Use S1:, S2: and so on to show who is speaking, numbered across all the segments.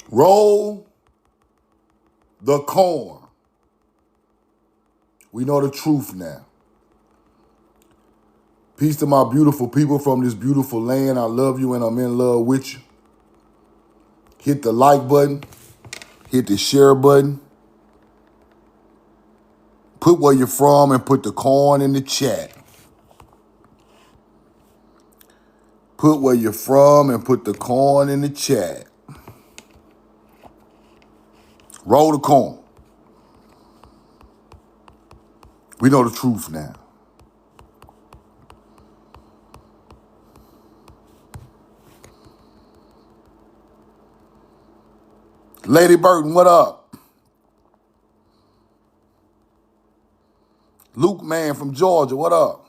S1: Roll the corn. We know the truth now. Peace to my beautiful people from this beautiful land. I love you and I'm in love with you. Hit the like button. Hit the share button. Put where you're from and put the corn in the chat. Put where you're from and put the corn in the chat. Roll the corn. We know the truth now. Lady Burton, what up? Luke Man from Georgia, what up?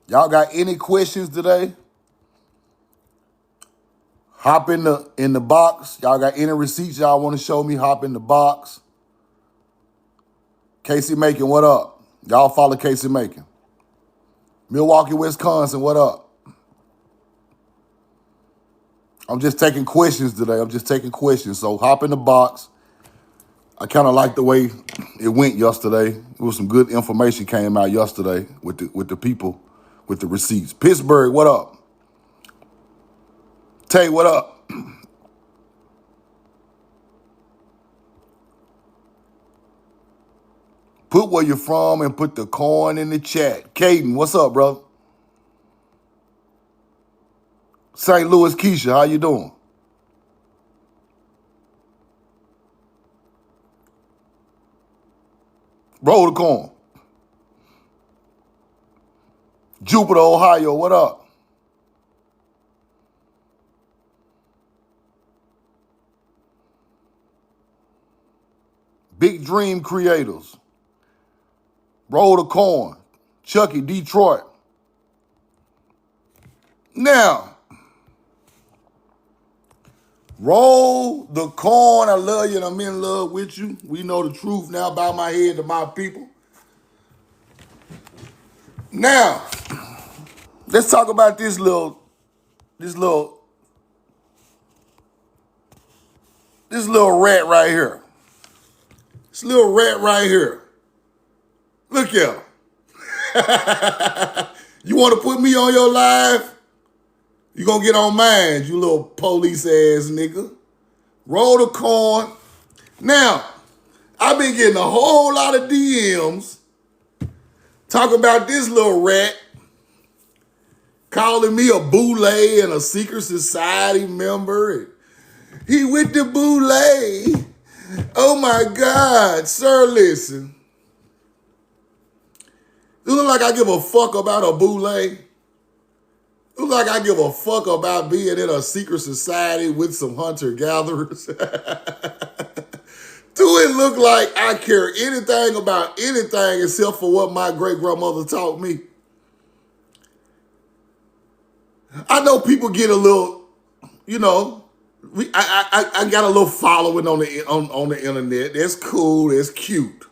S1: Y'all got any questions today? Hop in the box. Y'all got any receipts y'all want to show me? Hop in the box. Casey Macon, what up? Y'all follow Casey Macon. Milwaukee, Wisconsin, what up? I'm just taking questions today. I'm just taking questions. So hop in the box. I kind of like the way it went yesterday. It was some good information came out yesterday with the people, with the receipts. Pittsburgh, what up? Tay, what up? Put where you're from and put the corn in the chat. Caden, what's up, brother? St. Louis, Keisha, how you doing? Roll the corn. Jupiter, Ohio, what up? Big Dream Creators. Roll the corn. Chucky, Detroit. Now, roll the corn. I love you and I'm in love with you. We know the truth now. Bow my head to my people. Now, let's talk about this little rat right here. This little rat right here. Look here. You want to put me on your live? You gonna get on mine, you little police ass nigga. Roll the corn. Now, I've been getting a whole lot of DMs talking about this little rat calling me a Boule and a secret society member. He with the Boule. Oh my God, sir, listen. You look like I give a fuck about a Boule. Look like I give a fuck about being in a secret society with some hunter-gatherers. Do it look like I care anything about anything except for what my great-grandmother taught me? I know people get a little, I got a little following on the internet. That's cool, that's cute.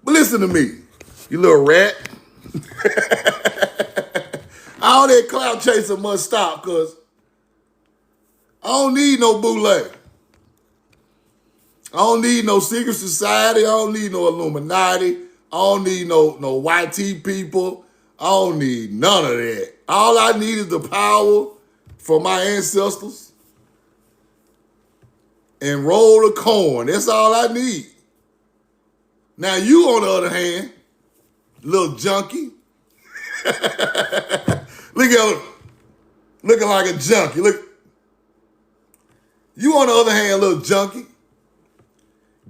S1: But listen to me, you little rat. All that clout chasing must stop, because I don't need no Boule. I don't need no secret society. I don't need no Illuminati. I don't need no YT people. I don't need none of that. All I need is the power from my ancestors and roll the corn. That's all I need. Now you, on the other hand, little junkie. Look at him, looking like a junkie. Look. You, on the other hand, little junkie.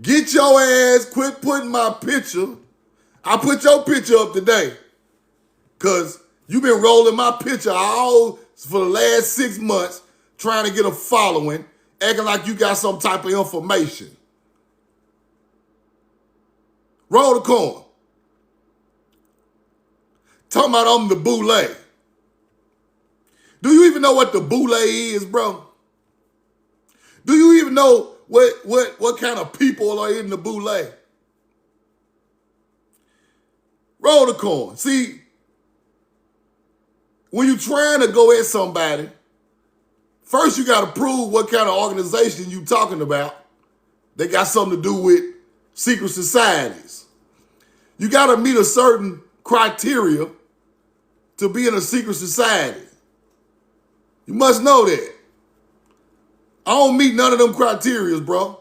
S1: Get your ass, quit putting my picture. I put your picture up today because you've been rolling my picture all for the last 6 months trying to get a following, acting like you got some type of information. Roll the corn. Talking about I'm the Boule. Do you even know what the Boule is, bro? Do you even know what kind of people are in the Boule? Roll the corn. See, when you're trying to go at somebody First, you got to prove what kind of organization you talking about. They got something to do with secret societies. You got to meet a certain criteria to be in a secret society. You must know that. I don't meet none of them criterias, bro.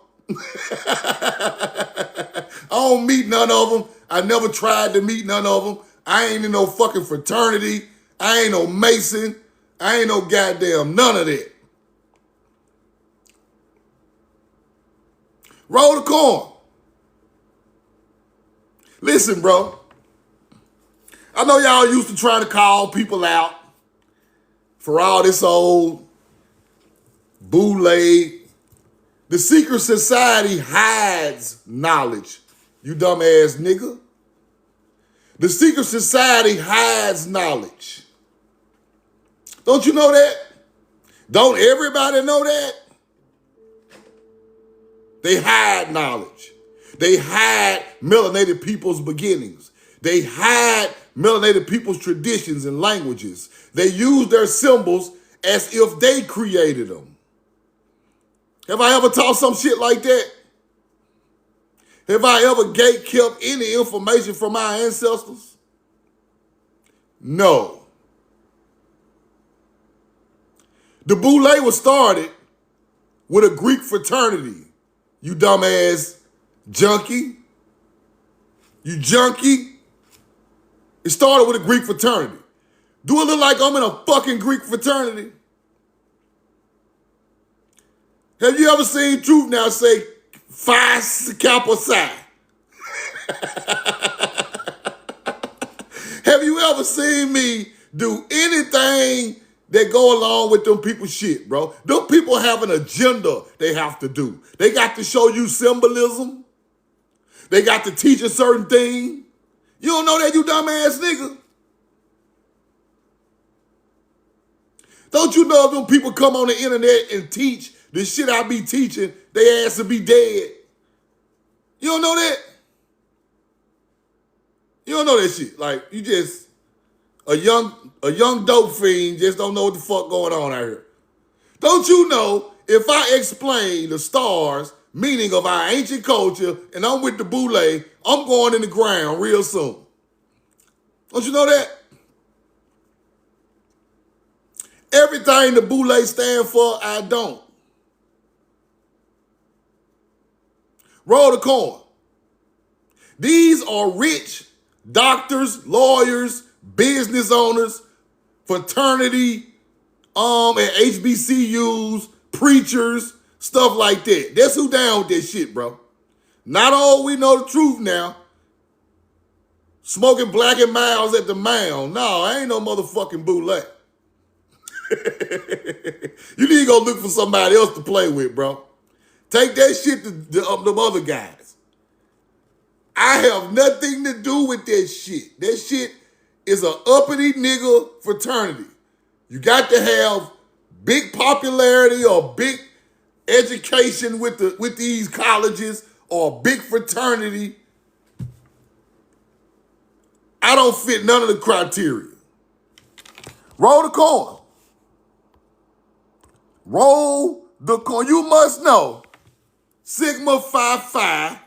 S1: I don't meet none of them. I never tried to meet none of them. I ain't in no fucking fraternity. I ain't no Mason. I ain't no goddamn none of that. Roll the corn. Listen, bro. I know y'all used to try to call people out for all this old Boule. The secret society hides knowledge, you dumbass nigga. The secret society hides knowledge. Don't you know that? Don't everybody know that? They hide knowledge. They hide melanated people's beginnings. They hide melanated people's traditions and languages. They use their symbols as if they created them. Have I ever taught some shit like that? Have I ever gatekept any information from my ancestors? No. The Boule was started with a Greek fraternity. You dumbass junkie. You junkie. It started with a Greek fraternity. Do it look like I'm in a fucking Greek fraternity? Have you ever seen Truth Now say Phi Kappa Psi? Have you ever seen me do anything that go along with them people's shit, bro? Them people have an agenda they have to do. They got to show you symbolism. They got to teach a certain thing. You don't know that, you dumbass nigga? Don't you know if them people come on the internet and teach the shit I be teaching, they ass to be dead? You don't know that? You don't know that shit. Like, you just a young dope fiend, just don't know what the fuck going on out here. Don't you know if I explain the stars, meaning of our ancient culture, and I'm with the Boule, I'm going in the ground real soon. Don't you know that? Everything the Boule stand for, I don't. Roll the corn. These are rich doctors, lawyers, business owners, fraternity, and HBCUs, preachers, stuff like that. That's who down with that shit, bro. Not all we know the truth now. Smoking black and miles at the mound. No, I ain't no motherfucking Boule. You need to go look for somebody else to play with, bro. Take that shit to them other guys. I have nothing to do with that shit. That shit is an uppity nigga fraternity. You got to have big popularity or big education with these colleges or big fraternity. I don't fit none of the criteria. Roll the corn. Roll the corn. You must know Sigma Phi Phi,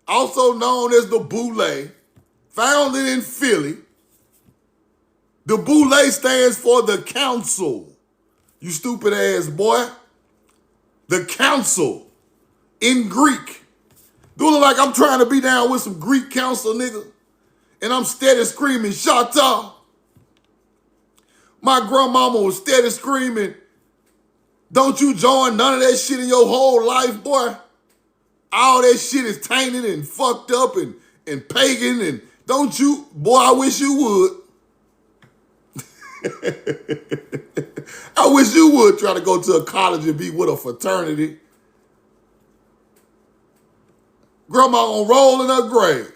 S1: also known as the Boule, founded in Philly. The Boule stands for the council. You stupid ass boy. The council in Greek. Do it look like I'm trying to be down with some Greek council, nigga? And I'm steady screaming, Shata. My grandmama was steady screaming, don't you join none of that shit in your whole life, boy. All that shit is tainted and fucked up and pagan, and don't you, boy, I wish you would. I wish you would try to go to a college and be with a fraternity. Grandma gonna roll in her grave.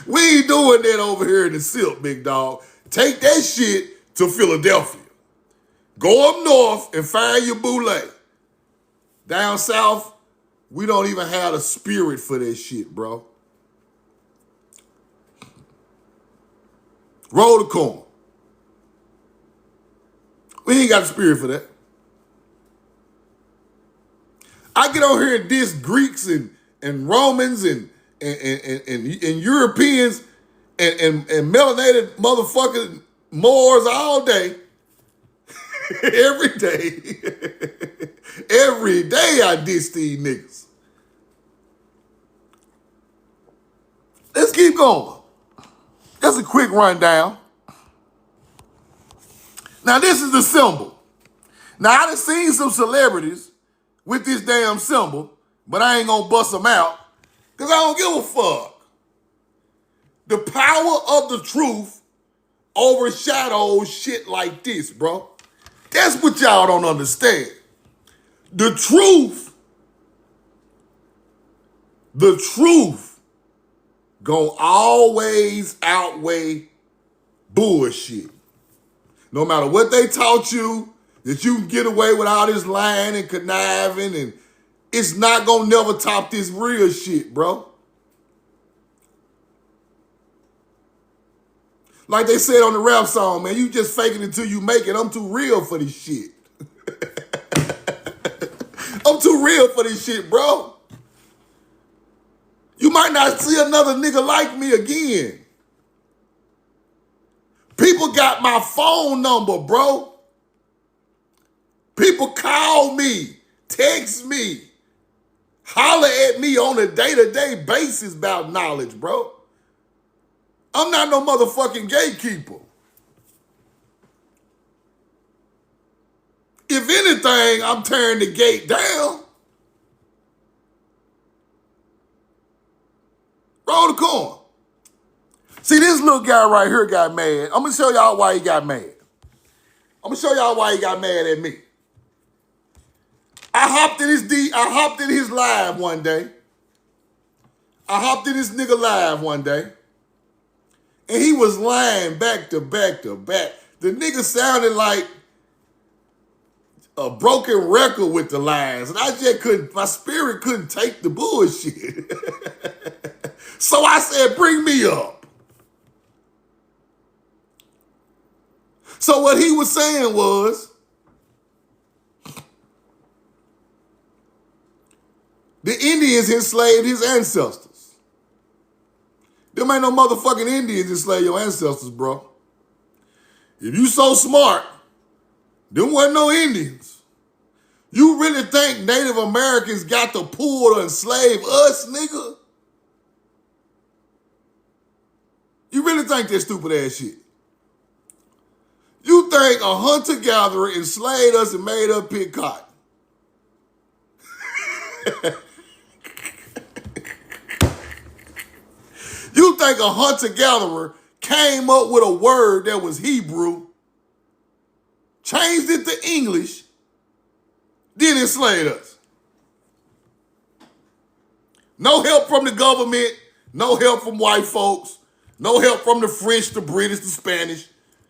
S1: We ain't doing that over here in the silk, big dog. Take that shit to Philadelphia. Go up north and find your Boule. Down south, we don't even have the spirit for that shit, bro. Roll the corn. ain't got the spirit for that. I get on here and diss Greeks and Romans and Europeans and melanated motherfucking Moors all day. Every day. Every day I diss these niggas. Let's keep going. That's a quick rundown. Now this is the symbol. Now I done seen some celebrities with this damn symbol, but I ain't gonna bust them out because I don't give a fuck. The power of the truth overshadows shit like this, bro. That's what y'all don't understand. The truth gonna always outweigh bullshit. No matter what they taught you, that you can get away with all this lying and conniving, and it's not gonna never top this real shit, bro. Like they said on the rap song, man, you just faking it until you make it. I'm too real for this shit. I'm too real for this shit, bro. You might not see another nigga like me again. People got my phone number, bro. People call me, text me, holler at me on a day-to-day basis about knowledge, bro. I'm not no motherfucking gatekeeper. If anything, I'm tearing the gate down. Roll the corn. See, this little guy right here got mad. I'm going to show y'all why he got mad. I'm going to show y'all why he got mad at me. I hopped in his live one day. I hopped in this nigga live one day. And he was lying back to back to back. The nigga sounded like a broken record with the lines. And I just couldn't, my spirit couldn't take the bullshit. So I said, bring me up. So what he was saying was, the Indians enslaved his ancestors. Them ain't no motherfucking Indians enslaved your ancestors, bro. If you so smart, them wasn't no Indians. You really think Native Americans got the pull to enslave us, nigga? You really think that stupid ass shit? You think a hunter-gatherer enslaved us and made us pick cotton? You think a hunter-gatherer came up with a word that was Hebrew, changed it to English, then enslaved us? No help from the government, no help from white folks, no help from the French, the British, the Spanish,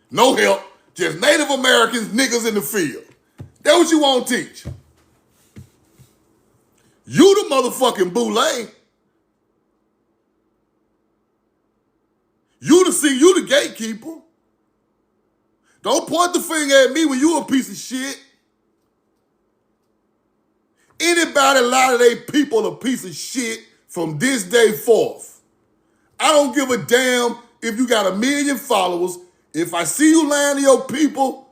S1: no help, just Native Americans, niggas in the field. That's what you want to teach. You the motherfucking Boule. You the gatekeeper. Don't point the finger at me when you a piece of shit. Anybody lie to their people a piece of shit from this day forth. I don't give a damn if you got 1 million followers. If I see you lying to your people,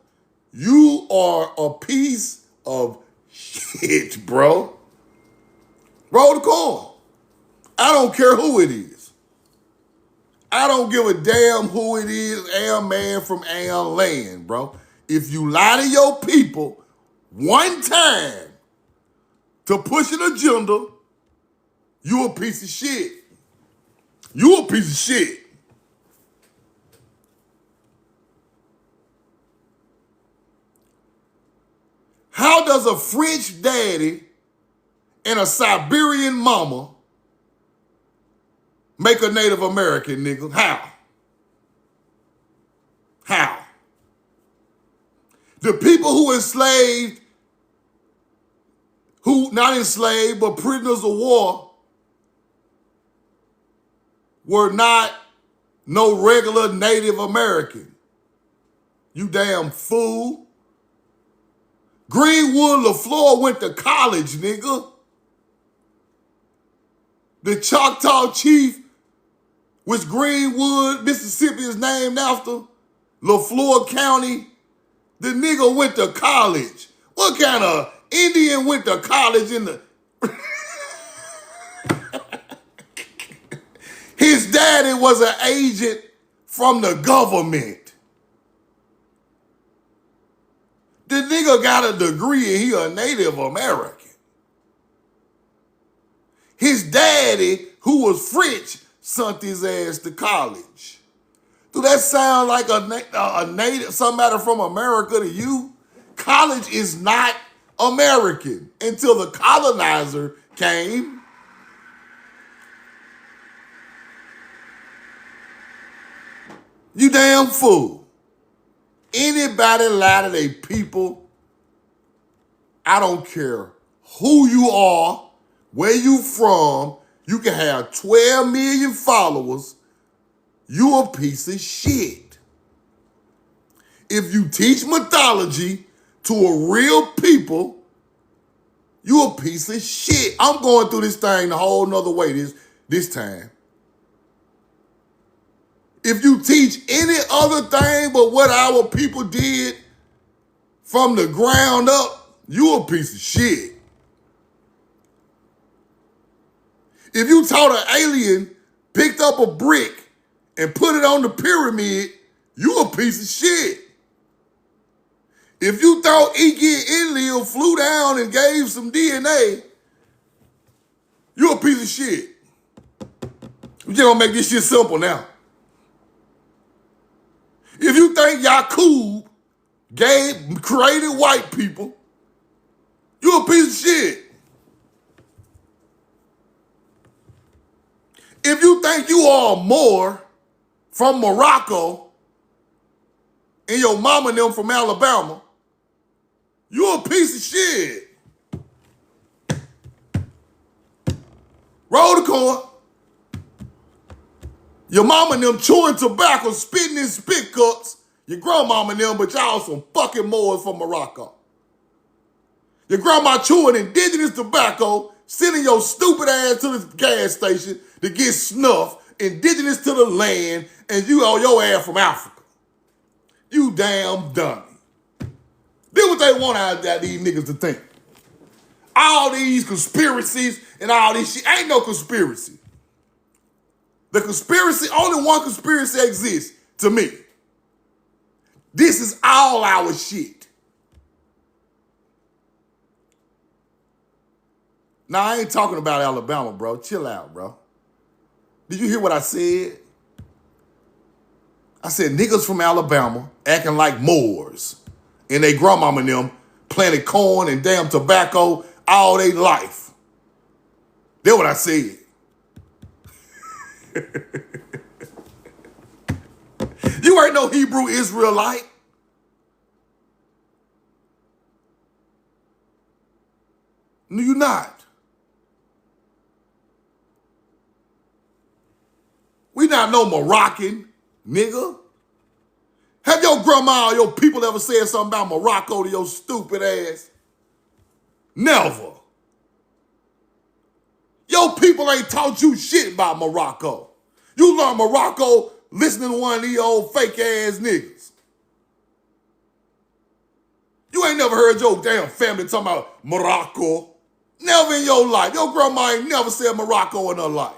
S1: you are a piece of shit, bro. Roll the corn. I don't care who it is. I don't give a damn who it is, Am Man from Am Land, bro. If you lie to your people one time to push an agenda, you a piece of shit. You a piece of shit. How does a French daddy and a Siberian mama make a Native American, nigga? How? How? The people who enslaved, who not enslaved, but prisoners of war, were not no regular Native American. You damn fool. Greenwood LaFleur went to college, nigga. The Choctaw Chief, which Greenwood, Mississippi is named after, LaFleur County, the nigga went to college. What kind of Indian went to college in the... His daddy was an agent from the government. The nigga got a degree and he a Native American. His daddy, who was French, sent his ass to college. Do that sound like a native, somebody from America to you? College is not American until the colonizer came. You damn fool. Anybody lie to their people, I don't care who you are, where you from, you can have 12 million followers, you a piece of shit. If you teach mythology to a real people, you a piece of shit. I'm going through this thing a whole nother way this time. If you teach any other thing but what our people did from the ground up, you a piece of shit. If you taught an alien, picked up a brick and put it on the pyramid, you a piece of shit. If you thought Iggy Enlil flew down and gave some DNA, you a piece of shit. We just gonna make this shit simple now. If you think Yakub created white people, you a piece of shit. If you think you are more from Morocco and your mama and them from Alabama, you a piece of shit. Roll the corn. Your mama and them chewing tobacco, spitting in spit cups. Your grandmama and them, but y'all some fucking Moors from Morocco. Your grandma chewing indigenous tobacco, sending your stupid ass to the gas station to get snuff, indigenous to the land, and you owe your ass from Africa. You damn dummy. This what they want out of these niggas to think. All these conspiracies and all this shit. Ain't no conspiracy. The conspiracy, only one conspiracy exists to me. This is all our shit. Now, I ain't talking about Alabama, bro. Chill out, bro. Did you hear what I said? I said niggas from Alabama acting like Moors and they grandmama and them planted corn and damn tobacco all their life. That's what I said. You ain't no Hebrew Israelite. No, you not. We not no Moroccan, nigga. Have your grandma or your people ever said something about Morocco to your stupid ass? Never. Your people ain't taught you shit about Morocco. You learn Morocco listening to one of these old fake ass niggas. You ain't never heard your damn family talking about Morocco. Never in your life. Your grandma ain't never said Morocco in her life.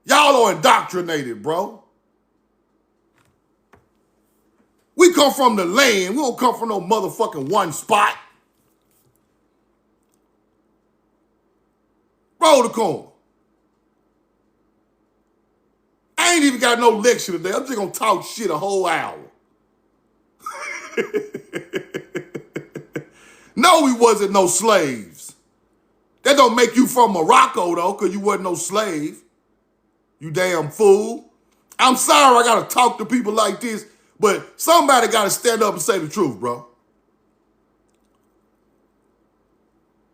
S1: Y'all are indoctrinated, bro. We come from the land. We don't come from no motherfucking one spot. Roll the corn. I ain't even got no lecture today. I'm just gonna talk shit a whole hour. No, we wasn't no slaves. That don't make you from Morocco, though, because you wasn't no slave. You damn fool. I'm sorry I gotta talk to people like this, but somebody gotta stand up and say the truth, bro.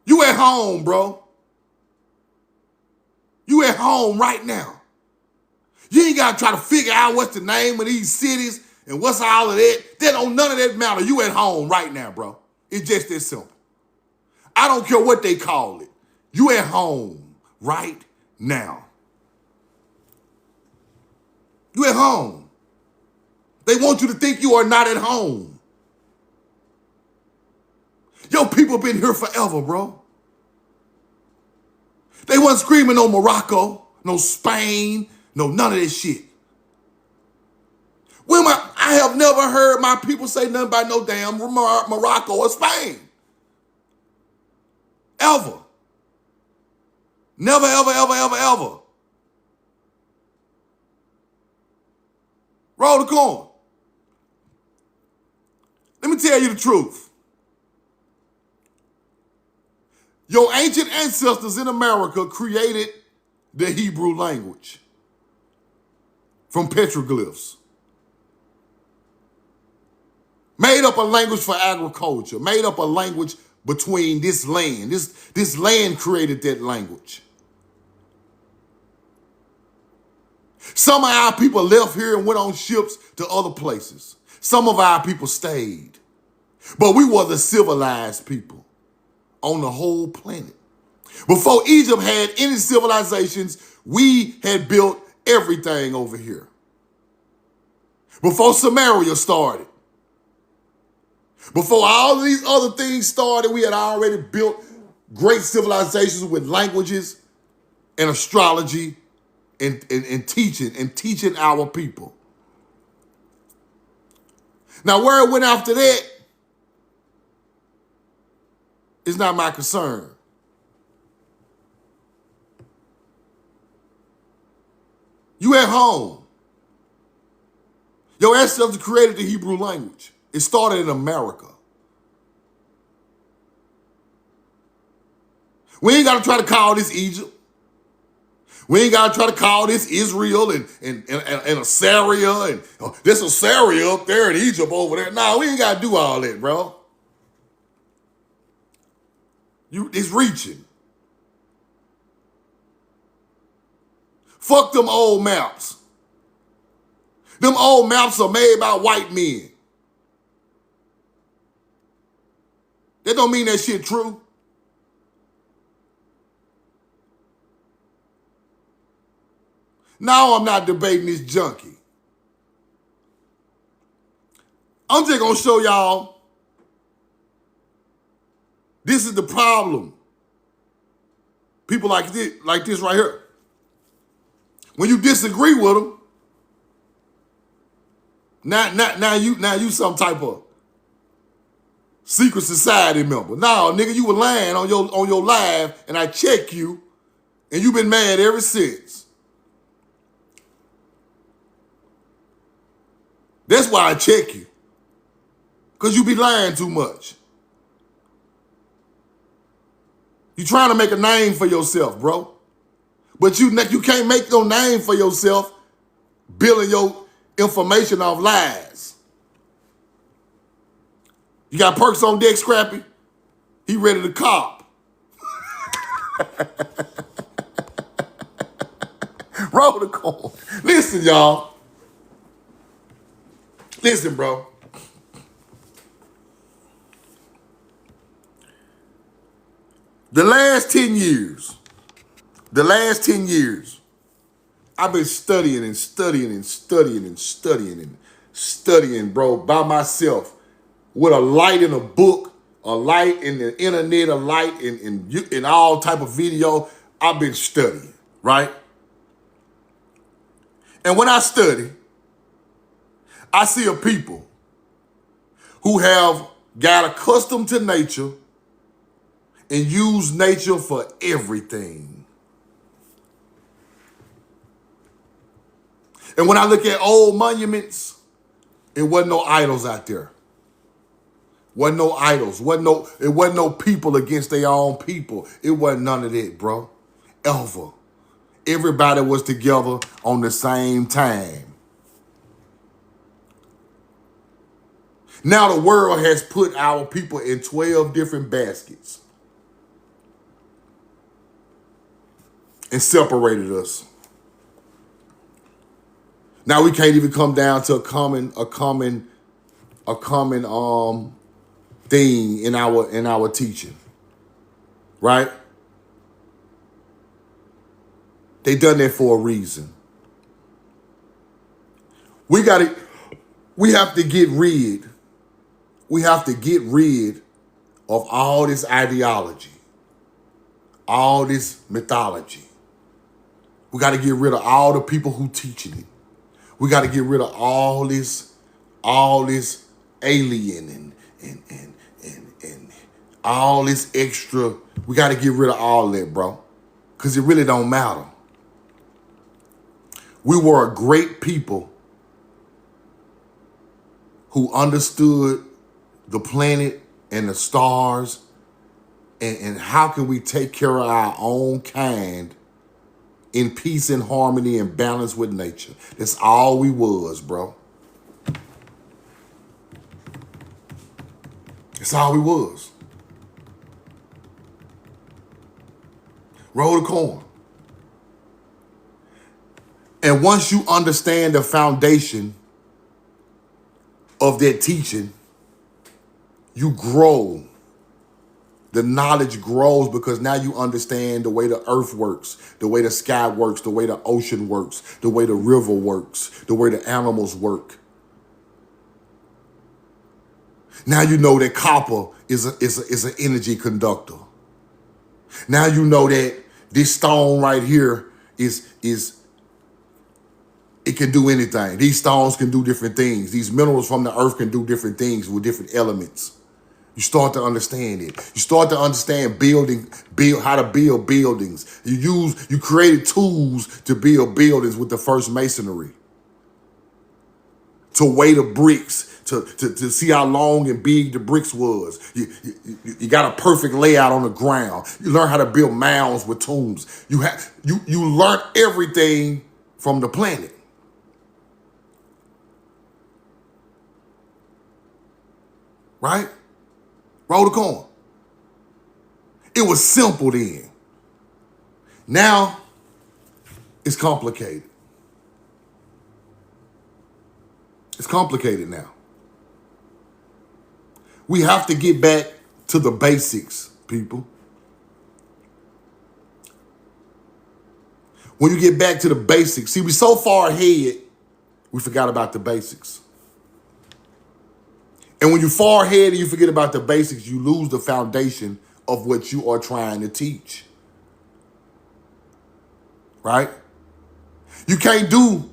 S1: You at home, bro. You at home right now. You ain't got to try to figure out what's the name of these cities and what's all of that. None of that matter. You at home right now, bro. It's just that simple. I don't care what they call it. You at home right now. You at home. They want you to think you are not at home. Yo, people been here forever, bro. They wasn't screaming no Morocco, no Spain, no none of this shit. I have never heard my people say nothing about no damn Morocco or Spain. Ever. Never, ever, ever, ever, ever. Roll the corn. Let me tell you the truth. Your ancient ancestors in America created the Hebrew language from petroglyphs. Made up a language for agriculture. Made up a language between this land. This land created that language. Some of our people left here and went on ships to other places. Some of our people stayed. But we were the civilized people on the whole planet. Before Egypt had any civilizations, we had built everything over here. Before Samaria started. Before all of these other things started, we had already built great civilizations with languages and astrology and teaching our people. Now, where it went after that is not my concern. You at home. Your ancestors created the Hebrew language. It started in America. We ain't got to try to call this Egypt. We ain't got to try to call this Israel and Assyria and this Assyria up there in Egypt over there. No, we ain't got to do all that, bro. It's reaching. Fuck them old maps. Them old maps are made by white men. That don't mean that shit true. Now I'm not debating this junkie. I'm just gonna show y'all this is the problem. People like this right here. When you disagree with them, now you some type of secret society member. No, nigga, you were lying on your live, and I check you, and you've been mad ever since. That's why I check you. Because you be lying too much. You trying to make a name for yourself, bro. But you can't make no name for yourself building your information off lies. You got perks on deck, Scrappy? He ready to cop. Roll the corn. Listen, y'all. Listen, bro. The last 10 years, I've been studying, bro, by myself, with a light in a book, a light in the internet, a light in all type of video. I've been studying, right? And when I study, I see a people who have got accustomed to nature and use nature for everything. And when I look at old monuments, it wasn't no idols out there. Wasn't no idols. It wasn't no people against their own people. It wasn't none of that, bro. Ever. Everybody was together on the same time. Now the world has put our people in 12 different baskets and separated us. Now we can't even come down to a common thing in our teaching, right? They done that for a reason. We have to get rid. We have to get rid of all this ideology, all this mythology. We got to get rid of all the people who teaching it. We got to get rid of all this alien and all this extra. We got to get rid of all that, bro, because it really don't matter. We were a great people who understood the planet and the stars and how can we take care of our own kind in peace and harmony and balance with nature. That's all we was, bro. That's all we was. Roll the corn. And once you understand the foundation of that teaching, you grow. The knowledge grows because now you understand the way the earth works, the way the sky works, the way the ocean works, the way the river works, the way the animals work. Now you know that copper is an energy conductor. Now you know that this stone right here is it can do anything. These stones can do different things. These minerals from the earth can do different things with different elements. You start to understand it. You start to understand how to build buildings. You created tools to build buildings with the first masonry. To weigh the bricks, to see how long and big the bricks was. You got a perfect layout on the ground. You learn how to build mounds with tombs. You learn everything from the planet. Right? Roll the corn. It was simple then. Now, it's complicated. It's complicated now. We have to get back to the basics, people. When you get back to the basics, see, we're so far ahead, we forgot about the basics. And when you're far ahead and you forget about the basics, you lose the foundation of what you are trying to teach. Right? You can't do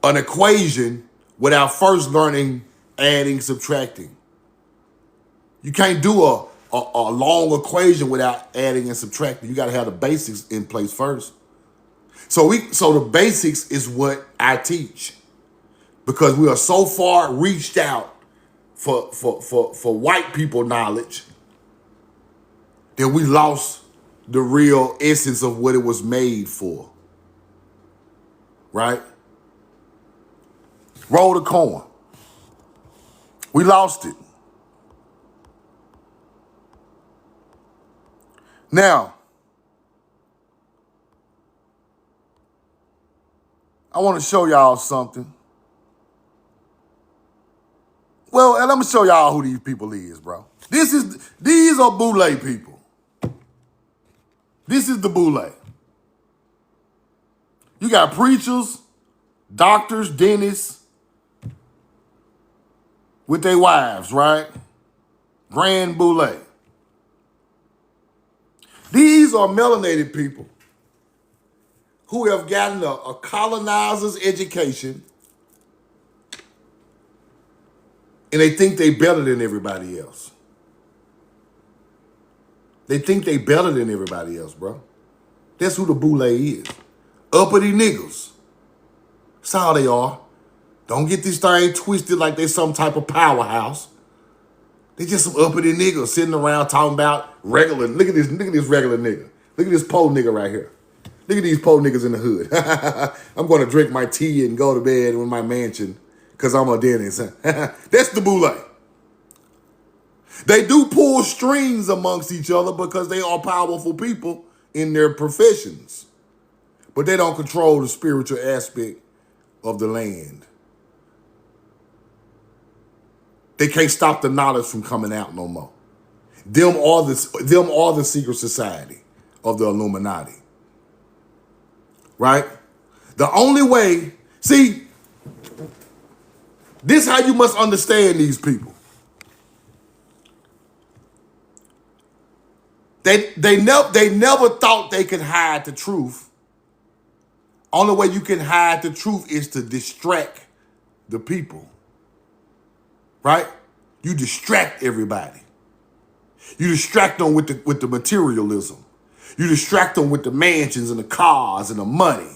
S1: an equation without first learning adding, subtracting. You can't do a long equation without adding and subtracting. You got to have the basics in place first. So the basics is what I teach, because we are so far reached out for white people knowledge that we lost the real essence of what it was made for. Right? Roll the corn. We lost it. Now, I want to show y'all something. Well, and let me show y'all who these people is, bro. These are Boule people. This is the Boule. You got preachers, doctors, dentists with their wives, right? Grand Boule. These are melanated people who have gotten a colonizer's education, and they think they better than everybody else. They think they better than everybody else, bro. That's who the Boule is. Uppity niggas. That's how they are. Don't get this thing twisted like they some type of powerhouse. They just some uppity niggas sitting around talking about regular. Look at this regular nigga. Look at this poor nigga right here. Look at these poor niggas in the hood. I'm going to drink my tea and go to bed in my mansion because I'm a dentist. That's the Boule. They do pull strings amongst each other because they are powerful people in their professions. But they don't control the spiritual aspect of the land. They can't stop the knowledge from coming out no more. Them are the secret society of the Illuminati. Right? The only way, see, this is how you must understand these people. They never thought they could hide the truth. Only way you can hide the truth is to distract the people. Right? You distract everybody. You distract them with the materialism. You distract them with the mansions and the cars and the money.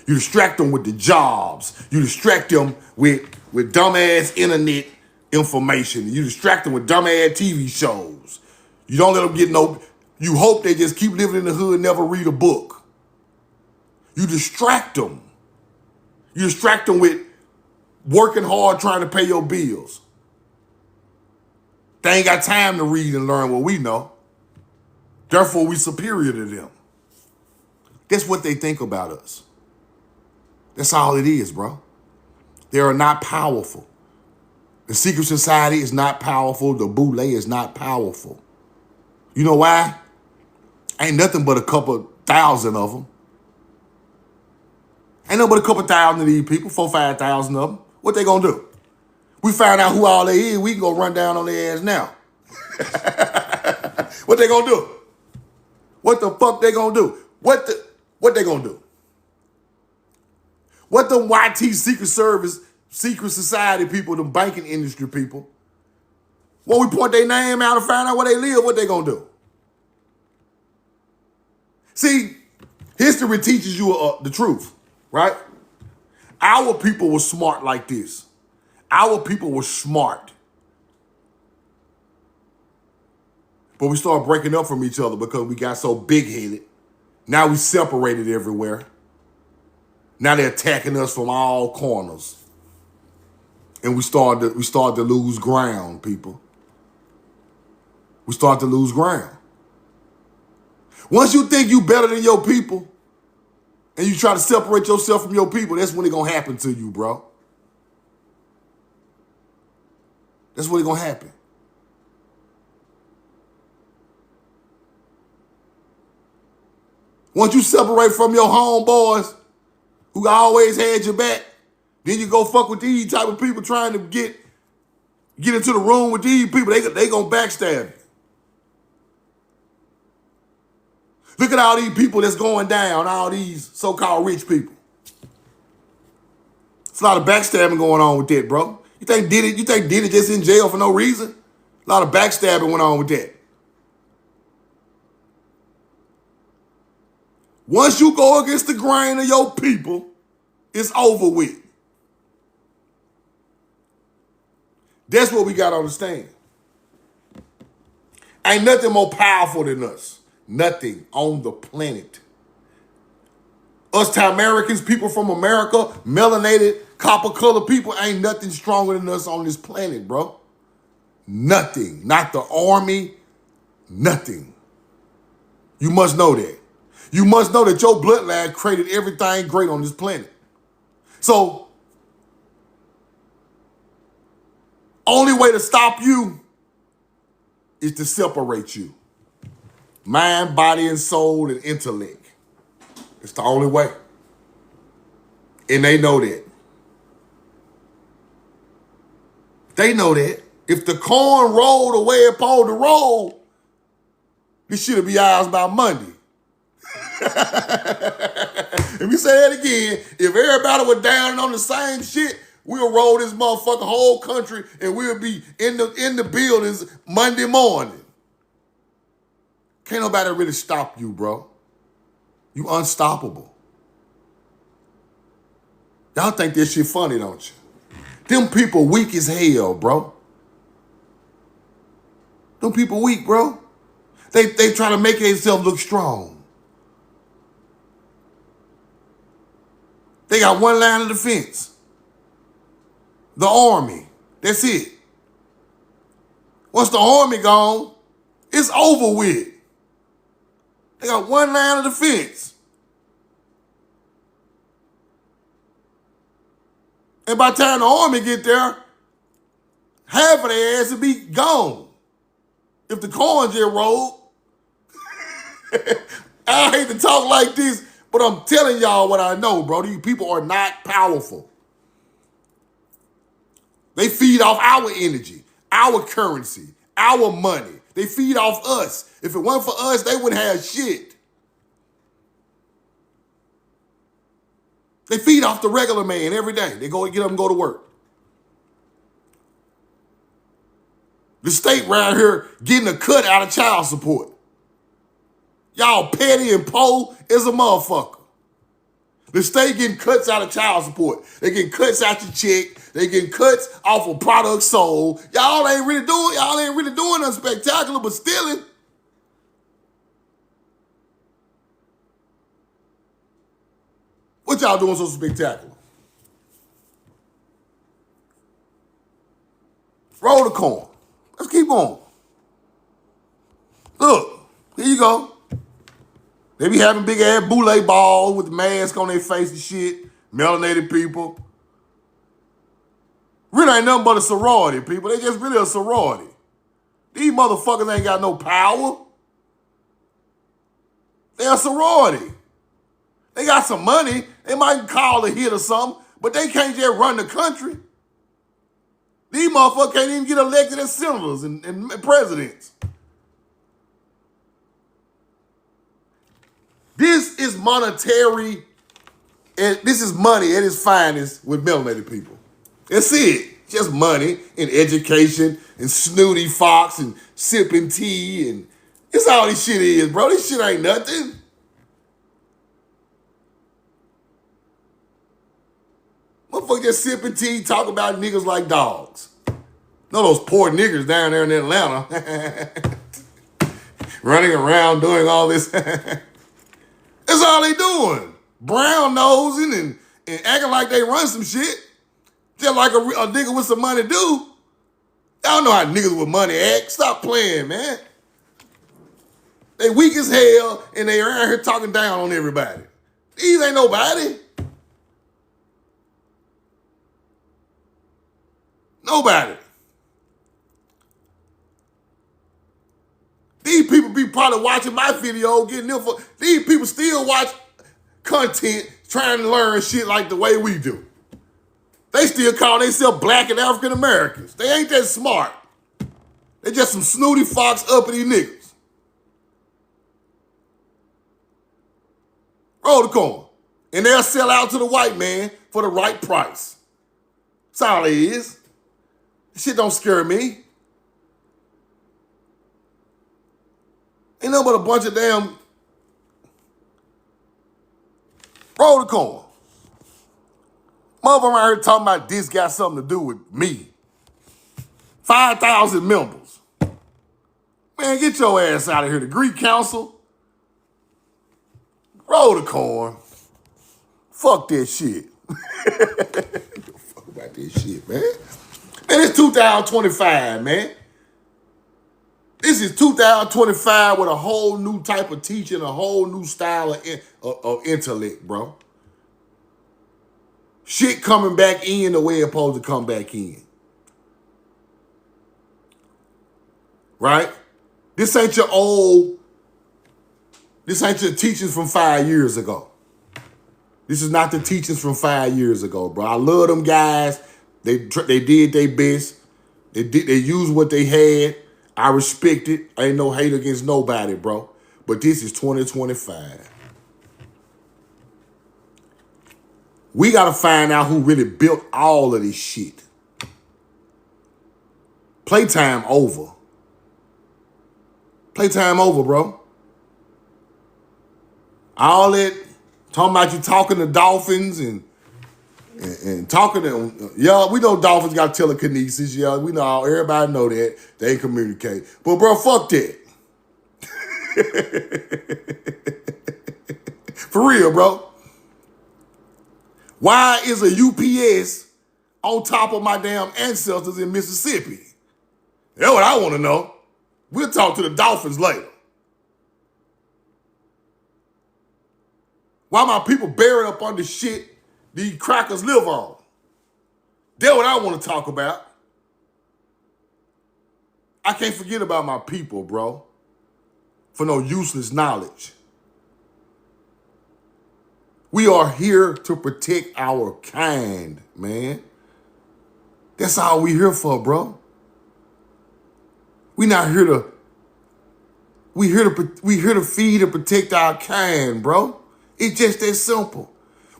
S1: You distract them with the jobs. You distract them with dumbass internet information. You distract them with dumbass TV shows. You don't let them get you hope they just keep living in the hood and never read a book. You distract them. You distract them with working hard trying to pay your bills. They ain't got time to read and learn what we know. Therefore, we superior to them. That's what they think about us. That's all it is, bro. They are not powerful. The secret society is not powerful. The Boule is not powerful. You know why? Ain't nothing but a couple thousand of them. Ain't nothing but a couple thousand of these people, 4,000-5,000 of them. What they gonna do? We found out who all they is, we can go run down on their ass now. What they gonna do? What the fuck they gonna do? What they gonna do? What the YT Secret Service, Secret Society people, the banking industry people, when we point their name out and find out where they live, what they gonna do? See, history teaches you the truth, right? Our people were smart like this. Our people were smart. But we started breaking up from each other because we got so big-headed. Now we separated everywhere. Now they're attacking us from all corners. And we started to lose ground, people. We start to lose ground. Once you think you better than your people, and you try to separate yourself from your people, that's when it's going to happen to you, bro. That's what's going to happen. Once you separate from your homeboys who always had your back, then you go fuck with these type of people trying to get into the room with these people. They going to backstab you. Look at all these people that's going down, all these so-called rich people. There's a lot of backstabbing going on with that, bro. You think Diddy just in jail for no reason? A lot of backstabbing went on with that. Once you go against the grain of your people, it's over with. That's what we got to understand. Ain't nothing more powerful than us. Nothing on the planet. Us Americans, people from America, melanated, copper-colored people, ain't nothing stronger than us on this planet, bro. Nothing. Not the army. Nothing. You must know that. You must know that your bloodline created everything great on this planet. So, only way to stop you is to separate you. Mind, body, and soul, and intellect. It's the only way. And they know that. They know that. If the corn rolled the way it supposed to roll, this shit'll be ours by Monday. Let me say that again. If everybody was down on the same shit, we'll roll this motherfucking whole country and we'll be in the buildings Monday morning. Can't nobody really stop you, bro. You unstoppable. Y'all think this shit funny, don't you? Them people weak as hell, bro. Them people weak, bro. They try to make themselves look strong. They got one line of defense. The army. That's it. Once the army gone, it's over with. They got one line of defense. And by the time the army get there, half of their ass will be gone. If the corn just rolled. I hate to talk like this, but I'm telling y'all what I know, bro. These people are not powerful. They feed off our energy, our currency, our money. They feed off us. If it wasn't for us, they wouldn't have shit. They feed off the regular man every day. They go get up and go to work. The state right here getting a cut out of child support. Y'all petty and poor as a motherfucker. The state getting cuts out of child support. They getting cuts out your check. They getting cuts off of products sold. Y'all ain't really doing nothing spectacular, but stealing. What y'all doing so spectacular? Roll the corn. Let's keep going. Look, here you go. They be having big ass Boule balls with the mask on their face and shit. Melanated people. Really ain't nothing but a sorority, people. They just really a sorority. These motherfuckers ain't got no power. They're a sorority. They got some money. They might call a hit or something, but they can't just run the country. These motherfuckers can't even get elected as senators and presidents. This is monetary, and this is money at its finest with melanated people. That's it. Just money and education and snooty fox and sipping tea, and it's all this shit is, bro. This shit ain't nothing. Motherfucker just sipping tea, talk about niggas like dogs. Know those poor niggas down there in Atlanta running around doing all this. That's all they doing. Brown nosing and acting like they run some shit. Just like a nigga with some money do. Y'all know how niggas with money act. Stop playing, man. They weak as hell and they around here talking down on everybody. These ain't nobody. Nobody. These people be probably watching my video, getting them for. These people still watch content trying to learn shit like the way we do. They still call themselves Black and African Americans. They ain't that smart. They just some snooty fox uppity niggas. Roll the corn. And they'll sell out to the white man for the right price. That's all it is. This shit don't scare me. Ain't nothing but a bunch of damn. Roll the corn. Motherfucker out here talking about this got something to do with me. 5,000 members. Man, get your ass out of here. The Greek Council. Roll the corn. Fuck that shit. Fuck about this shit, man. Man, it's 2025, man. This is 2025 with a whole new type of teaching, a whole new style of intellect, bro. Shit coming back in the way it's supposed to come back in. Right? This ain't your teachings from 5 years ago. This is not the teachings from 5 years ago, bro. I love them guys. They did their best. They used what they had. I respect it. I ain't no hate against nobody, bro. But this is 2025. We got to find out who really built all of this shit. Playtime over. Playtime over, bro. All that talking about you talking to dolphins and talking to, yeah, we know dolphins got telekinesis. Yeah, we know, everybody know that. They communicate. But, bro, fuck that. For real, bro. Why is a UPS on top of my damn ancestors in Mississippi? That's what I want to know. We'll talk to the dolphins later. Why my people buried up under shit these crackers live on? That's what I want to talk about. I can't forget about my people, bro, for no useless knowledge. We are here to protect our kind, man. That's all we here for, bro. We not here to. We here to feed and protect our kind, bro. It's just that simple.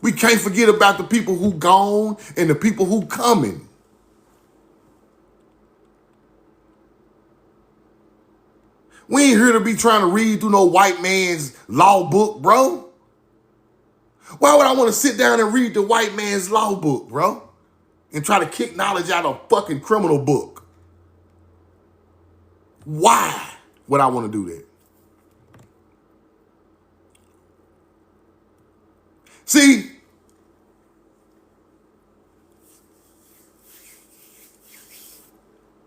S1: We can't forget about the people who gone and the people who coming. We ain't here to be trying to read through no white man's law book, bro. Why would I want to sit down and read the white man's law book, bro? And try to kick knowledge out of a fucking criminal book? Why would I want to do that? See,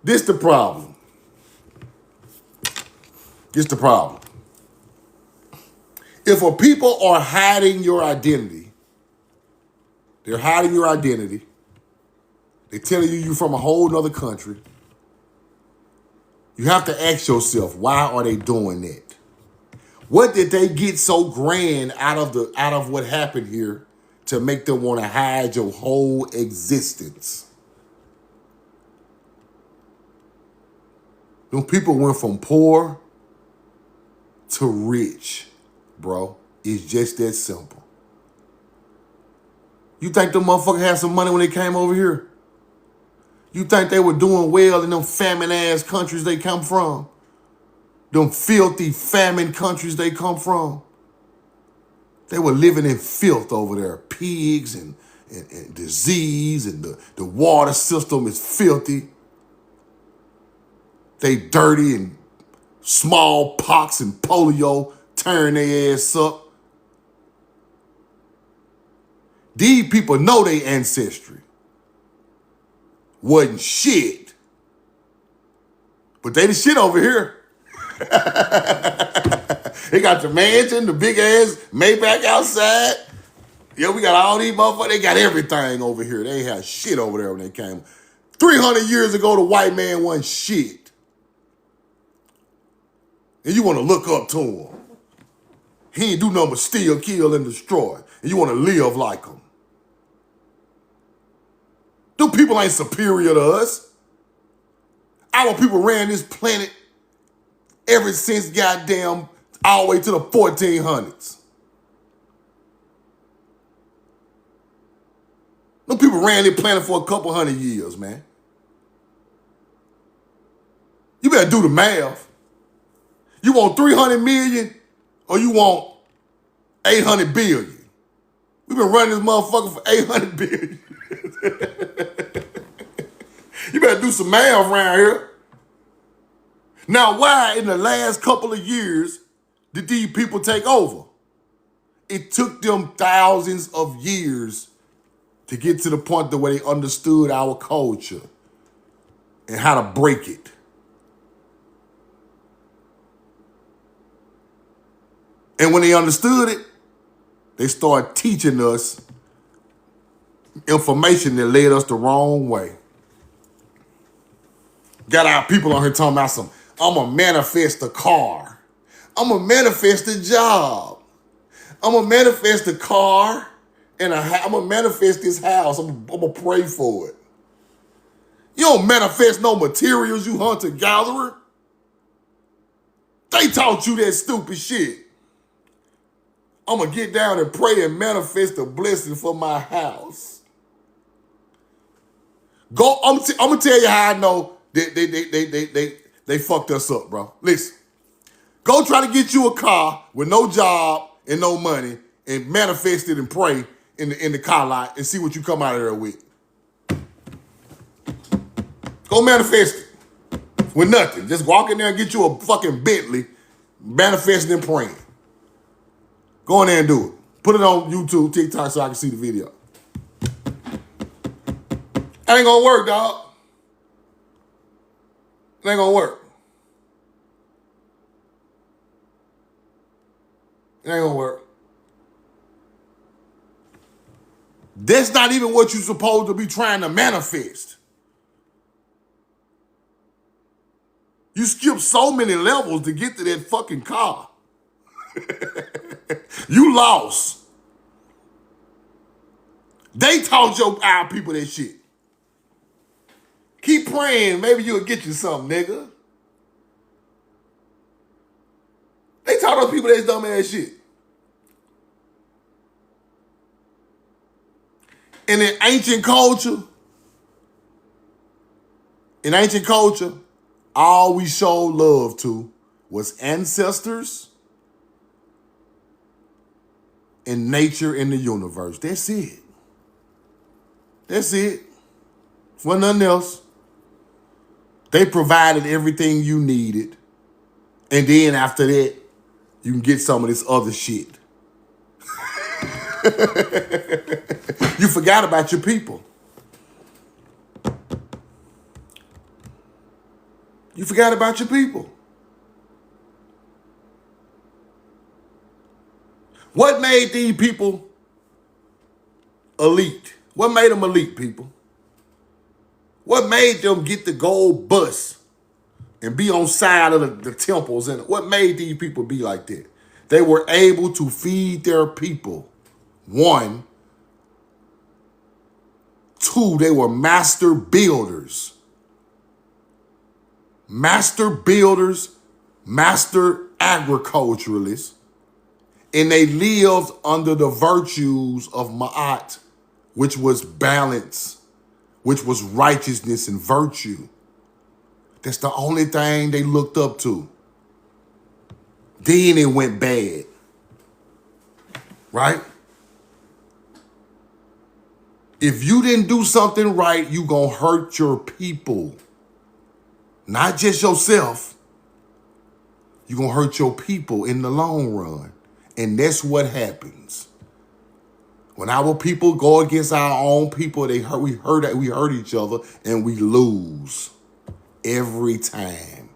S1: this the problem. This the problem. If a people are hiding your identity, they're hiding your identity. They're telling you you're from a whole nother country. You have to ask yourself, why are they doing that? What did they get so grand out of what happened here to make them want to hide your whole existence? Them people went from poor to rich, bro. It's just that simple. You think them motherfuckers had some money when they came over here? You think they were doing well in them famine-ass countries they come from? Them filthy famine countries they come from? They were living in filth over there. Pigs and disease, and the water system is filthy. They dirty, and smallpox and polio turn their ass up. These people know their ancestry wasn't shit. But they the shit over here. They got the mansion, the big ass Maybach outside. Yeah, we got all these motherfuckers. They got everything over here. They had shit over there when they came. 300 years ago, the white man wasn't shit. And you want to look up to him. He ain't do nothing but steal, kill, and destroy. And you want to live like him. Them people ain't superior to us. Our people ran this planet ever since goddamn all the way to the 1400s. Them people ran this planet for a couple hundred years, man. You better do the math. You want 300 million or you want 800 billion? We've been running this motherfucker for 800 billion. You better do some math around here. Now, why in the last couple of years did these people take over? It took them thousands of years to get to the point where they understood our culture and how to break it. And when they understood it, they started teaching us information that led us the wrong way. Got our people on here talking about some, I'm going to manifest a car. I'm going to manifest a job. I'm going to manifest a car, and I'm going to manifest this house. I'm going to pray for it. You don't manifest no materials, you hunter-gatherer. They taught you that stupid shit. I'm going to get down and pray and manifest a blessing for my house. Go. I'm going to tell you how I know they fucked us up, bro. Listen. Go try to get you a car with no job and no money and manifest it and pray in the car lot and see what you come out of there with. Go manifest it with nothing. Just walk in there and get you a fucking Bentley, manifesting and praying. Go in there and do it. Put it on YouTube, TikTok, so I can see the video. That ain't gonna work, dog. It ain't gonna work. It ain't gonna work. That's not even what you're supposed to be trying to manifest. You skip so many levels to get to that fucking car. You lost. They taught our people that shit. Keep praying, maybe you'll get you something, nigga. They taught those people that dumb ass shit. And in ancient culture, all we showed love to was ancestors and nature in the universe. That's it. That's it. For nothing else. They provided everything you needed. And then after that, you can get some of this other shit. You forgot about your people. You forgot about your people. What made these people elite? What made them elite, people? What made them get the gold bus and be on side of the temples? And what made these people be like that? They were able to feed their people. 1. 2, they were master builders. Master builders, master agriculturalists. And they lived under the virtues of Ma'at, which was balance, which was righteousness and virtue. That's the only thing they looked up to. Then it went bad. Right? If you didn't do something right, you gonna hurt your people. Not just yourself. You gonna hurt your people in the long run. And that's what happens. When our people go against our own people, we hurt each other and we lose every time.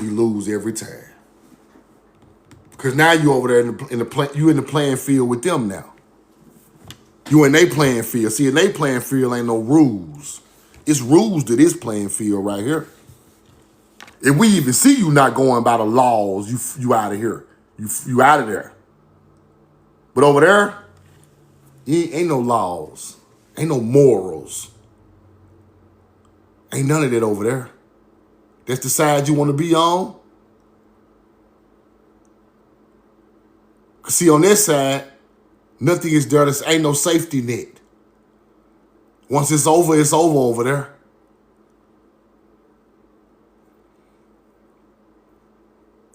S1: We lose every time. Because now you over there in the playing field with them now. You in they playing field. See, in they playing field ain't no rules. It's rules to this playing field right here. If we even see you not going by the laws, you out of here. You out of there. But over there, ain't no laws. Ain't no morals. Ain't none of that over there. That's the side you want to be on. Cause see, on this side, nothing is there. There ain't no safety net. Once it's over over there.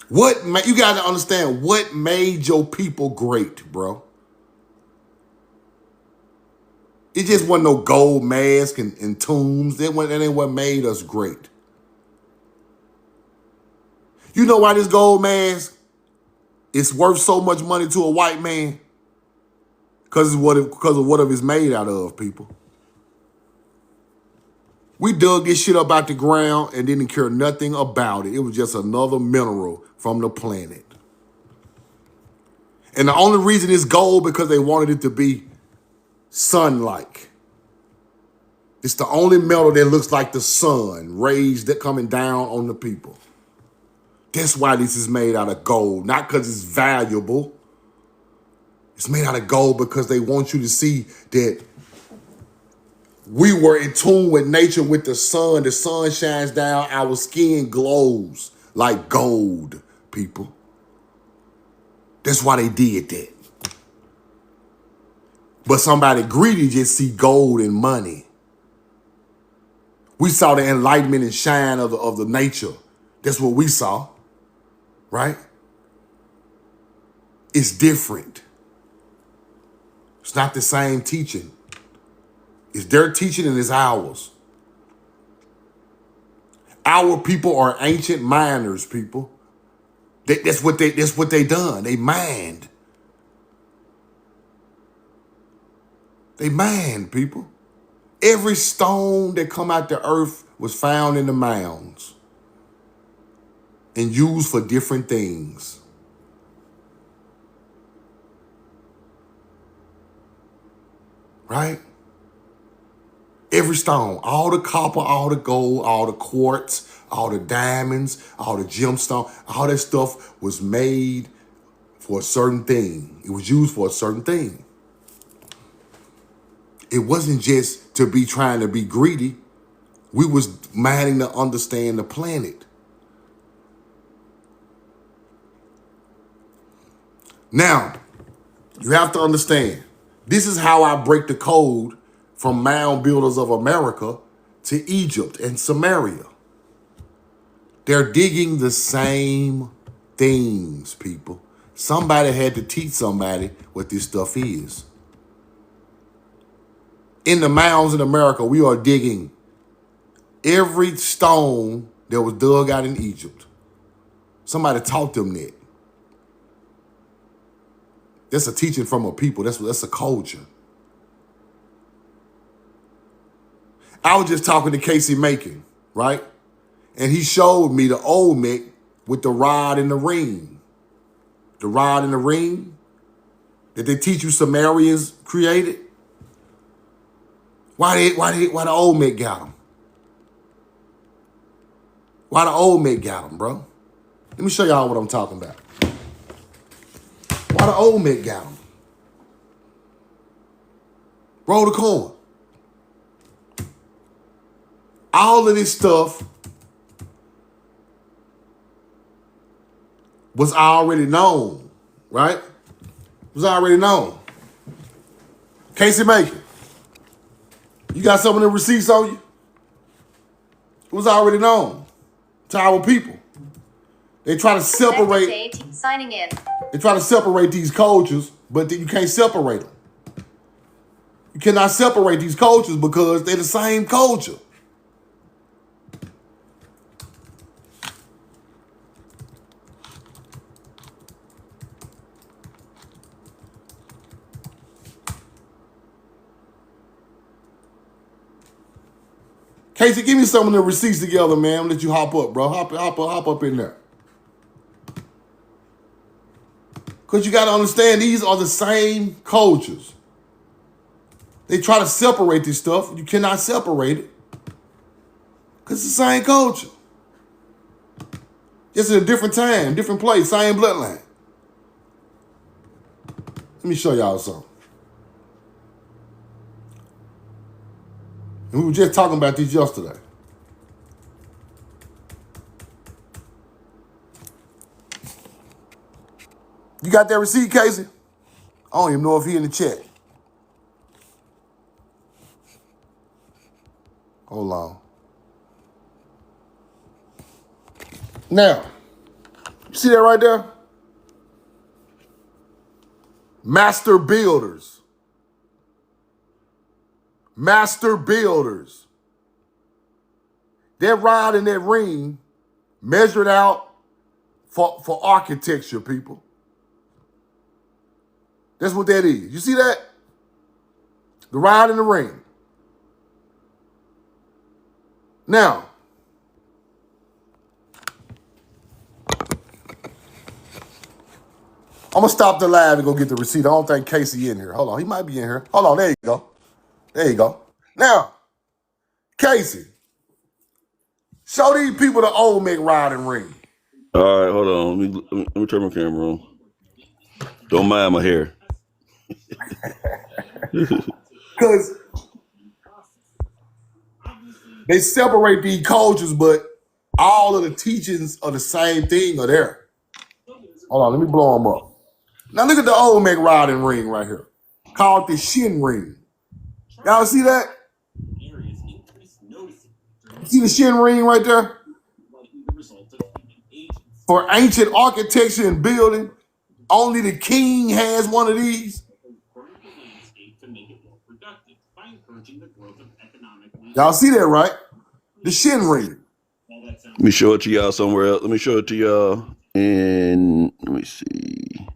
S1: You got to understand what made your people great, bro. It just wasn't no gold mask and tombs. That ain't what made us great. You know why this gold mask is worth so much money to a white man? Because of what it's made out of, people. We dug this shit up out the ground and didn't care nothing about it. It was just another mineral from the planet. And the only reason it's gold because they wanted it to be sun-like. It's the only metal that looks like the sun, rays that coming down on the people. That's why this is made out of gold, not because it's valuable. It's made out of gold because they want you to see that we were in tune with nature, with the sun. The sun shines down, our skin glows like gold, people. That's why they did that. But somebody greedy just see gold and money. We saw the enlightenment and shine of the nature. That's what we saw, right? It's different. It's not the same teaching. It's their teaching and it's ours. Our people are ancient miners, people. That's what they done. They mined. They mined, people. Every stone that come out the earth was found in the mounds and used for different things. right? Every stone, all the copper, all the gold, all the quartz, all the diamonds, all the gemstone, all that stuff was made for a certain thing. It was used for a certain thing. It wasn't just to be trying to be greedy. We was mining to understand the planet. Now, you have to understand, this is how I break the code from mound builders of America to Egypt and Samaria. They're digging the same things, people. Somebody had to teach somebody what this stuff is. In the mounds in America, we are digging every stone that was dug out in Egypt. Somebody taught them that. That's a teaching from a people. That's a culture. I was just talking to Casey Macon, right? And he showed me the old Mick with the rod and the ring. The rod and the ring that they teach you Sumerians created. Why the old Mick got them? Why the old Mick got them, bro? Let me show y'all what I'm talking about. Why the old Mick got them? Roll the coin. All of this stuff was already known, right? It was already known. Casey Macon, you got some of the receipts on you? It was already known to our people. They try to separate.
S2: Signing in.
S1: They try to separate these cultures, but you can't separate them. You cannot separate these cultures because they're the same culture. Casey, give me some of the receipts together, man. Let you hop up, bro. Hop up in there. Because you got to understand, these are the same cultures. They try to separate this stuff. You cannot separate it. Because it's the same culture. Just in a different time, different place, same bloodline. Let me show y'all something. And we were just talking about these yesterday. You got that receipt, Casey? I don't even know if he in the chat. Hold on. Now, you see that right there? Master builders. Master builders. That rod and that ring measured out for architecture, people. That's what that is. You see that? The rod and the ring. Now, I'm going to stop the live and go get the receipt. I don't think Casey in here. Hold on. He might be in here. Hold on. There you go. There you go. Now, Casey, show these people the old Mick rod and ring.
S3: All right, hold on. Let me turn my camera on. Don't mind my hair.
S1: Because they separate these cultures, but all of the teachings of the same thing are there. Hold on, let me blow them up. Now look at the old Mick rod and ring right here. Called the shin ring. Y'all see that? You see the shin ring right there? For ancient architecture and building, only the king has one of these. Y'all see that, right? The shin ring.
S3: Let me show it to y'all somewhere else. Let me show it to y'all. And let me see.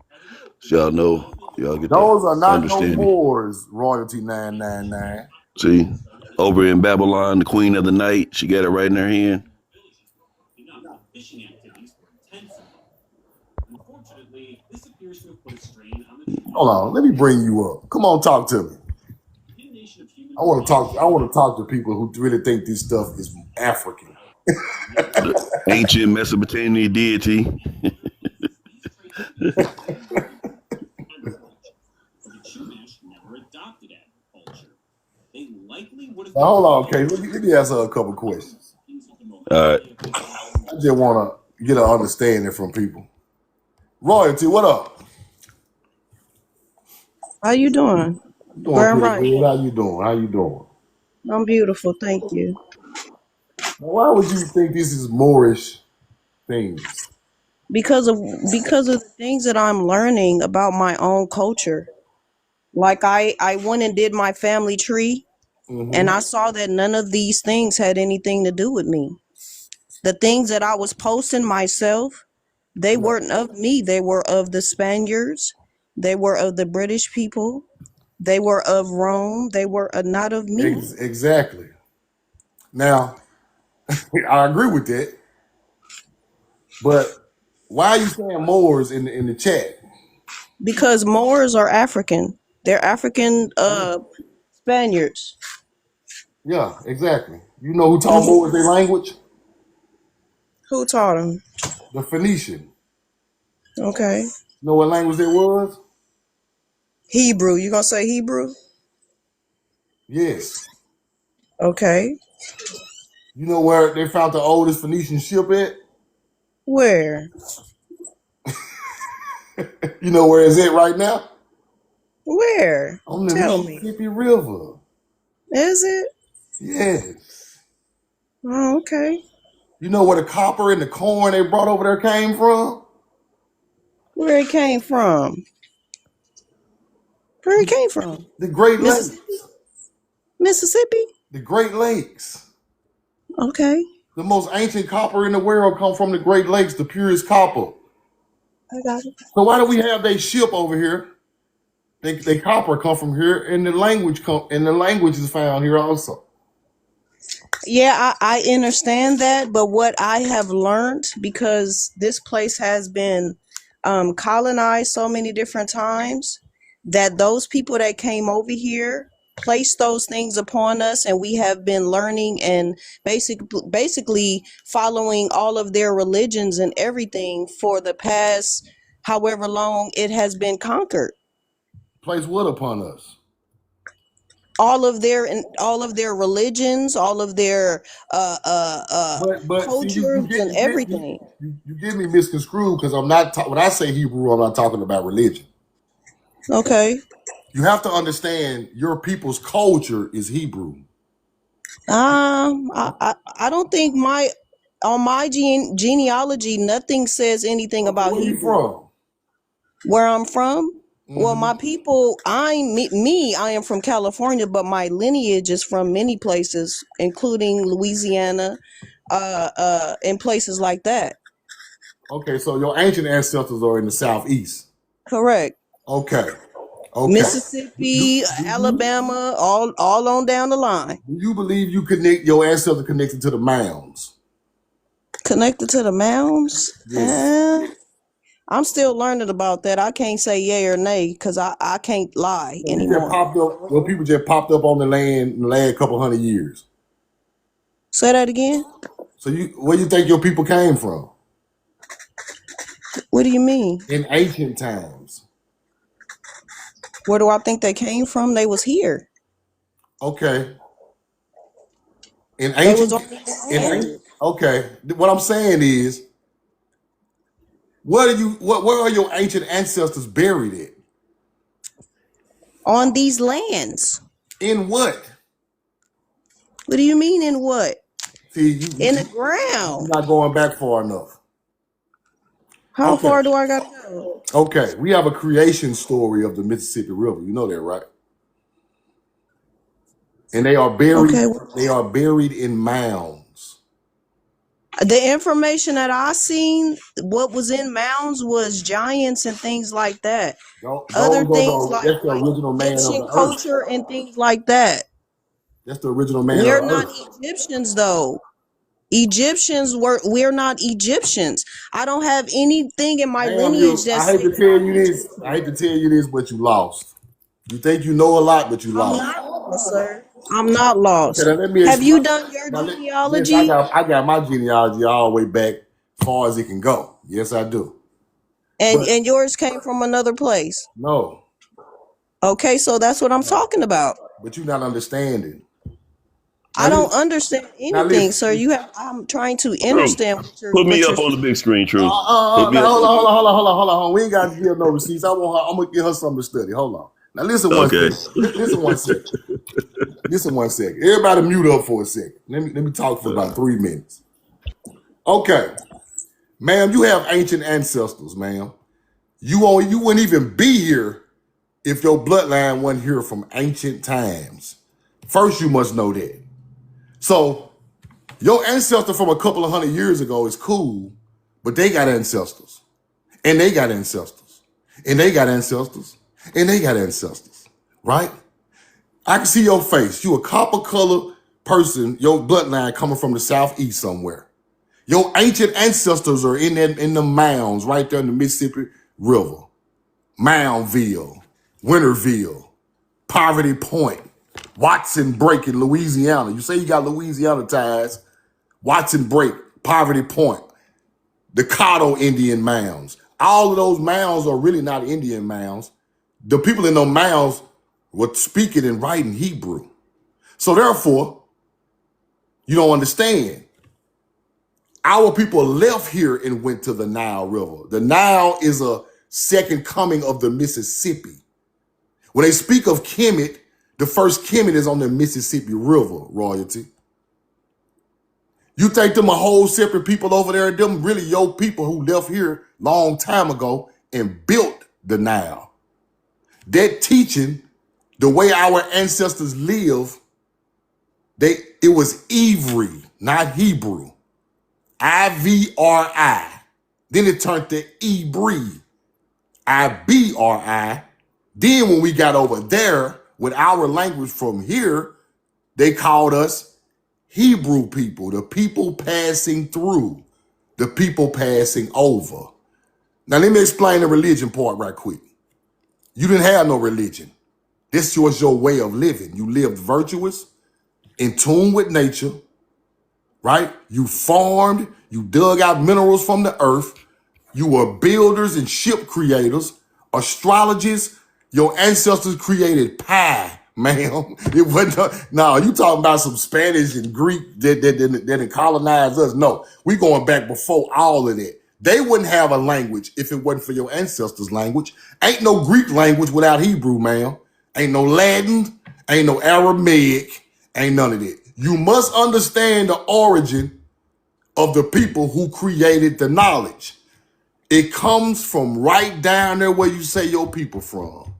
S3: So y'all know. Y'all get
S1: Those are not no
S3: understanding.
S1: Moors, Royalty 999.
S3: See? Over in Babylon, the queen of the night, she got it right in her hand.
S1: Hold on, let me bring you up. Come on, talk to me. I want to talk. I want to talk to people who really think this stuff is African.
S3: The ancient Mesopotamian deity.
S1: Now, hold on, okay. Let me ask her a couple questions.
S3: All right.
S1: I just want to get an understanding from people. Royalty, what up?
S2: How you doing?
S1: I'm doing
S2: Grand
S1: pretty
S2: Right.
S1: good. How you doing? How you doing?
S2: I'm beautiful, thank you.
S1: Now, why would you think this is Moorish things?
S2: Because of the things that I'm learning about my own culture. Like I went and did my family tree and
S1: Mm-hmm.
S2: I saw that none of these things had anything to do with me. The things that I was posting myself, they
S1: Yeah.
S2: weren't of me. They were of the Spaniards. They were of the British people. They were of Rome. They were not of me.
S1: Exactly. Now, I agree with that, but why are you saying Moors in the chat?
S2: Because Moors are African. They're African Spaniards.
S1: Yeah, exactly. You know who taught
S2: Mhm.
S1: Moors their language?
S2: Who taught them?
S1: The Phoenician.
S2: Okay.
S1: You know what language it was?
S2: Hebrew. You gonna say Hebrew?
S1: Yes.
S2: Okay.
S1: You know where they found the oldest Phoenician ship at?
S2: Where?
S1: You know where it's at right now?
S2: Where?
S1: On the
S2: Tell me.
S1: Mississippi River.
S2: Is it?
S1: Yes.
S2: Oh, okay.
S1: You know where the copper and the corn they brought over there came from?
S2: Where it came from? Where it came from?
S1: The Great Lakes.
S2: Mississippi? Mississippi?
S1: The Great Lakes.
S2: Okay.
S1: The most ancient copper in the world come from the Great Lakes, the purest copper.
S2: I got it.
S1: So why do we have they ship over here? They copper come from here, and the language is found here also.
S2: Yeah, I understand that, but what I have learned, because this place has been colonized so many different times, that those people that came over here placed those things upon us, and we have been learning and basically following all of their religions and everything for the past however long it has been conquered.
S1: Place what upon us?
S2: All of their religions, all of their
S1: But see,
S2: cultures and everything.
S1: you get me misconstrued because I'm not when I say Hebrew, I'm not talking about religion.
S2: Okay.
S1: You have to understand your people's culture is Hebrew.
S2: I don't think on my genealogy nothing says anything
S1: Okay,
S2: about
S1: where you
S2: Hebrew.
S1: from?
S2: Where I'm from, well,
S1: Hmm.
S2: my people, I am from California, but my lineage is from many places, including Louisiana, and places like that.
S1: Okay, so your ancient ancestors are in the southeast.
S2: Correct.
S1: Okay, okay.
S2: Mississippi, Alabama, all on down the line.
S1: Do you believe you connect your ancestors connected to the mounds?
S2: Connected to the mounds?
S1: Yes.
S2: I'm still learning about that. I can't say yay or nay because I can't lie
S1: So you just
S2: anymore.
S1: popped up. Well, people just popped up on the land in the last couple hundred years.
S2: Say that again?
S1: So where you think your people came from
S2: What do you mean?
S1: in ancient times?
S2: Where do I think they came from? They was here.
S1: Okay. In
S2: They was
S1: ancient,
S2: on these
S1: in
S2: lands.
S1: okay. What I'm saying is, where are your ancient ancestors buried at?
S2: On these lands.
S1: In what?
S2: What do you mean in what?
S1: See,
S2: In the
S1: you're
S2: ground.
S1: not going back far enough.
S2: How
S1: Okay.
S2: far do I gotta go?
S1: Okay. We have a creation story of the Mississippi River. You know that, right? And they are buried.
S2: Okay.
S1: They are buried in mounds.
S2: The information that I seen, what was in mounds was giants and things like that. Other things
S1: That's the
S2: like
S1: original man of
S2: ancient
S1: the earth.
S2: culture and things like that.
S1: That's the original man of
S2: We're
S1: the
S2: not
S1: earth.
S2: Egyptians though. We're not Egyptians. I don't have anything in my
S1: Damn
S2: lineage
S1: you!
S2: that
S1: I hate
S2: says
S1: to
S2: that
S1: tell
S2: I'm
S1: you this. I hate to tell you this, but you lost. You think you know a lot, but you
S2: I'm
S1: lost.
S2: not lost, sir. I'm not
S1: Okay,
S2: lost.
S1: now let me
S2: Have you
S1: explain.
S2: done your
S1: Now, yes,
S2: genealogy?
S1: I got my genealogy all the way back far as it can go. Yes, I do.
S2: And
S1: But
S2: yours came from another place.
S1: no,
S2: Okay, so that's what I'm
S1: no.
S2: talking about.
S1: But you're not understanding. Now
S2: I don't
S1: listen.
S2: understand
S1: Now
S2: anything, sir.
S1: listen.
S2: I'm trying to
S3: True.
S2: understand
S3: Put me
S2: what you're
S3: up on the big screen, True.
S1: Now hold on, hold on, hold on, hold on, hold on, hold on. We ain't got to give no receipts. I want her. I'm gonna give her something to study. Hold on. Now listen one
S3: Okay.
S1: second. Listen one second. Listen one second. Everybody mute up for a second. Let me talk for about 3 minutes. Okay, ma'am, you have ancient ancestors, ma'am. You wouldn't even be here if your bloodline wasn't here from ancient times. First, you must know that. So your ancestor from a couple of 100 years ago is cool, but they got ancestors, and they got ancestors, and they got ancestors, and they got ancestors, right? I can see your face. You a copper colored person, your bloodline coming from the southeast somewhere. Your ancient ancestors are in the mounds right there in the Mississippi River. Moundville, Winterville, Poverty Point, Watson Break in Louisiana. You say you got Louisiana ties. Watson Break, Poverty Point, the Caddo Indian mounds. All of those mounds are really not Indian mounds. The people in those mounds were speaking and writing Hebrew. So therefore, you don't understand. Our people left here and went to the Nile River. The Nile is a second coming of the Mississippi. When they speak of Kemet, the first Kemet is on the Mississippi River, royalty. You think them a whole separate people over there, them really your people who left here long time ago and built the Nile. That teaching, the way our ancestors live, it was Ivri, not Hebrew. I-V-R-I. Then it turned to Ibri, I-B-R-I. Then when we got over there with our language from here, they called us Hebrew people, the people passing through, the people passing over. Now let me explain the religion part right quick. You didn't have no religion. This was your way of living. You lived virtuous, in tune with nature, right? You farmed, you dug out minerals from the earth. You were builders and ship creators, astrologists. Your ancestors created pie, ma'am. It wasn't, no, you talking about some Spanish and Greek that colonized us. No, we going back before all of that. They wouldn't have a language if it wasn't for your ancestors' language. Ain't no Greek language without Hebrew, ma'am. Ain't no Latin, ain't no Aramaic, ain't none of that. You must understand the origin of the people who created the knowledge. It comes from right down there where you say your people from.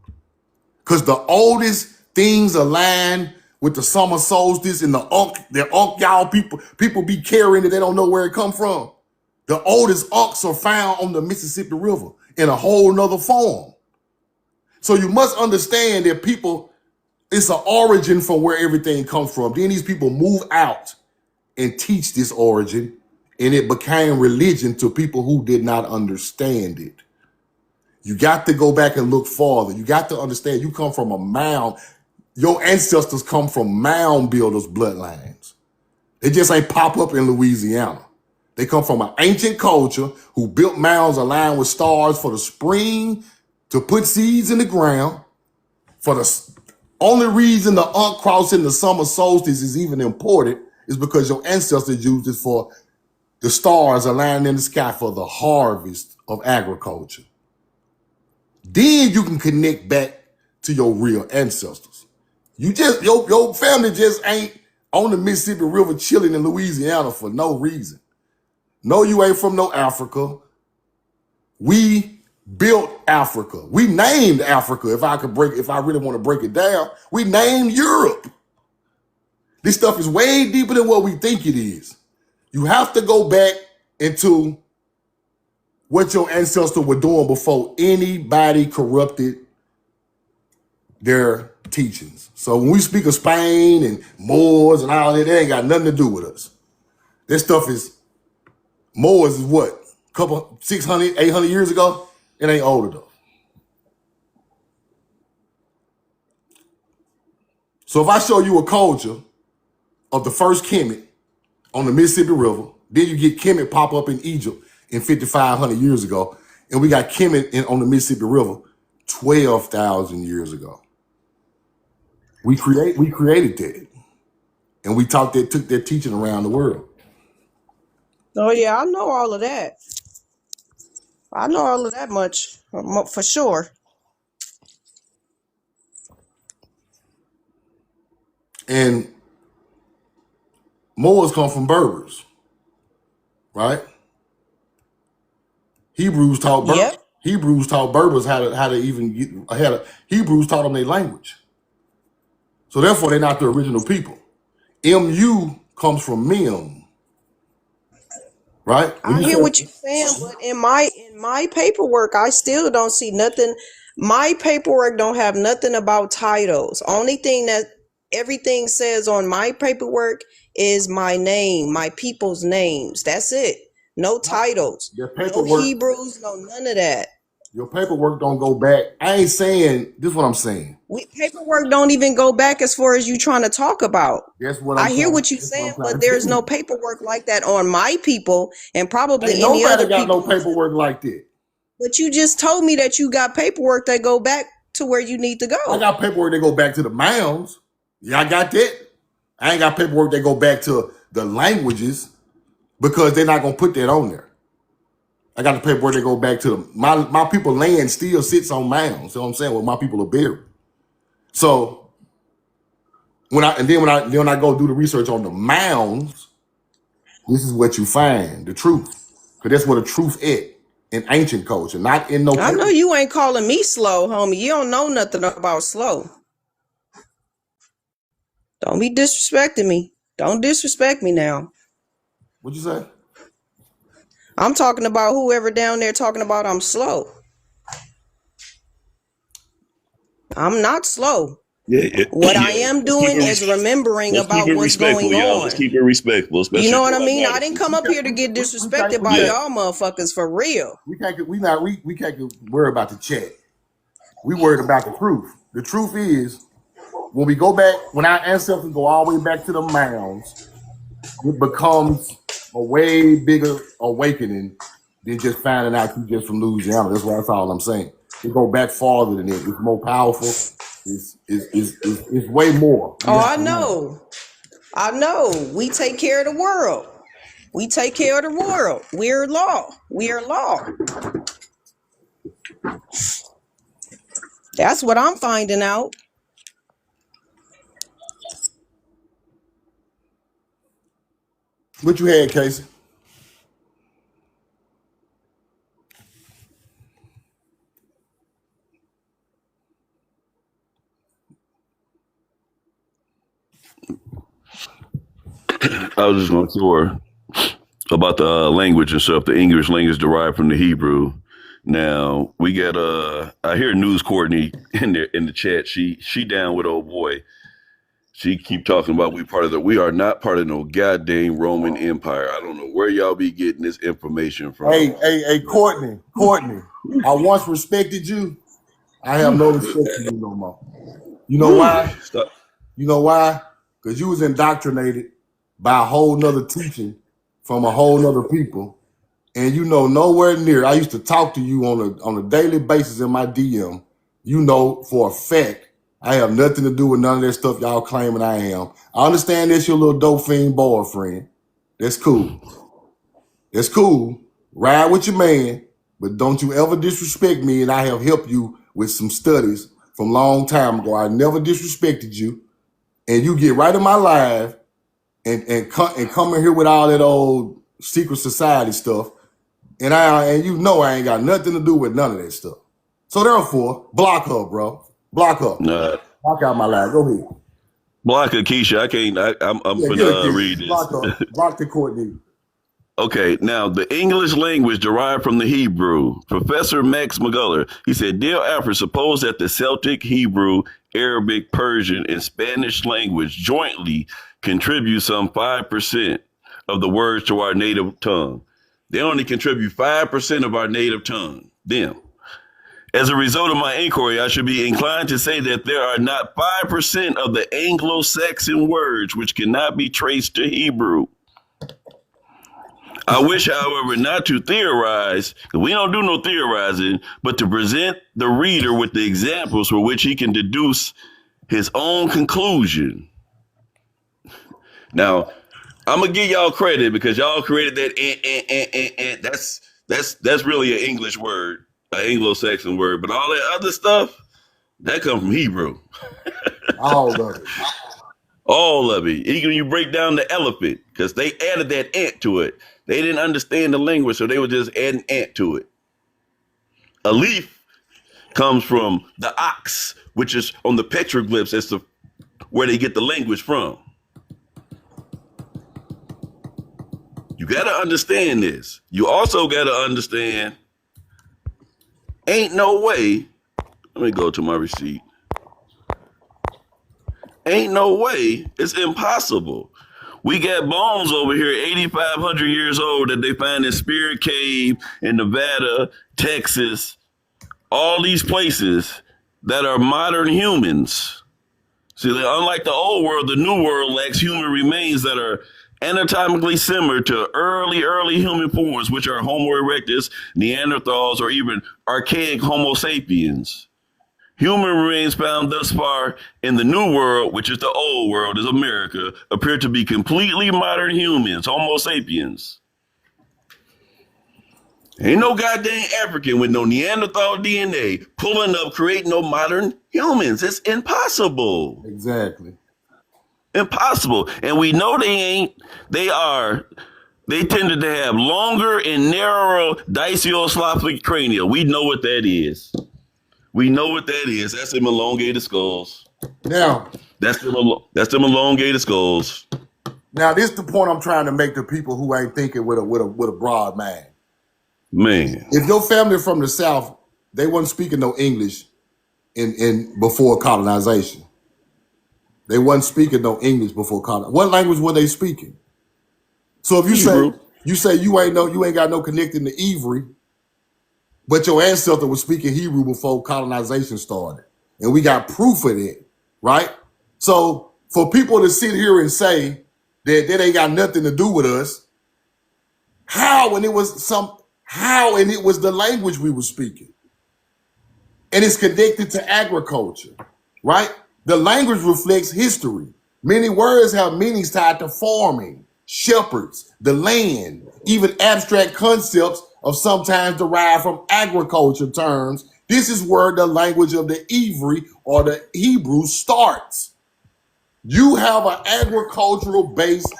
S1: Because the oldest things align with the summer solstice and the Unk y'all people be carrying it, they don't know where it come from. The oldest Unks are found on the Mississippi River in a whole nother form. So you must understand that people, it's an origin from where everything comes from. Then these people move out and teach this origin, and it became religion to people who did not understand it. You got to go back and look farther. You got to understand you come from a mound. Your ancestors come from mound builders' bloodlines. They just ain't pop up in Louisiana. They come from an ancient culture who built mounds aligned with stars for the spring to put seeds in the ground. For the only reason the Unk cross in the summer solstice is even important is because your ancestors used it for the stars aligned in the sky for the harvest of agriculture. Then you can connect back to your real ancestors. Your family just ain't on the Mississippi River chilling in Louisiana for no reason. No, you ain't from no Africa. We built Africa. We named Africa. If I really want to break it down, we named Europe. This stuff is way deeper than what we think it is. You have to go back into what your ancestors were doing before anybody corrupted their teachings. So when we speak of Spain and Moors and all that, they ain't got nothing to do with us. This stuff is, Moors is what? A couple, 600, 800 years ago? It ain't old enough. So if I show you a culture of the first Kemet on the Mississippi River, then you get Kemet pop up in Egypt in 5,500 years ago, and we got Kemet on the Mississippi River 12,000 years ago. We created that, and we took that teaching around the world.
S2: Oh yeah, I know all of that. I know all of that much for sure.
S1: And Moors come from Berbers, right? Hebrews taught Berbers how to even get Hebrews taught them their language. So therefore, they're not the original people. MU comes from Mem, right?
S2: I hear what you're saying, but in my paperwork, I still don't see nothing. My paperwork don't have nothing about titles. Only thing that everything says on my paperwork is my name, my people's names. That's it. No titles, no Hebrews, no none of that.
S1: Your paperwork don't go back. I ain't saying this is what I'm saying.
S2: Paperwork don't even go back as far as you trying to talk about.
S1: That's what
S2: I hear what you're saying, but there's no paperwork like that on my people, and probably any other people.
S1: Nobody got no paperwork like that.
S2: But you just told me that you got paperwork that go back to where you need to go.
S1: I got paperwork that go back to the mounds. Yeah, I got that. I ain't got paperwork that go back to the languages because they're not gonna put that on there. I got the paperwork that go back to my people land still sits on mounds. You know what I'm saying? Where my people are buried. So when I go do the research on the mounds, this is what you find, the truth. Because that's where the truth is in ancient culture, not in no
S2: I know you ain't calling me slow, homie. You don't know nothing about slow. Don't be disrespecting me. Don't disrespect me now.
S1: What'd you say?
S2: I'm talking about whoever down there talking about I'm slow. I'm not slow. What I am doing is remembering about what's going on.
S3: Let's keep it respectful.
S2: You know what I mean? I didn't come up here to get disrespected by y'all motherfuckers for real.
S1: We can't worry about the chat. We worried about the truth. The truth is, when we go back, when our ancestors go all the way back to the mounds, it becomes a way bigger awakening than just finding out you just from Louisiana. That's all I'm saying. It go back farther than it. It's more powerful. It's way more.
S2: Oh, I know. I know. We take care of the world. We take care of the world. We're law. We are law. That's what I'm finding out.
S1: What you had, Casey?
S3: I was just going to tour about the language and stuff. The English language derived from the Hebrew. Now we got I hear News Courtney in the chat. She down with old boy. She keep talking about we are not part of no goddamn Roman Empire. I don't know where y'all be getting this information from.
S1: Hey, Courtney. I once respected you. I have no respect for you no more. You know why?
S3: Stop.
S1: You know why? Because you was indoctrinated by a whole nother teaching from a whole nother people. And you know nowhere near. I used to talk to you on a daily basis in my DM. You know for a fact I have nothing to do with none of that stuff y'all claiming I am. I understand that's your little dope fiend boyfriend. That's cool. That's cool. Ride with your man, but don't you ever disrespect me, and I have helped you with some studies from long time ago. I never disrespected you. And you get right in my live and come in here with all that old secret society stuff. And you know I ain't got nothing to do with none of that stuff. So therefore, block her, bro. Block her. Block out my live. Go ahead.
S3: Block her, Keisha. I can't. I'm gonna read this.
S1: Block her. Block the Courtney.
S3: Okay, now the English language derived from the Hebrew. Professor Max McGuller, he said, Dale Alfred supposed that the Celtic, Hebrew, Arabic, Persian, and Spanish language jointly contribute some 5% of the words to our native tongue. They only contribute 5% of our native tongue, them. As a result of my inquiry, I should be inclined to say that there are not 5% of the Anglo-Saxon words which cannot be traced to Hebrew. I wish, however, not to theorize, we don't do no theorizing, but to present the reader with the examples for which he can deduce his own conclusion. Now, I'm gonna give y'all credit because y'all created that. That's really an English word, an Anglo-Saxon word. But all that other stuff that comes from Hebrew.
S1: All of it.
S3: All of it. Even you break down the elephant because they added that ant to it. They didn't understand the language, so they were just adding ant to it. A leaf comes from the ox, which is on the petroglyphs as to where they get the language from. You got to understand this. You also got to understand, ain't no way. Let me go to my receipt. Ain't no way. It's impossible. We got bones over here, 8,500 years old, that they find in Spirit Cave in Nevada, Texas, all these places that are modern humans. See, unlike the old world, the new world lacks human remains that are anatomically similar to early human forms, which are Homo erectus, Neanderthals, or even archaic Homo sapiens. Human remains found thus far in the new world, which is the old world, is America, appear to be completely modern humans, Homo sapiens. Ain't no goddamn African with no Neanderthal DNA pulling up, creating no modern humans. It's impossible.
S1: Exactly.
S3: Impossible. And we know they ain't. They tended to have longer and narrower diciocephalic crania. We know what that is. We know what that is. That's them elongated skulls.
S1: Now,
S3: that's them elongated skulls.
S1: Now, this is the point I'm trying to make to people who ain't thinking with a broad mind.
S3: Man,
S1: if your family from the South, they wasn't speaking no English in before colonization. They wasn't speaking no English before colonization. What language were they speaking? So if you say you ain't got no connecting to Ivory, but your ancestor was speaking Hebrew before colonization started. And we got proof of it, right? So for people to sit here and say that ain't got nothing to do with us, how and it was the language we were speaking. And it's connected to agriculture, right? The language reflects history. Many words have meanings tied to farming, shepherds, the land, even abstract concepts of sometimes derived from agriculture terms. This is where the language of the Ivri or the Hebrew starts. You have an agricultural-based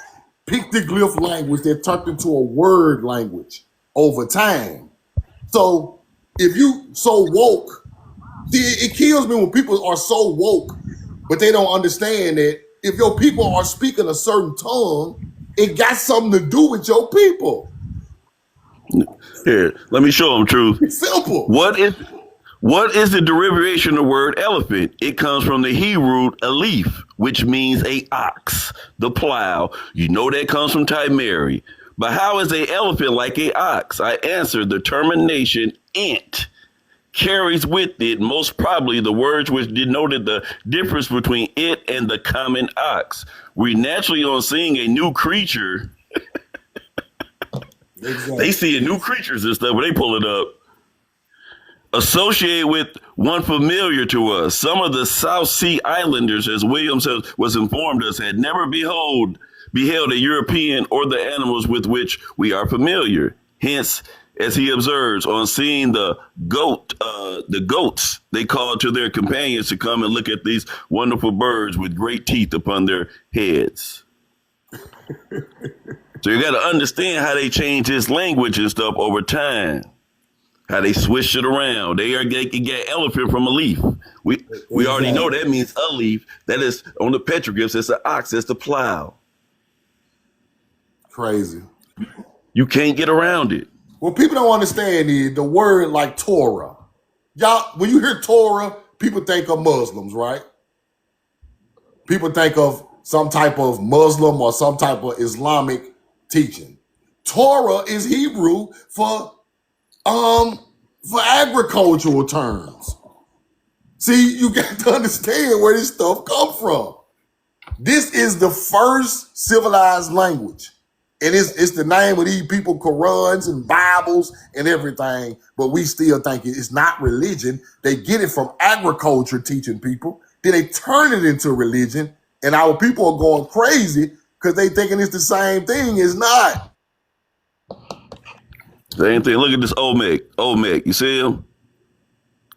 S1: pictoglyph language that turned into a word language over time. So if you so woke, see, it kills me when people are so woke, but they don't understand that if your people are speaking a certain tongue, it got something to do with your people.
S3: Here, let me show them, truth.
S1: It's simple.
S3: What is the derivation of the word elephant? It comes from the Hebrew aleph, which means a ox, the plow. You know that comes from Timeri. But how is an elephant like a ox? I answer, the termination ant carries with it most probably the words which denoted the difference between it and the common ox. We naturally, on seeing a new creature, exactly. They see a new creatures and stuff, when they pull it up, associate with one familiar to us. Some of the South Sea Islanders, as Williams was informed us, had never beheld a European or the animals with which we are familiar. Hence, as he observes, on seeing the goats, they called to their companions to come and look at these wonderful birds with great teeth upon their heads. So you got to understand how they change this language and stuff over time. How they switch it around. They can get elephant from a leaf. We already know that means a leaf. That is on the petroglyphs. It's an ox. It's the plow.
S1: Crazy.
S3: You can't get around it.
S1: What people don't understand is the word like Torah. Y'all, when you hear Torah, people think of Muslims, right? People think of some type of Muslim or some type of Islamic teaching. Torah is Hebrew for for agricultural terms. See, you got to understand where this stuff comes from. This is the first civilized language. And it's the name of these people, Qurans and Bibles and everything, but we still think it's not religion. They get it from agriculture teaching people. Then they turn it into religion, and our people are going crazy because they thinking it's the same thing. It's not.
S3: Same thing. Look at this Olmec. Olmec, you see him?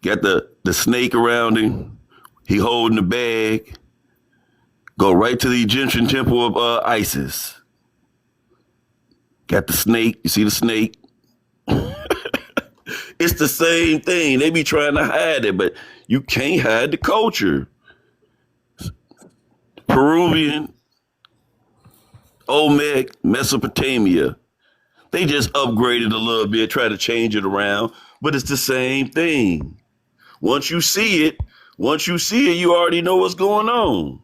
S3: Got the snake around him. He holding the bag. Go right to the Egyptian temple of Isis. Got the snake. You see the snake? It's the same thing. They be trying to hide it, but you can't hide the culture. Peruvian, Olmec, Mesopotamia. They just upgraded a little bit, try to change it around, but it's the same thing. Once you see it, you already know what's going on.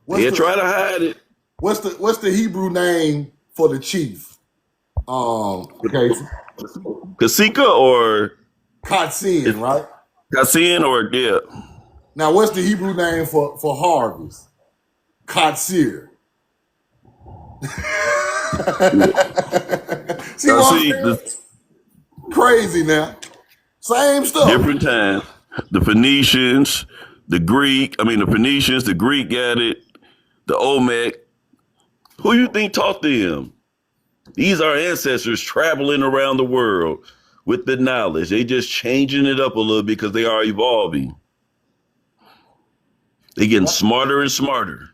S3: They try to hide it.
S1: What's the Hebrew name for the chief? Okay.
S3: Kasika or
S1: Katsin, right?
S3: Kassin or yeah.
S1: Now, what's the Hebrew name for harvest? Katsir. See what I'm saying? Crazy now. Same stuff.
S3: Different times. The Phoenicians, the Phoenicians, the Greek got it. The Olmec. Who you think taught them? These are ancestors traveling around the world with the knowledge. They just changing it up a little bit because they are evolving. They getting smarter and smarter.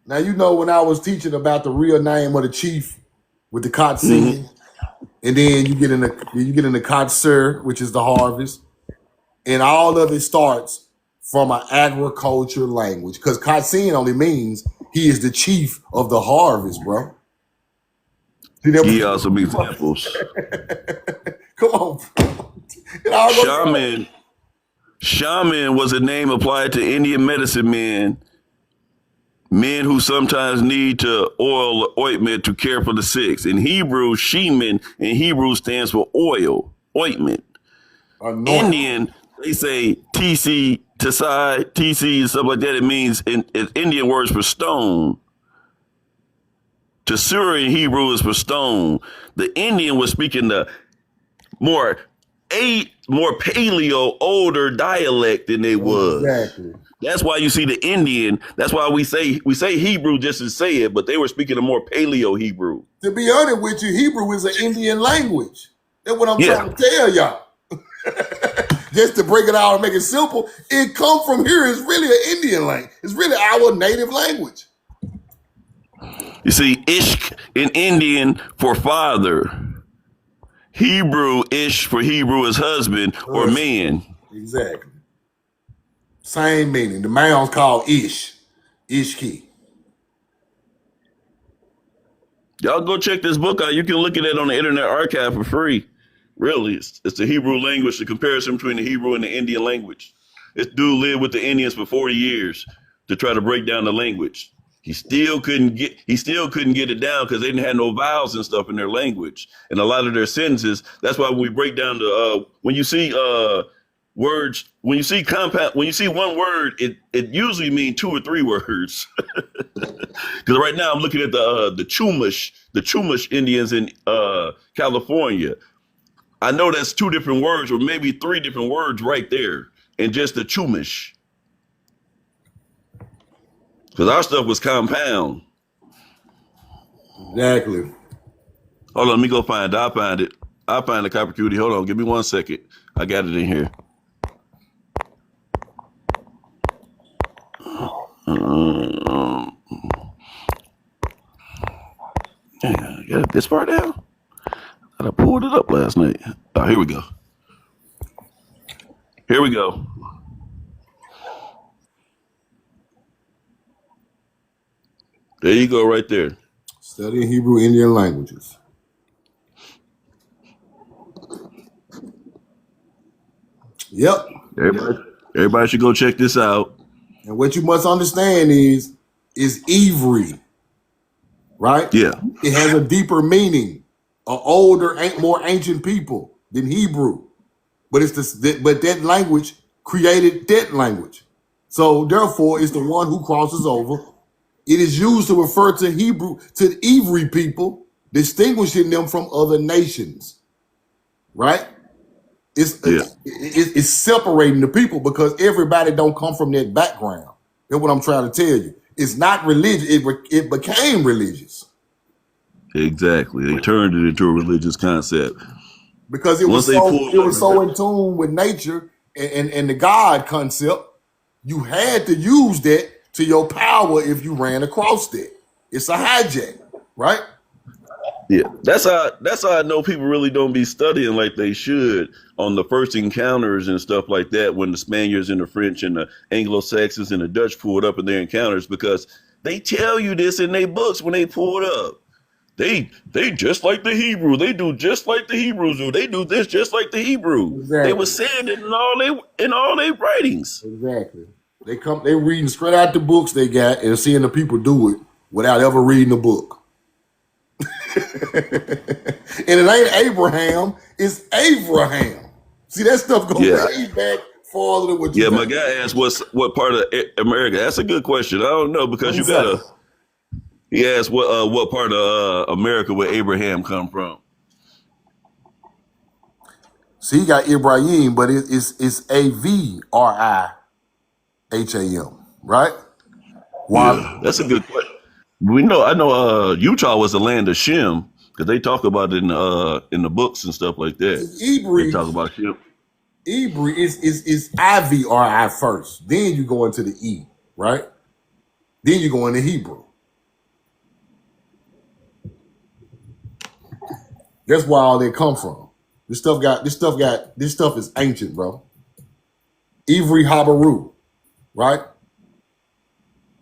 S1: Now, you know, when I was teaching about the real name of the chief with the Katsin, and then you get in the Katsir, which is the harvest, and all of it starts from an agriculture language because Katsin only means he is the chief of the harvest, bro.
S3: He also makes examples.
S1: Come on,
S3: Shaman was a name applied to Indian medicine men who sometimes need to oil or ointment to care for the sick. In Hebrew, sheman in Hebrew stands for oil, ointment. Indian, they say TC, Tasai, TC, and stuff like that. It means it's Indian words for stone. Tasura in Hebrew is for stone. The Indian was speaking the more paleo, older dialect than they was.
S1: Exactly.
S3: That's why you see the Indian. That's why we say Hebrew just to say it, but they were speaking a more paleo Hebrew.
S1: To be honest with you, Hebrew is an Indian language. That's what I'm trying to tell y'all. Just to break it out and make it simple, it come from here. It's really an Indian language. It's really our native language.
S3: You see, Ishq in Indian for father. Hebrew, Ish for Hebrew is husband or man.
S1: Exactly. Same meaning. The man's called Ish. Ishki.
S3: Y'all go check this book out. You can look at it on the Internet Archive for free. Really, it's the Hebrew language, the comparison between the Hebrew and the Indian language. This dude lived with the Indians for 40 years to try to break down the language. He still couldn't get it down because they didn't have no vowels and stuff in their language. And a lot of their sentences, that's why when we break down when you see words, when you see one word, it usually means 2 or 3 words. Because right now I'm looking at the Chumash Indians in California. I know that's 2 different words or maybe 3 different words right there in just the Chumash. Because our stuff was compound.
S1: Exactly.
S3: Hold on, let me go find it. I'll find it. I'll find the copper cutie. Hold on, give me 1 second. I got it in here. I got it this far down. I pulled it up last night. Oh, here we go. Here we go. There you go, right there.
S1: Studying Hebrew Indian languages. Yep.
S3: Everybody should go check this out.
S1: And what you must understand is Ivri, right?
S3: Yeah.
S1: It has a deeper meaning, older, more ancient people than Hebrew. But but that language created that language. So therefore, it's the one who crosses over. It is used to refer to the Ivri people, distinguishing them from other nations. Right? It's separating the people because everybody don't come from that background. That's what I'm trying to tell you. It's not religious. It became religious.
S3: Exactly. They turned it into a religious concept.
S1: Because it was so in tune with nature and the God concept, you had to use that to your power if you ran across that. It's a hijack, right?
S3: Yeah, that's how I know people really don't be studying like they should on the first encounters and stuff like that when the Spaniards and the French and the Anglo-Saxons and the Dutch pulled up in their encounters, because they tell you this in their books when they pulled up. They just like the Hebrew. They do just like the Hebrews do. They do this just like the Hebrew. Exactly. They were saying it in all their writings.
S1: Exactly. They reading straight out the books they got and seeing the people do it without ever reading the book. And it ain't Abraham, it's Abraham. See, that stuff goes way back farther than what you
S3: my guy asked what part of America. That's a good question. I don't know, because he asked what part of America would Abraham come from.
S1: See, he got Ibrahim, but it's Avriham, right?
S3: Yeah, that's a good question. I know Utah was the land of Shem, because they talk about it in the books and stuff like that. They talk about Shem.
S1: Hebrew is Ivri first. Then you go into the E, right? Then you go into Hebrew. That's where all they come from. This stuff is ancient, bro. Ivri Habaru, right?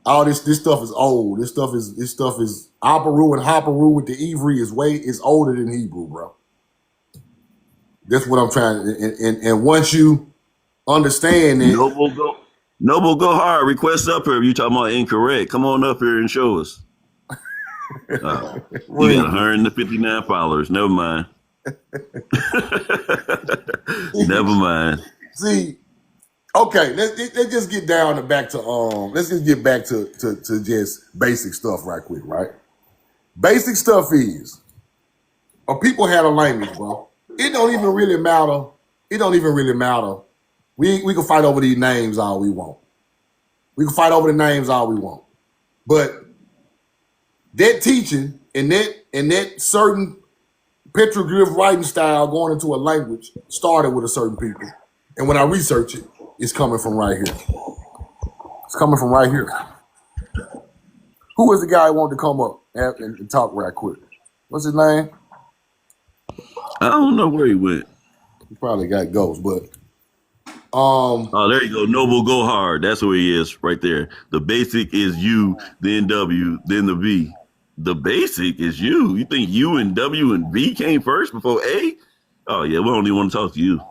S1: All this stuff is old. This stuff is Habaru, and Habaru with the Ivri is older than Hebrew, bro. That's what I'm trying to, and once you understand that.
S3: Noble, go hard. Request up here if you talking about incorrect. Come on up here and show us. You got 159 followers. Never mind. Never mind.
S1: See, okay, let's just get down and back to let's just get back to just basic stuff right quick, right? Basic stuff is people had a language, bro. It don't even really matter. It don't even really matter. We can fight over these names all we want. We can fight over the names all we want. But that teaching and that certain petroglyph writing style going into a language started with a certain people. And when I research it, it's coming from right here. It's coming from right here. Who is the guy who wanted to come up and talk right quick? What's his name?
S3: I don't know where he went.
S1: He probably got ghosts, but
S3: oh, there you go. Noble, go hard. That's who he is right there. The basic is U, then W, then the V. The basic is U. You think U and W and V came first before A? Oh yeah, we don't even want to talk to you.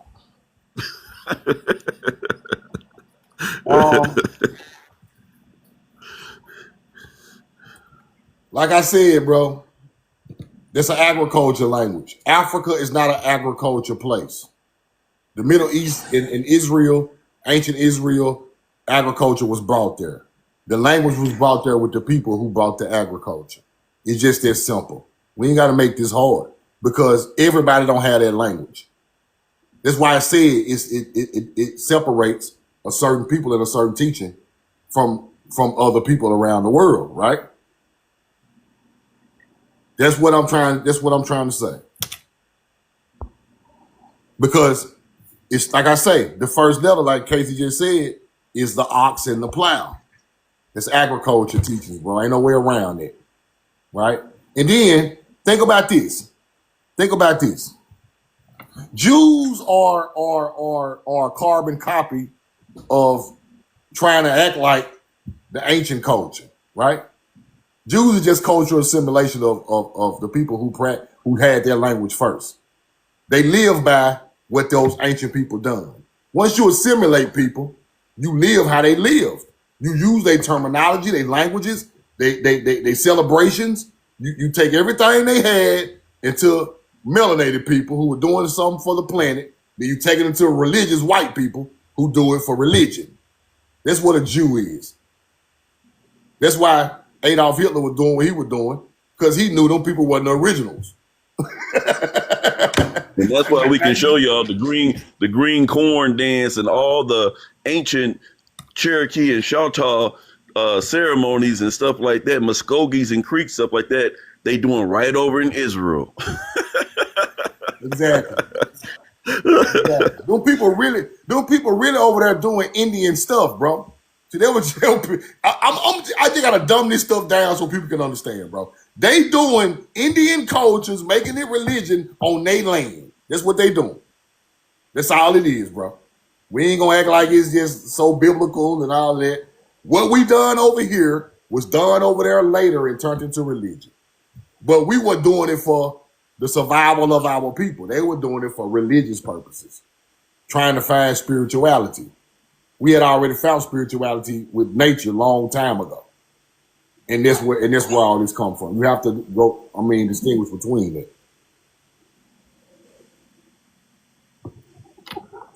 S1: Like I said, bro, that's an agriculture language. Africa is not an agriculture place. The Middle East in Israel, ancient Israel, agriculture was brought there. The language was brought there with the people who brought the agriculture. It's just that simple. We ain't got to make this hard because everybody don't have that language. That's why I say it separates a certain people and a certain teaching from other people around the world, right? That's what I'm trying to say. Because it's like I say, the first level, like Casey just said, is the ox and the plow. It's agriculture teaching, bro. Ain't no way around it. Right? And then think about this. Jews are a carbon copy of trying to act like the ancient culture, right? Jews are just cultural assimilation of the people who had their language first. They live by what those ancient people done. Once you assimilate people, you live how they lived. You use their terminology, their languages, they celebrations. You take everything they had into melanated people who were doing something for the planet, Then you take it into religious white people who do it for religion. That's what a Jew is. That's why Adolf Hitler was doing what he was doing, because he knew them people wasn't the originals.
S3: And that's why we can show y'all the green corn dance and all the ancient Cherokee and Choctaw ceremonies and stuff like that, Muskogees and Creeks, stuff like that, they doing right over in Israel.
S1: Exactly. Them people really over there doing Indian stuff, bro. See, they was I just gotta dumb this stuff down so people can understand, bro. They doing Indian cultures, making it religion on their land. That's what they doing. That's all it is, bro. We ain't gonna act like it's just so biblical and all that. What we done over here was done over there later and turned into religion. But we were doing it for the survival of our people. They were doing it for religious purposes, trying to find spirituality. We had already found spirituality with nature a long time ago. And that's where all this come from. You have to distinguish between it.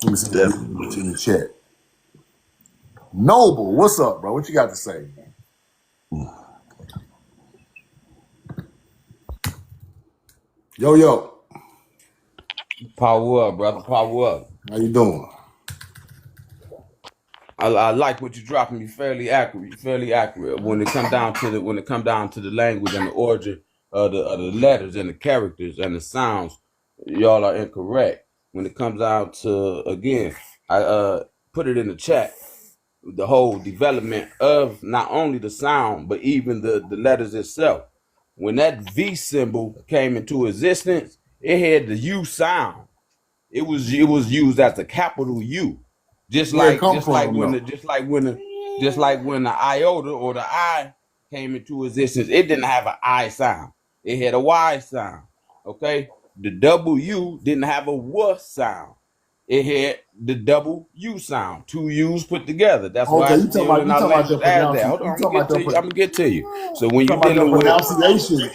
S1: Let me see what's in the chat. Noble, what's up, bro? What you got to say? Yo.
S4: Power up, brother. Power up.
S1: How you doing?
S4: I like what you're dropping me. Fairly accurate. When it come down to the language and the origin of the letters and the characters and the sounds, y'all are incorrect. When it comes down to, again, I put it in the chat, the whole development of not only the sound but even the letters itself. When that V symbol came into existence, it had the U sound. It was used as a capital U. Just like when the iota or the I came into existence, it didn't have an I sound. It had a Y sound. Okay? The W didn't have a W sound. It had the double U sound. Two U's put together. That's why
S1: you talking about the pronunciation.
S4: Hold on, I'm gonna get to you. So when you're
S1: dealing with pronunciation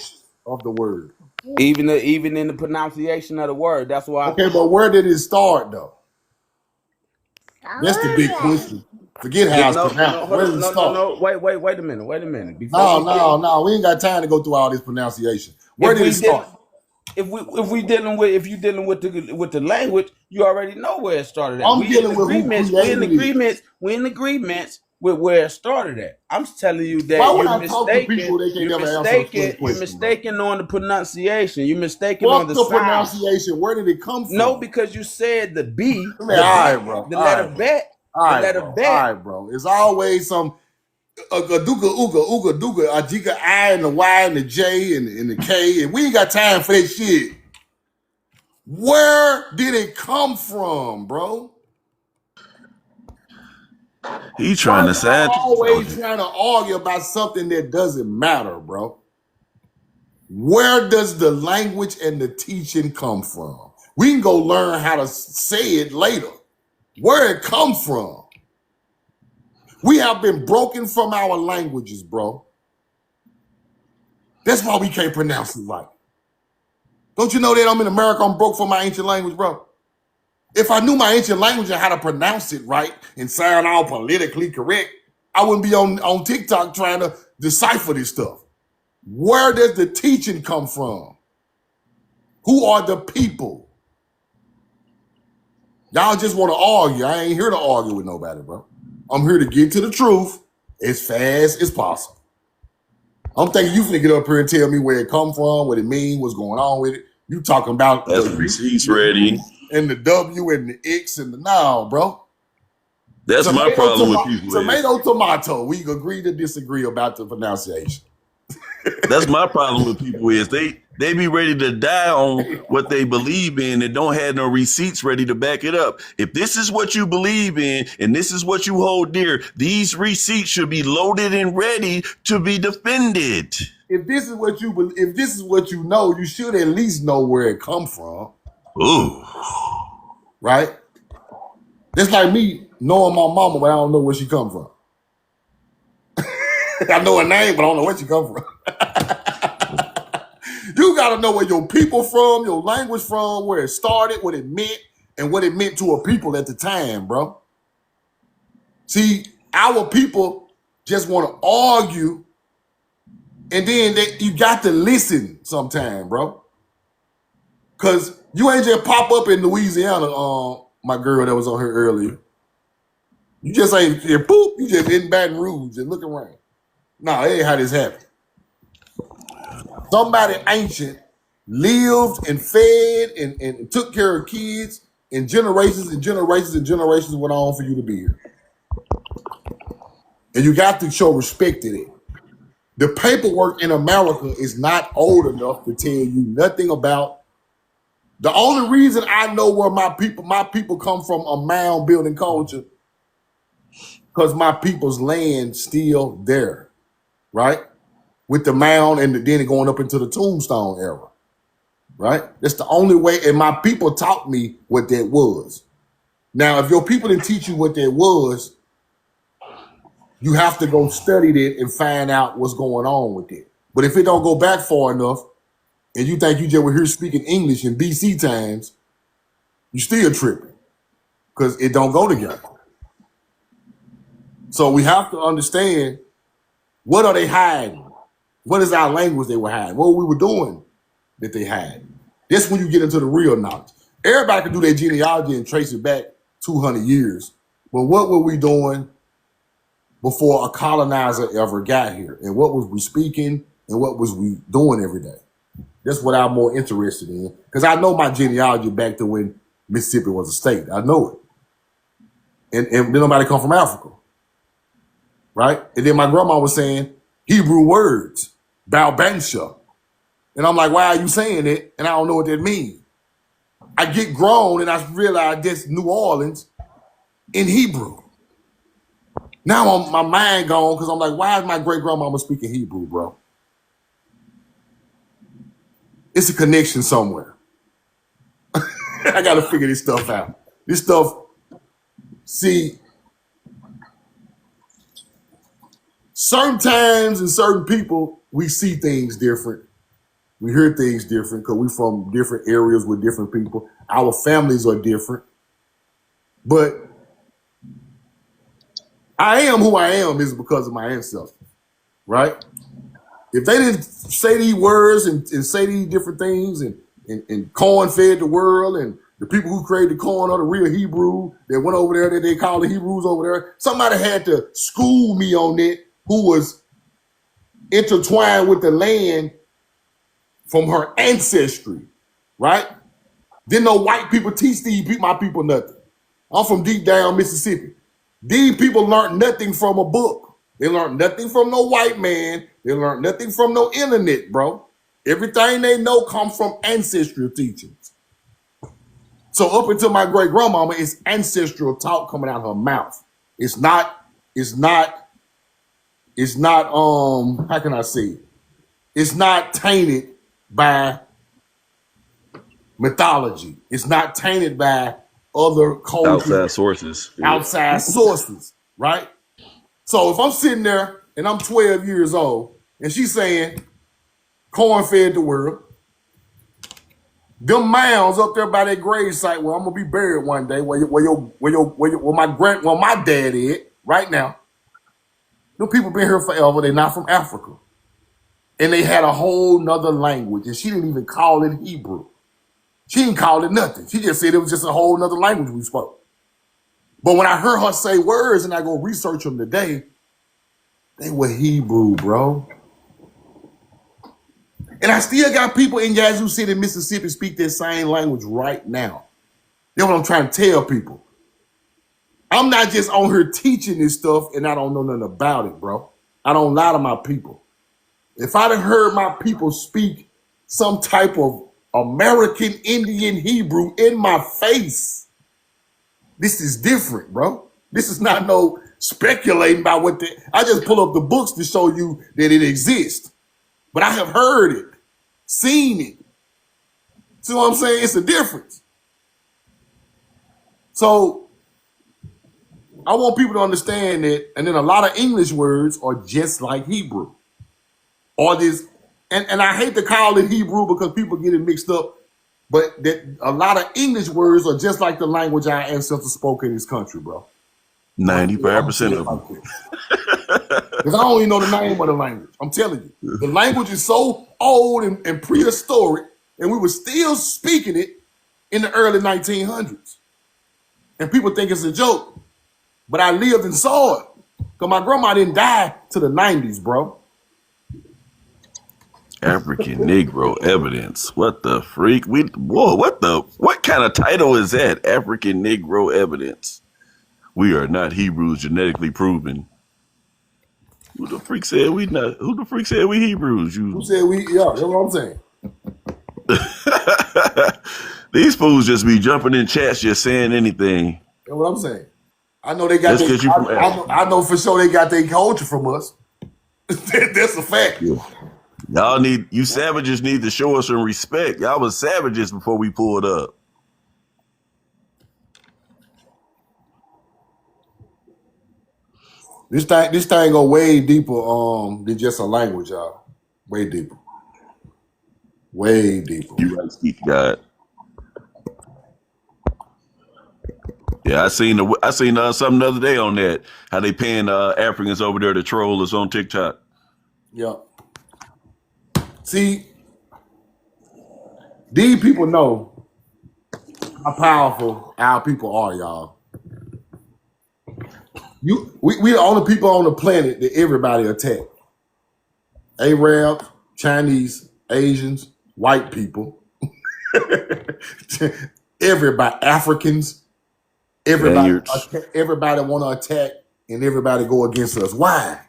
S1: of the word,
S4: even in the pronunciation of the word, that's why.
S1: Okay, but where did it start though? That's the big question. Forget how it's pronounced. Where did it start?
S4: No. Wait a minute.
S1: No. We ain't got time to go through all this pronunciation. Where did it start?
S4: If you're dealing with the language, you already know where it started at.
S1: We're
S4: in agreements with where it started at. I'm telling you that you're mistaken on the pronunciation. You're mistaken on the sound.
S1: Pronunciation. Where did it come from?
S4: No, because you said the B.
S1: All right, bro.
S4: The letter bet. All
S1: right, bro. It's always some Uga, Duga, Ajika, I, and the Y, and the J, and the K, and we ain't got time for that shit. Where did it come from, bro?
S3: He's trying to
S1: always trying to argue about something that doesn't matter, bro. Where does the language and the teaching come from? We can go learn how to say it later. Where it come from? We have been broken from our languages, bro. That's why we can't pronounce it right. Don't you know that I'm in America, I'm broke from my ancient language, bro? If I knew my ancient language and how to pronounce it right and sound all politically correct, I wouldn't be on TikTok trying to decipher this stuff. Where does the teaching come from? Who are the people? Y'all just want to argue. I ain't here to argue with nobody, bro. I'm here to get to the truth as fast as possible. I'm thinking you finna get up here and tell me where it come from, what it mean, what's going on with it. You talking about
S3: the receipts ready
S1: and the W and the X and the no, bro.
S3: That's my problem with people.
S1: Tomato. We agree to disagree about the pronunciation.
S3: That's my problem with people is they be ready to die on what they believe in and don't have no receipts ready to back it up. If this is what you believe in and this is what you hold dear, these receipts should be loaded and ready to be defended.
S1: If this is what you know, you should at least know where it come from.
S3: Ooh.
S1: Right? That's like me knowing my mama, but I don't know where she come from. I know her name, but I don't know where she come from. You got to know where your people from, your language from, where it started, what it meant, and what it meant to a people at the time, bro. See, our people just want to argue, and then you got to listen sometime, bro. Because you ain't just pop up in Louisiana, my girl that was on here earlier. You just ain't, boop, you just in Baton Rouge and look around. No, it ain't how this happened. Somebody ancient lived and fed and took care of kids, and generations and generations and generations went on for you to be here. And you got to show respect to it. The paperwork in America is not old enough to tell you nothing about. The only reason I know where my people come from a mound building culture, because my people's land still there, right? With the mound and then it going up into the tombstone era, right? That's the only way. And my people taught me what that was. Now, if your people didn't teach you what that was, you have to go study it and find out what's going on with it. But if it don't go back far enough, and you think you just were here speaking English in BC times, you still tripping, because it don't go together. So we have to understand, what are they hiding? What is our language they were hiding? What we were doing that they hide? That's when you get into the real knowledge. Everybody can do their genealogy and trace it back 200 years. But what were we doing before a colonizer ever got here? And what was we speaking and what was we doing every day? That's what I'm more interested in. Because I know my genealogy back to when Mississippi was a state. I know it. And then nobody come from Africa. Right? And then my grandma was saying Hebrew words, Balbansha. And I'm like, why are you saying it? And I don't know what that means. I get grown and I realize that's New Orleans in Hebrew. Now my mind gone, because I'm like, why is my great grandmama speaking Hebrew, bro? It's a connection somewhere. I got to figure this stuff out. This stuff, see, certain times and certain people, we see things different. We hear things different because we're from different areas with different people. Our families are different. But I am who I am is because of my ancestors, right? If they didn't say these words and say these different things and corn fed the world, and the people who created the corn are the real Hebrew that went over there that they call the Hebrews over there, somebody had to school me on it who was intertwined with the land from her ancestry, right? Then no white people teach my people nothing. I'm from deep down Mississippi. These people learned nothing from a book. They learned nothing from no white man. They learned nothing from no internet, bro. Everything they know comes from ancestral teachings. So up until my great grandmama, it's ancestral talk coming out of her mouth. It's not, how can I say it? It's not tainted by mythology. It's not tainted by other cultures. Outside sources, right? So if I'm sitting there and I'm 12 years old and she's saying corn fed the world, them mounds up there by that grave site where I'm gonna be buried one day, where my dad is right now. Them people been here forever. They're not from Africa, and they had a whole nother language, and she didn't even call it Hebrew. She didn't call it nothing. She just said it was just a whole nother language we spoke. But when I heard her say words and I go research them today, they were Hebrew, bro. And I still got people in Yazoo City, Mississippi, speak that same language right now. That's what I'm trying to tell people. I'm not just on here teaching this stuff and I don't know nothing about it, bro. I don't lie to my people. If I'd have heard my people speak some type of American Indian Hebrew in my face, this is different, bro. This is not no speculating about what I just pull up the books to show you that it exists. But I have heard it, seen it. See what I'm saying? It's a difference. So I want people to understand that, and then a lot of English words are just like Hebrew. Or this, and I hate to call it Hebrew because people get it mixed up. But that a lot of English words are just like the language our ancestors spoke in this country, bro. I'm gonna say
S3: 95%
S1: it
S3: of
S1: like
S3: them.
S1: that. Because I don't even know the name of the language. I'm telling you. The language is so old and prehistoric, and we were still speaking it in the early 1900s. And people think it's a joke. But I lived and saw it. Because my grandma didn't die to the 90s, bro.
S3: African Negro evidence. What the freak? What kind of title is that? African Negro evidence. We are not Hebrews genetically proven. Who the freak said we not? Who the freak said we Hebrews?
S1: Who
S3: You.
S1: said yeah, that's what I'm saying.
S3: These fools just be jumping in chats, just saying anything.
S1: That's what I'm saying. I know they got
S3: Just because you from Africa.
S1: I know for sure they got their culture from us. That's a fact.
S3: Yeah. You savages need to show us some respect. Y'all was savages before we pulled up.
S1: This thing go way deeper than just a language, y'all. Way deeper. Way deeper.
S3: You right, Steve God. Yeah, I seen something the other day on that. How they paying Africans over there to troll us on TikTok.
S1: Yep. See, these people know how powerful our people are, y'all. We the only people on the planet that everybody attack. Arabs, Chinese, Asians, white people, everybody, Africans, everybody want to attack and everybody go against us. Why?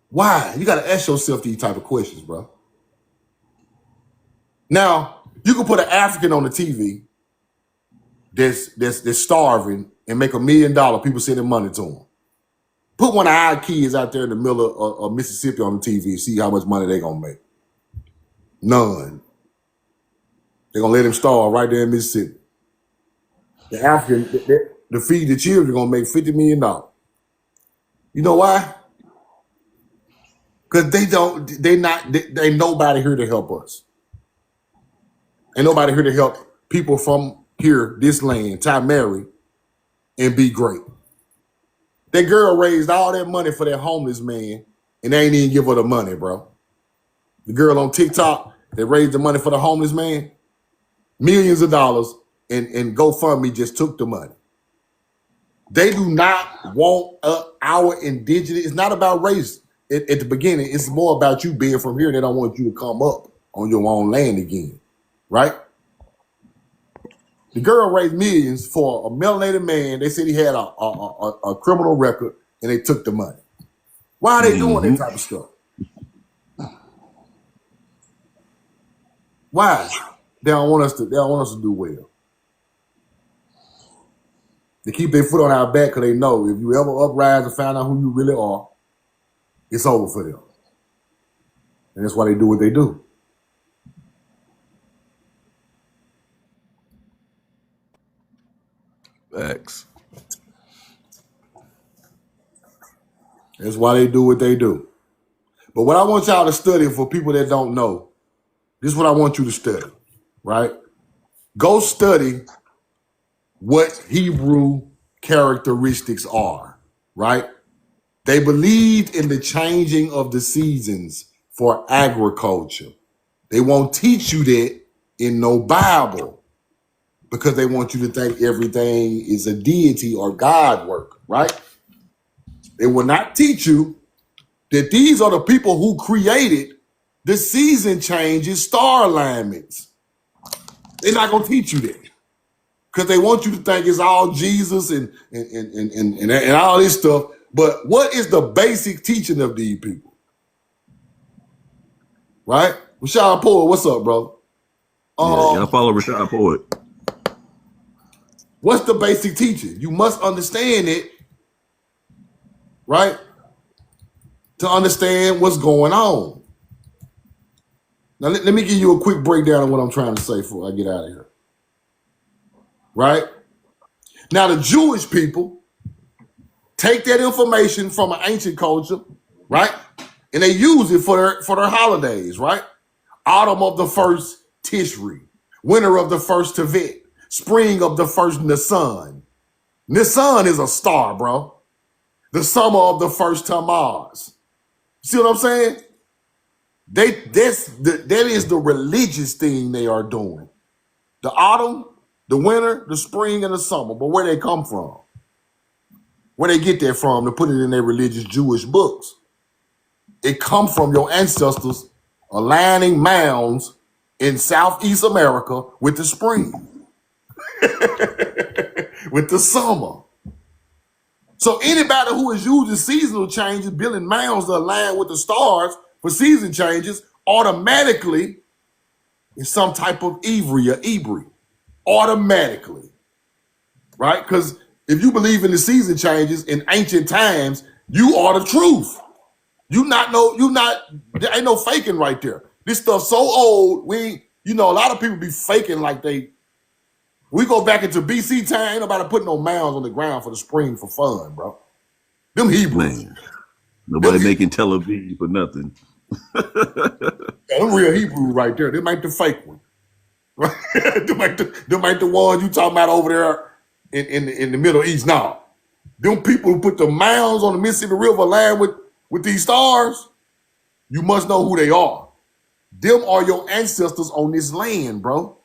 S1: Why? You got to ask yourself these type of questions, bro. Now, you can put an African on the TV that's starving and make $1 million, people sending money to them. Put one of our kids out there in the middle of Mississippi on the TV, see how much money they're going to make. None. They're going to let him starve right there in Mississippi. The African, to feed the children, going to make $50 million. You know why? Because they nobody here to help us. Ain't nobody here to help people from here, this land, Ty Mary, and be great. That girl raised all that money for that homeless man, and they ain't even give her the money, bro. The girl on TikTok that raised the money for the homeless man, millions of dollars, and GoFundMe just took the money. They do not want our indigenous. It's not about race at the beginning. It's more about you being from here. They don't want you to come up on your own land again, right? The girl raised millions for a melanated man. They said he had a criminal record, and they took the money. Why are they doing that type of stuff? Why? They don't want us to do well. They keep their foot on our back because they know if you ever uprise and find out who you really are, it's over for them. And that's why they do what they do.
S3: Facts.
S1: That's why they do what they do. But what I want y'all to study, for people that don't know, this is what I want you to study, right? Go study what Hebrew characteristics are, right? They believed in the changing of the seasons for agriculture. They won't teach you that in no Bible because they want you to think everything is a deity or God work, right? They will not teach you that these are the people who created the season changes, star alignments. They're not going to teach you that because they want you to think it's all Jesus and all this stuff. But what is the basic teaching of these people? Right? Rashad Poet, what's up, bro?
S3: Yeah, I follow Rashad Poet.
S1: What's the basic teaching? You must understand it, right? To understand what's going on. Now, let me give you a quick breakdown of what I'm trying to say before I get out of here. Right? Now, the Jewish people take that information from an ancient culture, right? And they use it for their holidays, right? Autumn of the first Tishri. winter of the first Tevet, spring of the first Nisan. Nisan is a star, bro. The summer of the first Tammuz. See what I'm saying? That is the religious thing they are doing. The autumn, the winter, the spring, and the summer. But where they come from? Where they get that from to put it in their religious Jewish books? It come from your ancestors aligning mounds in Southeast America with the spring, with the summer. So anybody who is using seasonal changes, building mounds that align with the stars for season changes, automatically is some type of Ivri or Ibri. Automatically. Right? Because if you believe in the season changes in ancient times, you are the truth. There ain't no faking right there. This stuff's so old, a lot of people be faking like we go back into BC time, ain't nobody putting no mounds on the ground for the spring for fun, bro. Them Hebrews.
S3: Man, nobody making Tel Aviv for nothing.
S1: Yeah, them real Hebrews right there. Them ain't the fake one. Right? them ain't the ones you talking about over there in the Middle East now. Them people who put the mounds on the Mississippi River line with these stars, you must know who they are. Them are your ancestors on this land, bro.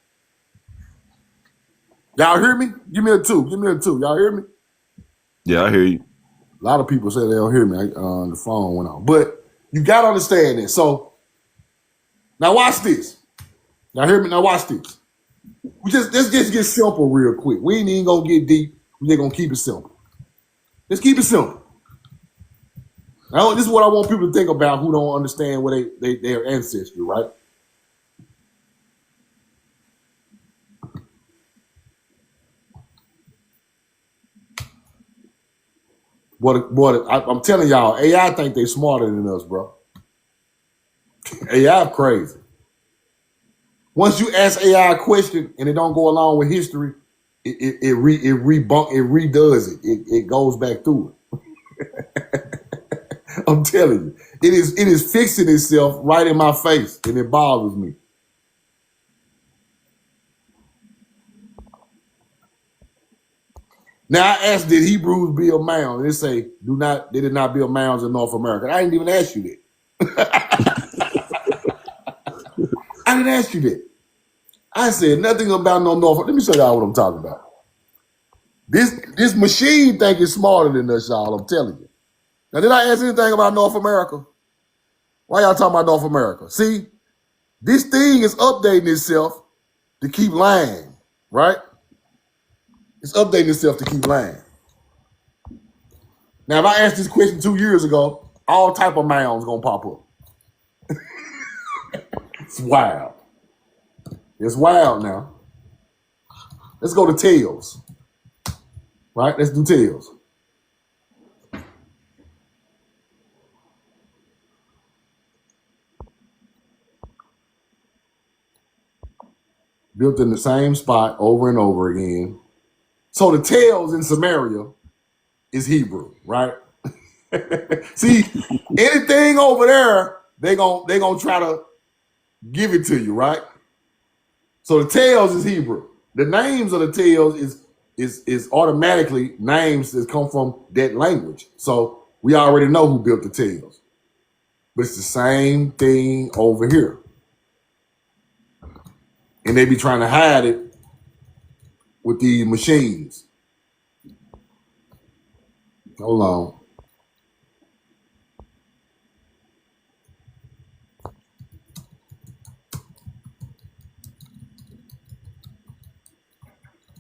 S1: Y'all hear me? Give me a two. Y'all hear me?
S3: Yeah, I hear you.
S1: A lot of people say they don't hear me. The phone went off. But you got to understand this. So, now watch this. Y'all hear me? Now watch this. Let's just get simple real quick. We ain't even going to get deep. We're just going to keep it simple. Let's keep it simple. Now, this is what I want people to think about who don't understand what their ancestry, right? I'm telling y'all, AI think they smarter than us, bro. AI crazy. Once you ask AI a question and it don't go along with history, it redoes it. It goes back through it. I'm telling you, it is fixing itself right in my face, and it bothers me. Now I asked, did Hebrews build mounds? And they say, they did not build mounds in North America. I didn't even ask you that. I didn't ask you that. I said nothing about no North. Let me show y'all what I'm talking about. This machine think it's smarter than us, y'all. I'm telling you. Now, did I ask anything about North America? Why y'all talking about North America? See, this thing is updating itself to keep lying, right? It's updating itself to keep lying. Now, if I asked this question 2 years ago, all type of mounds gonna pop up. It's wild. It's wild now. Let's go to tails. Right? Let's do tails. Built in the same spot over and over again. So the tails in Samaria is Hebrew, right? See, anything over there, they gonna try to give it to you, right? So the tails is Hebrew. The names of the tails is automatically names that come from that language. So we already know who built the tails. But it's the same thing over here. And they be trying to hide it with these machines. Hold on.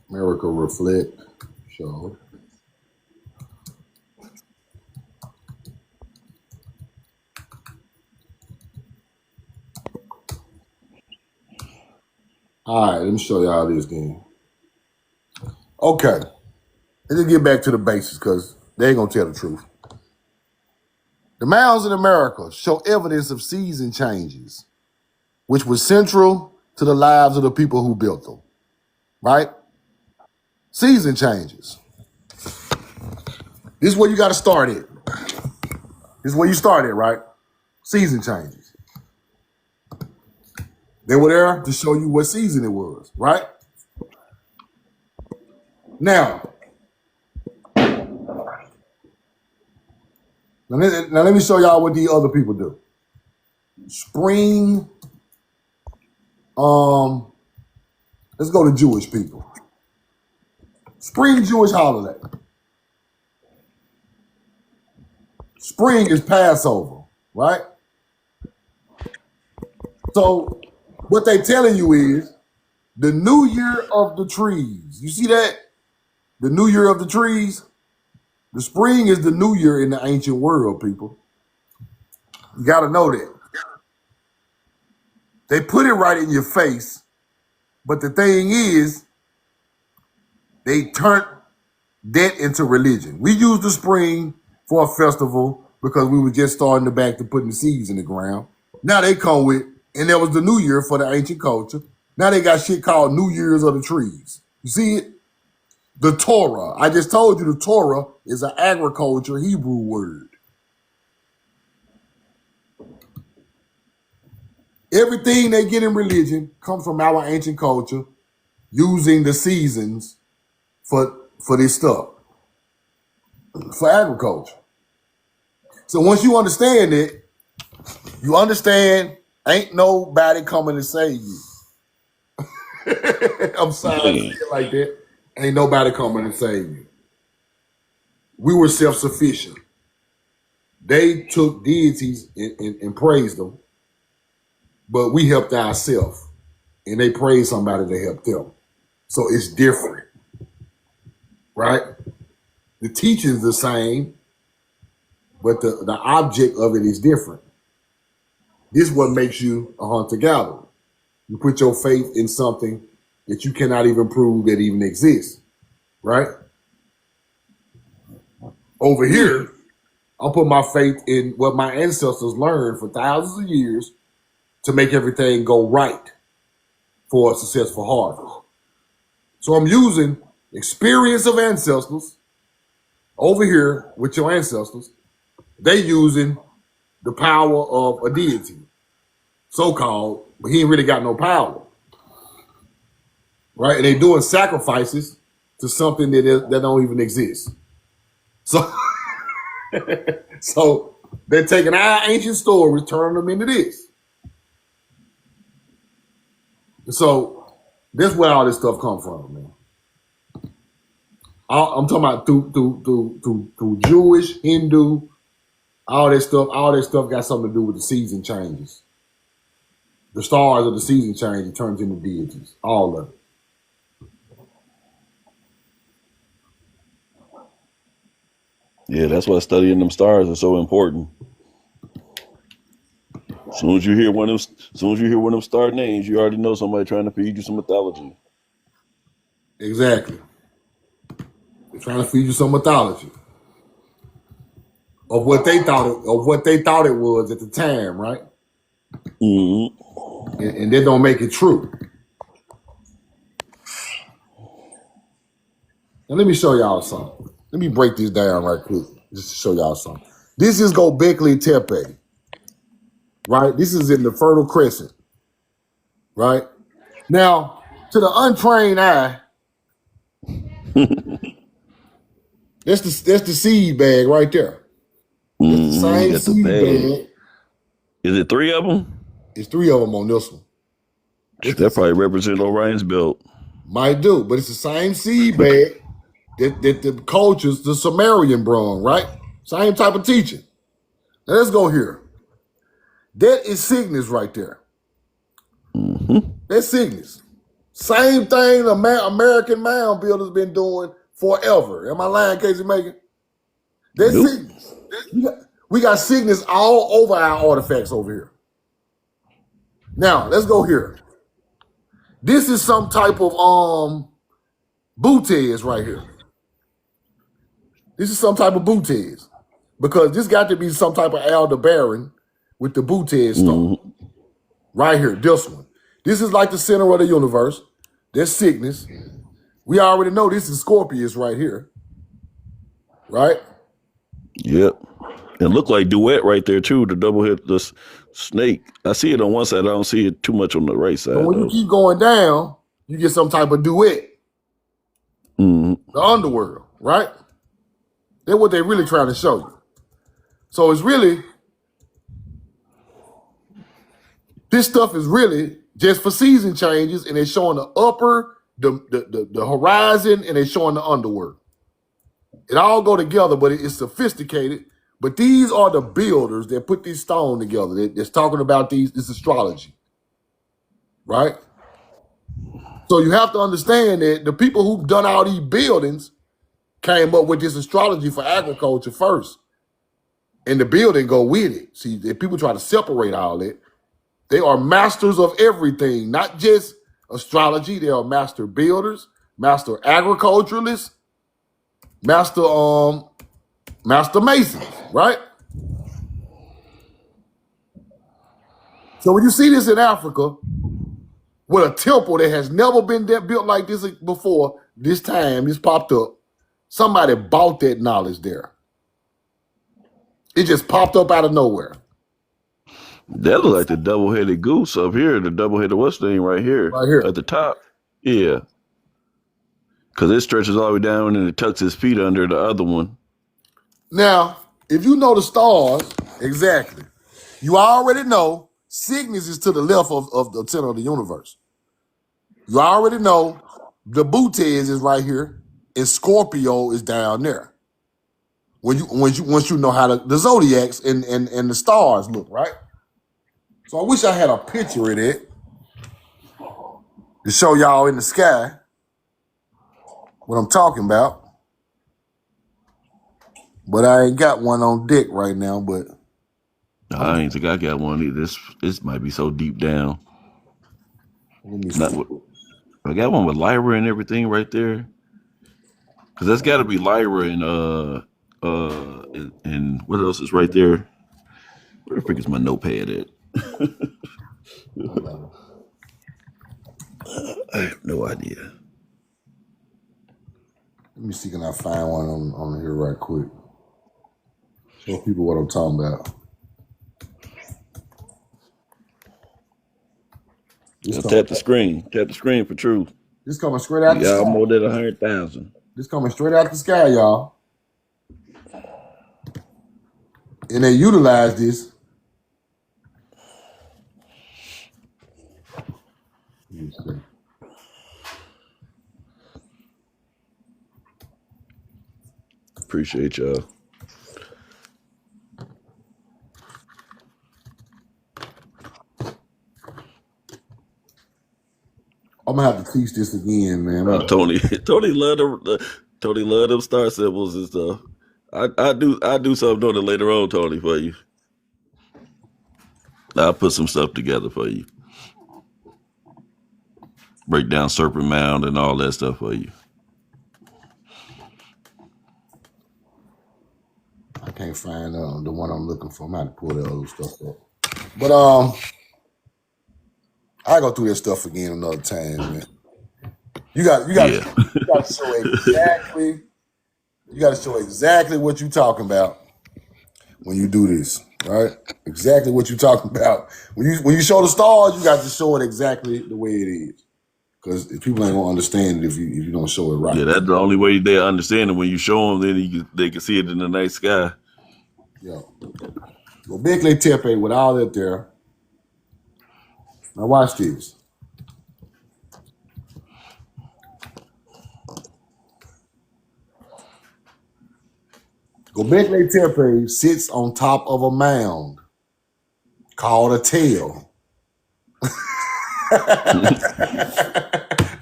S1: America reflect. Show. All right, let me show y'all this then. Okay. Let's just get back to the basics because they ain't going to tell the truth. The mounds in America show evidence of season changes, which was central to the lives of the people who built them, right? Season changes. This is where you got to start it. This is where you start it, right? Season changes. They were there to show you what season it was, right? Now let me show y'all what the other people do. Spring, let's go to Jewish people. Spring Jewish holiday. Spring is Passover, right? So what they telling you is the new year of the trees. You see that? The new year of the trees. The spring is the new year in the ancient world, people. You got to know that. They put it right in your face, but the thing is, they turned that into religion. We use the spring for a festival because we were just starting back to putting the seeds in the ground. Now they come with, and there was the new year for the ancient culture. Now they got shit called New Year's of the trees. You see it? The Torah. I just told you the Torah is an agriculture Hebrew word. Everything they get in religion comes from our ancient culture using the seasons for this stuff, for agriculture. So once you understand it, you understand ain't nobody coming to save you. I'm sorry to say it like that. Ain't nobody coming to save you. We were self-sufficient. They took deities and praised them, but we helped ourselves, and they praised somebody to help them. So it's different, right? The teaching's the same, but the object of it is different. This is what makes you a hunter-gatherer. You put your faith in something that you cannot even prove that even exists, right? Over here, I'll put my faith in what my ancestors learned for thousands of years to make everything go right for a successful harvest. So I'm using experience of ancestors over here with your ancestors. They using the power of a deity, so-called, but he ain't really got no power. Right? And they doing sacrifices to something that don't even exist. So, so they're taking our ancient stories, turning them into this. So that's where all this stuff come from, man. I'm talking about through Jewish, Hindu, all that stuff. All that stuff got something to do with the season changes. The stars of the season change, it turns into deities. All of it.
S3: Yeah, that's why studying them stars is so important. As soon as you hear one of them star names, you already know somebody trying to feed you some mythology.
S1: Exactly. They're trying to feed you some mythology of what they thought it was at the time, right?
S3: Mm-hmm.
S1: And they don't make it true. Now let me show y'all something. Let me break this down right quick, just to show y'all something. This is Gobekli Tepe, right? This is in the Fertile Crescent, right? Now, to the untrained eye, that's the seed bag right there. It's the same
S3: Got the
S1: seed
S3: bag.
S1: bag.
S3: Is it 3 of them?
S1: It's 3 of them on this one.
S3: That probably represent Orion's belt.
S1: Might do, but it's the same seed bag that the cultures, the Sumerian brung, right? Same type of teaching. Now let's go here. That is Cygnus right there.
S3: Mm-hmm.
S1: That's Cygnus. Same thing the American mound builders been doing forever. Am I lying, Casey Megan? That's
S3: Nope.
S1: Cygnus. We got Cygnus all over our artifacts over here. Now, let's go here. This is some type of Butez right here. This is some type of Butez. Because this got to be some type of Aldebaran with the Butez stuff.
S3: Mm-hmm.
S1: Right here, this one. This is like the center of the universe. There's Cygnus. We already know this is Scorpius right here. Right?
S3: Yep. It looked like duet right there too. The double hit the snake. I see it on one side. I don't see it too much on the right side.
S1: So when you keep going down, you get some type of duet.
S3: Mm-hmm.
S1: The underworld, right? That's what they're really trying to show you. So it's really, this stuff is really just for season changes, and they're showing the upper, the horizon, and they're showing the underworld. It all go together, but it's sophisticated. But these are the builders that put these stones together. That's talking about this astrology, right? So you have to understand that the people who've done all these buildings came up with this astrology for agriculture first. And the building go with it. See, if people try to separate all that, they are masters of everything, not just astrology. They are master builders, master agriculturalists, master masons, right? So when you see this in Africa, with a temple that has never been built like this before, this popped up, somebody bought that knowledge there. It just popped up out of nowhere.
S3: That looks like the double-headed goose up here. The double-headed what's name right here at the top. Yeah. Because it stretches all the way down and it tucks his feet under the other one.
S1: Now, if you know the stars, exactly, you already know Cygnus is to the left of the center of the universe. You already know the Boule is right here, and Scorpio is down there. Once you know how the zodiacs and the stars look, right? So I wish I had a picture of it to show y'all in the sky what I'm talking about. But I ain't got one on deck right now, but
S3: I ain't think I got one either. This might be so deep down.
S1: let me see.
S3: I got one with Lyra and everything right there. Cause that's gotta be Lyra and what else is right there? Where the frick is my notepad at? I have no idea.
S1: Let me see, can I find one on here right quick? Show people what I'm talking about.
S3: Tap the screen. Tap the screen for truth.
S1: This coming straight out the sky.
S3: Y'all more than 100,000.
S1: This coming straight out the sky, y'all. And they utilize this. Let me see.
S3: Appreciate y'all.
S1: I'm gonna have to teach this again, man.
S3: Tony love them star symbols and stuff. I do something on it later on, Tony, for you. I'll put some stuff together for you. Break down Serpent Mound and all that stuff for you.
S1: I can't find the one I'm looking for. I'm gonna have to pull that other stuff up. But I go through this stuff again another time, man. You got to show exactly. You got to show exactly what you're talking about when you do this, right? Exactly what you're talking about. When you show the stars, you got to show it exactly the way it is. Because people ain't gonna understand it if you don't show it right.
S3: Yeah, that's the only way they understand it. When you show them, then they can see it in the night sky.
S1: Yeah. Well, Bickley Tepe with all that there. Now watch this. Gobekli Tepe sits on top of a mound called a tail.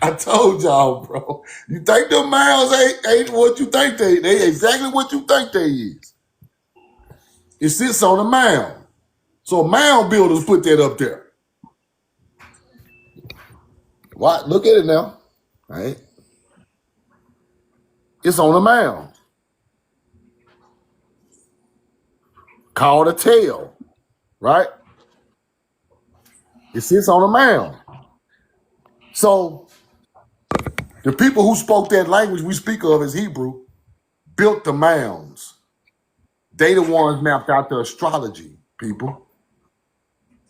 S1: I told y'all, bro. You think them mounds ain't what you think they exactly what you think they is. It sits on a mound. So mound builders put that up there. What? Look at it now. Right? It's on a mound. Called a tail. Right? It sits on a mound. So the people who spoke that language we speak of as Hebrew built the mounds. They the ones mapped out the astrology, people.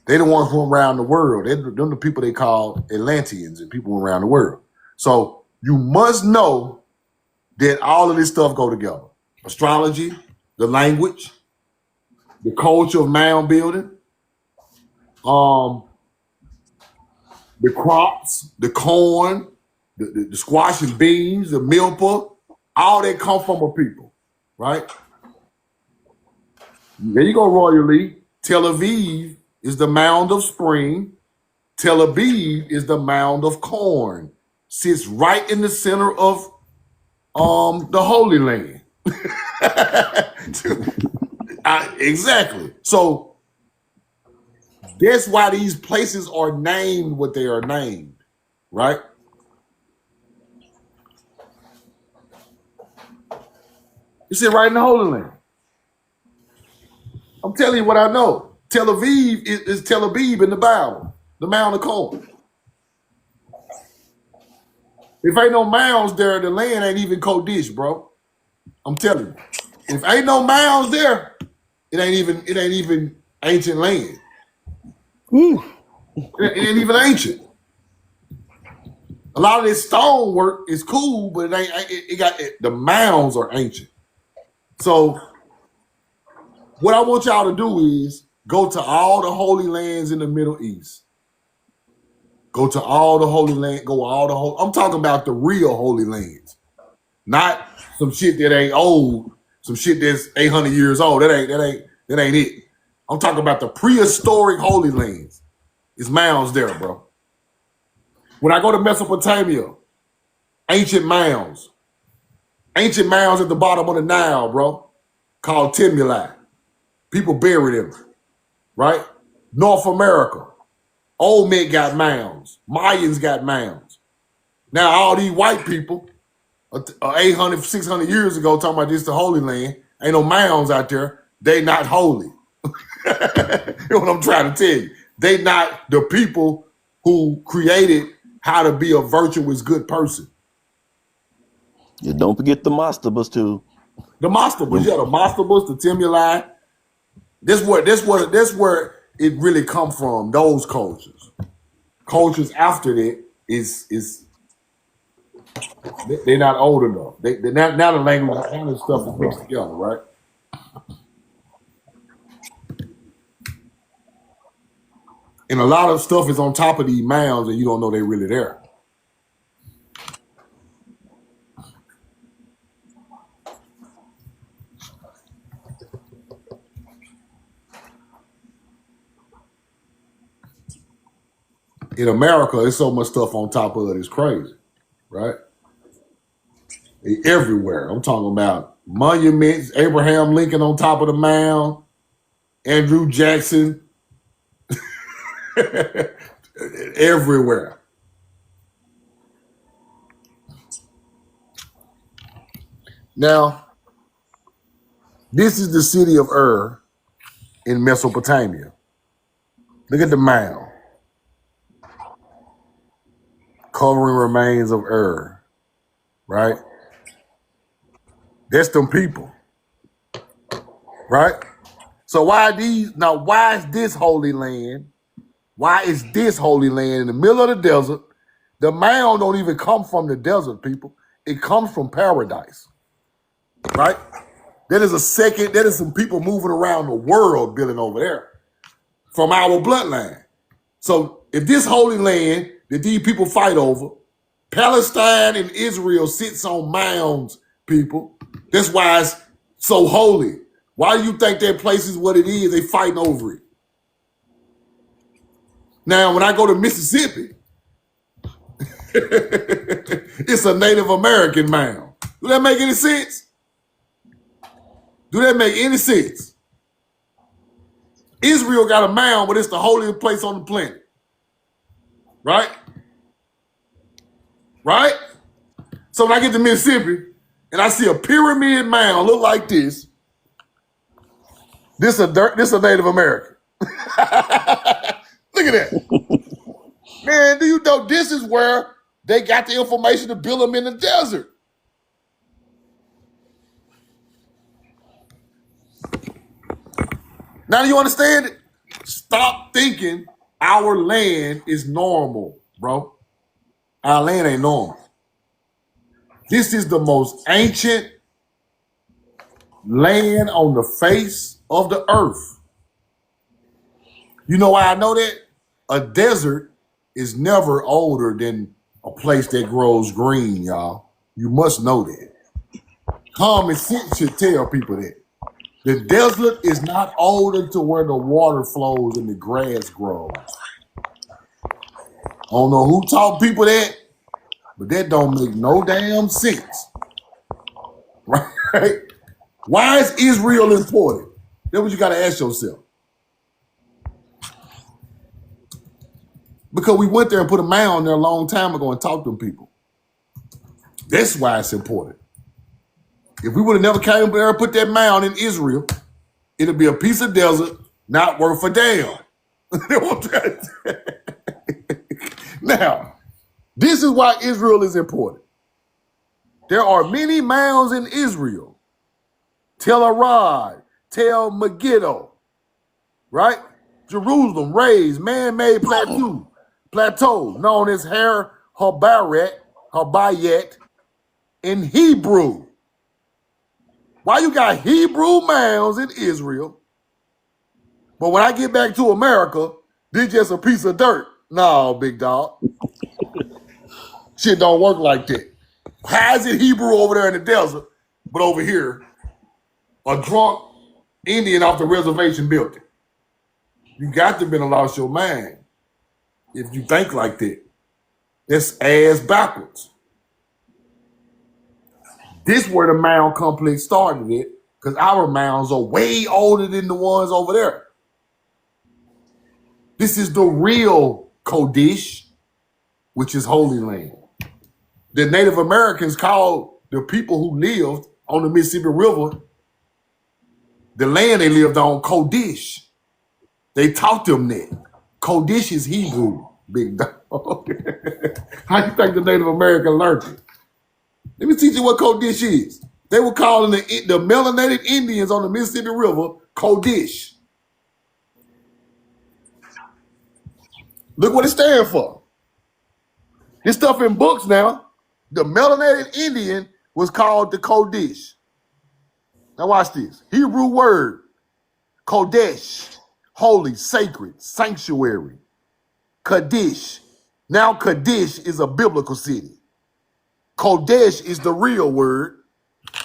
S1: They the ones from around the world. Them the people they call Atlanteans and people around the world. So you must know that all of this stuff go together. Astrology, the language, the culture of mound building, the crops, the corn, the squash and beans, the milpa, all that come from a people, right? There you go, Royally. Tel Aviv is the mound of spring. Tel Aviv is the mound of corn. Sits right in the center of the Holy Land. Exactly. So that's why these places are named what they are named, right? You sit right in the Holy Land. I'm telling you what I know. Tel Aviv is Tel Aviv in the Bible, the mound of corn. If ain't no mounds there, the land ain't even Kodesh, bro. I'm telling you. If ain't no mounds there, it ain't even ancient land. It ain't even ancient. A lot of this stone work is cool, but the mounds are ancient. So what I want y'all to do is go to all the holy lands in the Middle East. Go to all the holy land. I'm talking about the real holy lands, not some shit that ain't old. Some shit that's 800 years old. That ain't it. I'm talking about the prehistoric holy lands. It's mounds there, bro. When I go to Mesopotamia, ancient mounds at the bottom of the Nile, bro, called tumuli. People bury them, right? North America, Olmec got mounds. Mayans got mounds. Now all these white people, 800, 600 years ago, talking about this the Holy Land, ain't no mounds out there. They not holy. You know what I'm trying to tell you? They not the people who created how to be a virtuous, good person.
S5: Yeah, don't forget the mastabas too.
S1: The mastabas, yeah, the mastabas, the tumuli. That's where it really come from. Those cultures. Cultures after that is they're not old enough. They're not, now the language, now the stuff is mixed together, right? And a lot of stuff is on top of these mounds, and you don't know they're really there. In America, there's so much stuff on top of it, it's crazy, right? Everywhere. I'm talking about monuments, Abraham Lincoln on top of the mound, Andrew Jackson, everywhere. Now, this is the city of Ur in Mesopotamia. Look at the mound. Covering remains of Ur, right? That's them people, right? So why is this holy land? Why is this holy land in the middle of the desert? The mound don't even come from the desert, people. It comes from paradise, right? There is some people moving around the world building over there from our bloodline. So if this holy land that these people fight over, Palestine and Israel sits on mounds, people. That's why it's so holy. Why do you think that place is what it is? They fighting over it. Now, when I go to Mississippi, it's a Native American mound. Do that make any sense? Do that make any sense? Israel got a mound, but it's the holiest place on the planet. Right? Right? So when I get to Mississippi and I see a pyramid mound look like this a Native American. Look at that. Man, do you know this is where they got the information to build them in the desert? Now do you understand it? Stop thinking our land is normal, bro. Our land ain't normal. This is the most ancient land on the face of the earth. You know why I know that? A desert is never older than a place that grows green, y'all. You must know that. Common sense should tell people that. The desert is not older to where the water flows and the grass grows. I don't know who taught people that, but that don't make no damn sense. Right? Why is Israel important? That's what you got to ask yourself. Because we went there and put a mound there a long time ago and talked to them people. That's why it's important. If we would have never came there and put that mound in Israel, it'd be a piece of desert not worth a damn. Now, this is why Israel is important. There are many mounds in Israel. Tel Arad, Tel Megiddo, right? Jerusalem raised man-made plateau known as Har Habayet in Hebrew. Why you got Hebrew mounds in Israel, but when I get back to America, this just a piece of dirt? No, big dog. Shit don't work like that. How is it Hebrew over there in the desert, but over here, a drunk Indian off the reservation built it? You got to be lost your mind if you think like that. That's ass backwards. This where the mound complex started it, because our mounds are way older than the ones over there. This is the real Kodesh, which is Holy Land. The Native Americans called the people who lived on the Mississippi River, the land they lived on, Kodesh. They taught them that. Kodesh is Hebrew, big dog. How you think the Native American learned it? Let me teach you what Kodesh is. They were calling the melanated Indians on the Mississippi River Kodesh. Look what it stands for. This stuff in books now. The melanated Indian was called the Kodesh. Now watch this. Hebrew word, Kodesh, holy, sacred, sanctuary. Kadesh. Now Kadesh is a biblical city. Kodesh is the real word.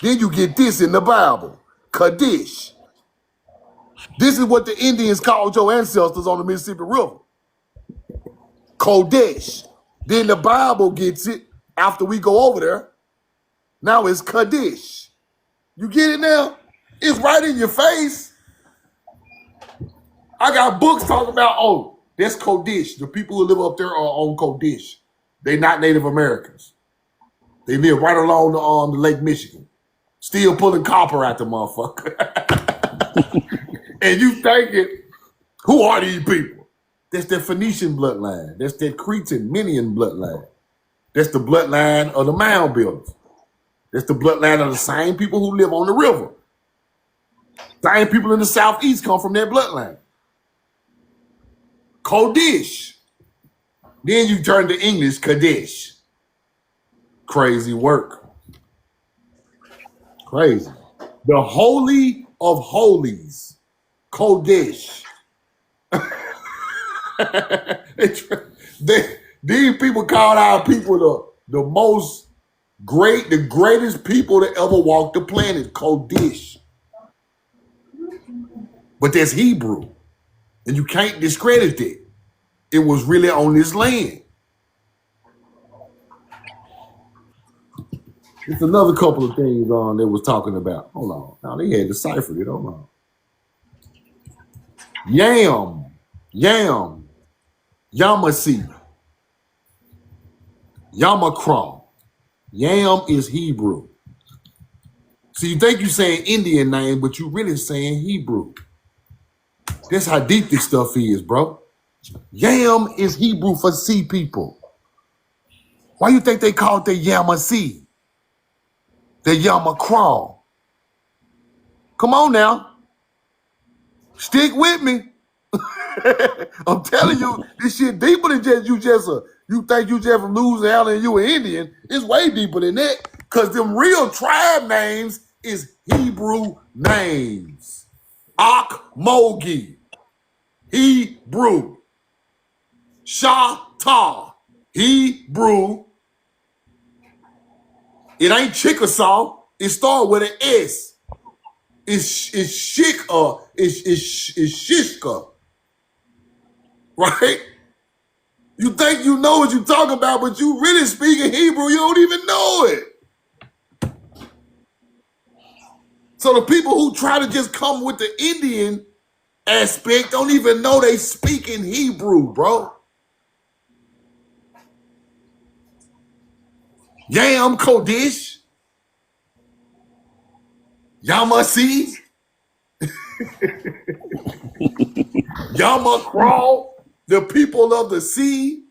S1: Then you get this in the Bible, Kadesh. This is what the Indians called your ancestors on the Mississippi River. Kodesh. Then the Bible gets it after we go over there. Now it's Kadesh. You get it now? It's right in your face. I got books talking about, oh, that's Kodesh. The people who live up there are on Kodesh. They're not Native Americans. They live right along the Lake Michigan. Still pulling copper out the motherfucker. And you thinking, who are these people? That's the Phoenician bloodline. That's that Cretan, Minian bloodline. That's the bloodline of the mound builders. That's the bloodline of the same people who live on the river. Same people in the southeast come from that bloodline. Kodesh. Then you turn to English, Kadesh. Crazy work. Crazy. The Holy of Holies, Kodesh. These people called our people the greatest people that ever walked the planet, Kodesh. But that's Hebrew. And you can't discredit it. It was really on this land. It's another couple of things they was talking about. Hold on. Now they had deciphered it. Hold on. Yam, Yamasi, Yamakra. Yam is Hebrew. So you think you're saying Indian name, but you really saying Hebrew. That's how deep this stuff is, bro. Yam is Hebrew for sea people. Why you think they call it the Yamasi? The Yamakra. Come on now. Stick with me. I'm telling you, this shit deeper than you think you just from Louisiana and you an Indian. It's way deeper than that. Cause them real tribe names is Hebrew names. Akmogi, Hebrew. Shata, Hebrew. It ain't Chickasaw. It starts with an S. It's Shika. It's Shishka. Right? You think you know what you're talking about, but you really speaking Hebrew, you don't even know it. So the people who try to just come with the Indian aspect don't even know they speak in Hebrew, bro. Yam Kodesh, Yamasi, Yamakral, the people of the sea.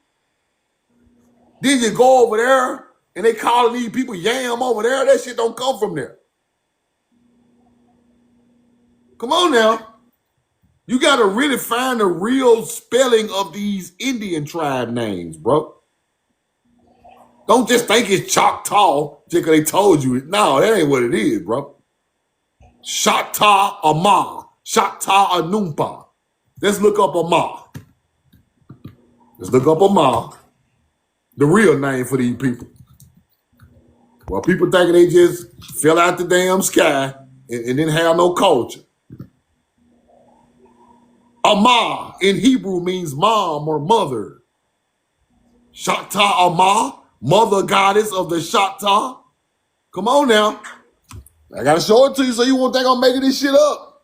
S1: Then you go over there and they calling these people Yam over there. That shit don't come from there. Come on now. You got to really find the real spelling of these Indian tribe names, bro. Don't just think it's Choctaw just because they told you it. No, that ain't what it is, bro. Shata Amar. Shata Anumpa. Let's look up Amar. Let's look up Amar. The real name for these people. Well, people thinking they just fell out the damn sky and didn't have no culture. Amar in Hebrew means mom or mother. Shata Amar, mother goddess of the Shata. Come on now. I gotta show it to you so you won't think I'm making this shit up.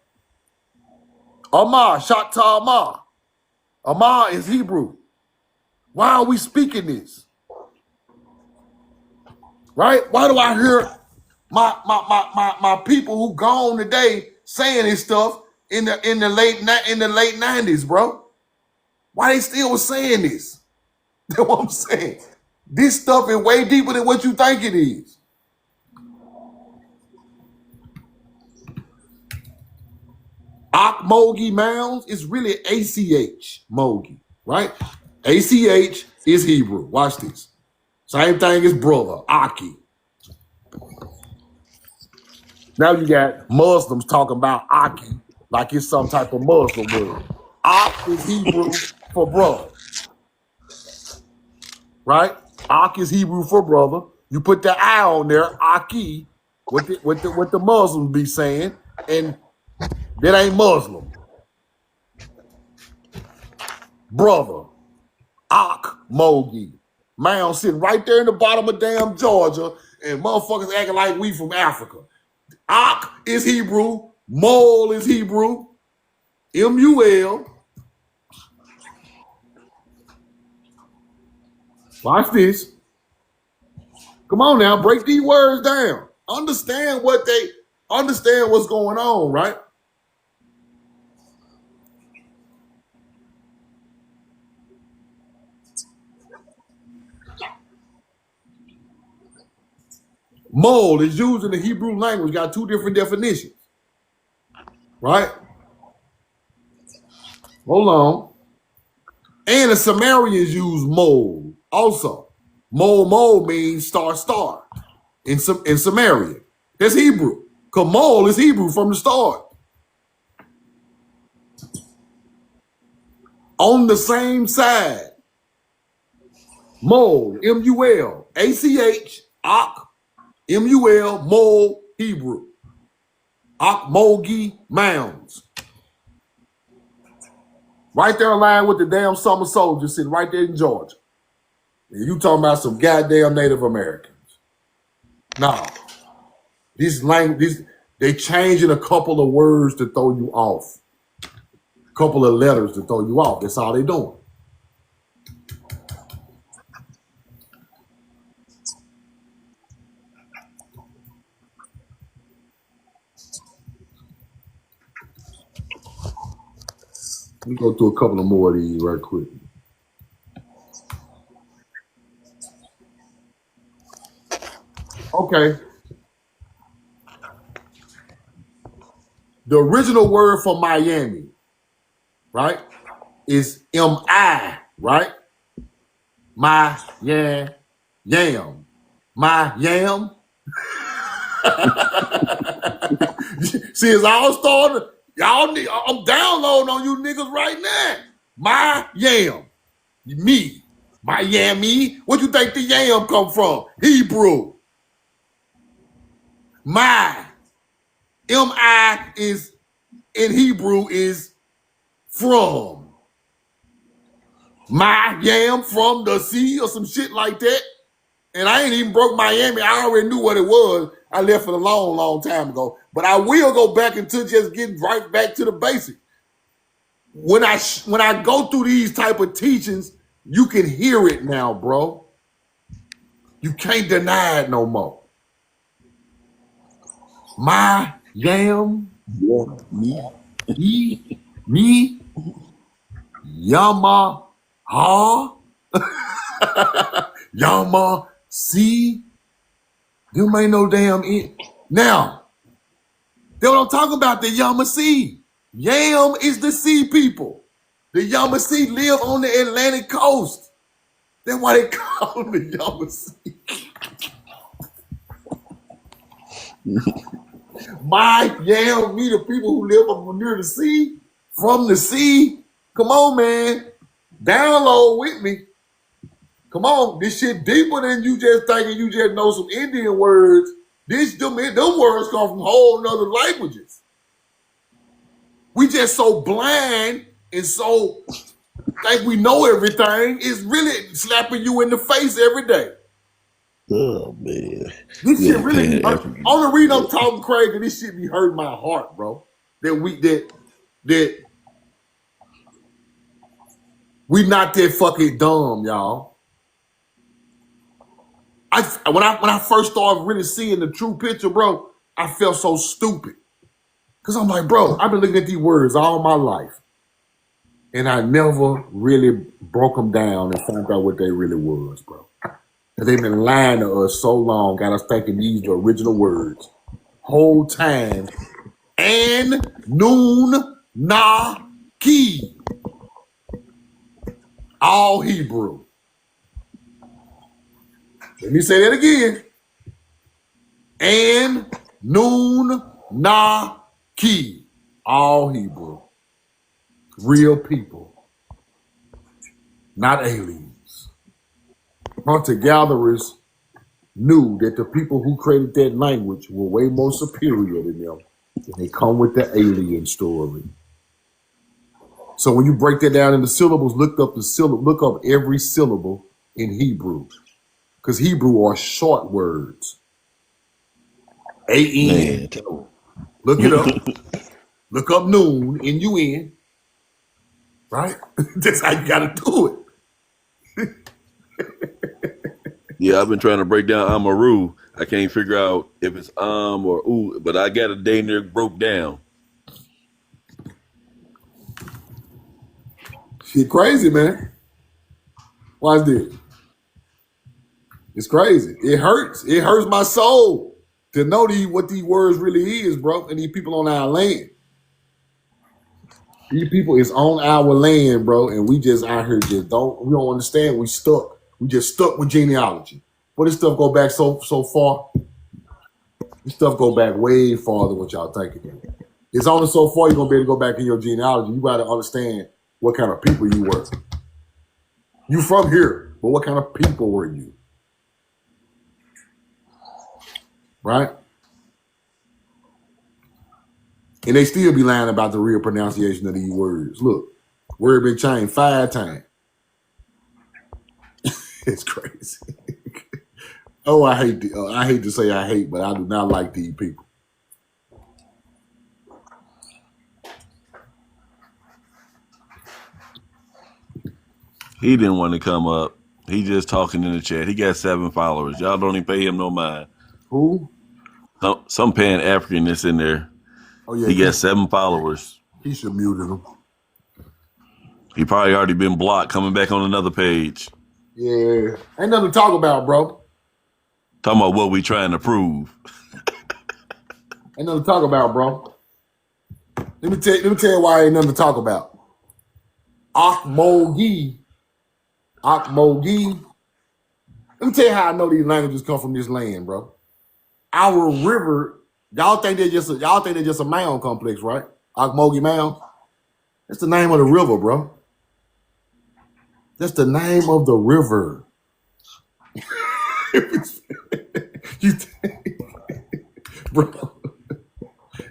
S1: Amar, Shata Amar. Amar is Hebrew. Why are we speaking this? Right? Why do I hear my people who gone today saying this stuff in the late 90s, bro? Why they still saying this? That's what I'm saying. This stuff is way deeper than what you think it is. Akmogi Mounds is really ACH Mogi, right? ACH is Hebrew. Watch this. Same thing as brother, Aki. Now you got Muslims talking about Aki like it's some type of Muslim word. Ak is Hebrew for brother. Right? Ak is Hebrew for brother. You put the I on there, Aki, what the Muslims be saying, and that ain't Muslim. Brother, Ak Mogi. Mound sitting right there in the bottom of damn Georgia, and motherfuckers acting like we from Africa. Ak is Hebrew, Mole is Hebrew, M-U-L. Watch this. Come on now, break these words down. Understand what's going on, right? Mole is used in the Hebrew language, got two different definitions. Right? Hold on. And the Sumerians use mole also. Mole means star in Sumerian. That's Hebrew. Because mole is Hebrew from the start. On the same side. Mole, M-U-L, A-C-H, Ak, M-U-L, Mole, Hebrew. Akmogi Mounds. Right there in line with the damn summer soldiers sitting right there in Georgia. And you talking about some goddamn Native Americans. No. They changing a couple of words to throw you off. A couple of letters to throw you off. That's all they doing. Let me go through a couple of more of these right quick. Okay. The original word for Miami right, is M-I, right? My yam. My yam. See, it's all starting. Y'all need, I'm downloading on you niggas right now. My yam. Me. Miami. What you think the yam come from? Hebrew. My. M-I is in Hebrew is from. My yam from the sea or some shit like that. And I ain't even broke Miami. I already knew what it was. I left it a long, long time ago. But I will go back into just getting right back to the basics. When I go through these type of teachings, you can hear it now, bro. You can't deny it no more. My yam,
S5: Yeah,
S1: me, Yama, ha, Yama, see. You ain't no damn it. Now, that's what I'm talking about, the Yamasee. Yam is the sea people. The Yamasee live on the Atlantic coast. That's why they call them the Yamasee. My yam, me, the people who live up near the sea, from the sea. Come on, man. Download with me. Come on. This shit deeper than you just thinking you just know some Indian words. Them words come from whole nother languages. We just so blind and so think we know everything. It's really slapping you in the face every day.
S5: oh man.
S1: This
S5: Yeah,
S1: shit really be hurt.
S5: Pan-African.
S1: Only reason I'm talking crazy, this shit be hurting my heart, bro. That we not that fucking dumb, y'all. When I first started really seeing the true picture, bro, I felt so stupid. Cause I'm like, bro, I've been looking at these words all my life. And I never really broke them down and found out what they really was, bro. And they've been lying to us so long, got us thinking these the original words. Whole time. And noon na ki. All Hebrew. Let me say that again. And noon na ki. All Hebrew. Real people. Not aliens. Hunter-gatherers knew that the people who created that language were way more superior than them. And they come with the alien story. So when you break that down into syllables, look up every syllable in Hebrew. Because Hebrew are short words. A-N.
S5: Man,
S1: Look it up. Look up noon, N-U-N. Right? That's how you gotta do it.
S3: Yeah, I've been trying to break down Amaru. I can't figure out if it's or ooh, but I got a day near broke down.
S1: Shit crazy, man. Why is this? It's crazy. It hurts. It hurts my soul to know what these words really is, bro. And these people on our land. These people is on our land, bro, and we just out here we don't understand. We stuck. We just stuck with genealogy. But this stuff go back so far. This stuff go back way farther than what y'all thinking. It's only so far you're gonna be able to go back in your genealogy. You gotta understand what kind of people you were. You from here, but what kind of people were you? Right? And they still be lying about the real pronunciation of these words. Look, word been changed 5 times. It's crazy. Oh, I hate to say I hate, but I do not like these people.
S3: He didn't want to come up. He just talking in the chat. He got 7 followers. Y'all don't even pay him no mind.
S1: Who?
S3: Some Pan African that's in there.
S1: Oh yeah,
S3: He got 7 followers.
S1: he should mute him.
S3: He probably already been blocked. Coming back on another page.
S1: Yeah, ain't nothing to talk about, bro.
S3: Talking about what we trying to prove.
S1: Ain't nothing to talk about, bro. Let me tell you why ain't nothing to talk about. Akmogi. Akmogi. Let me tell you how I know these languages come from this land, bro. Our river, y'all think they're just a mound complex, right? Akmogi Mound. That's the name of the river, bro. That's the name of the river. You think, bro?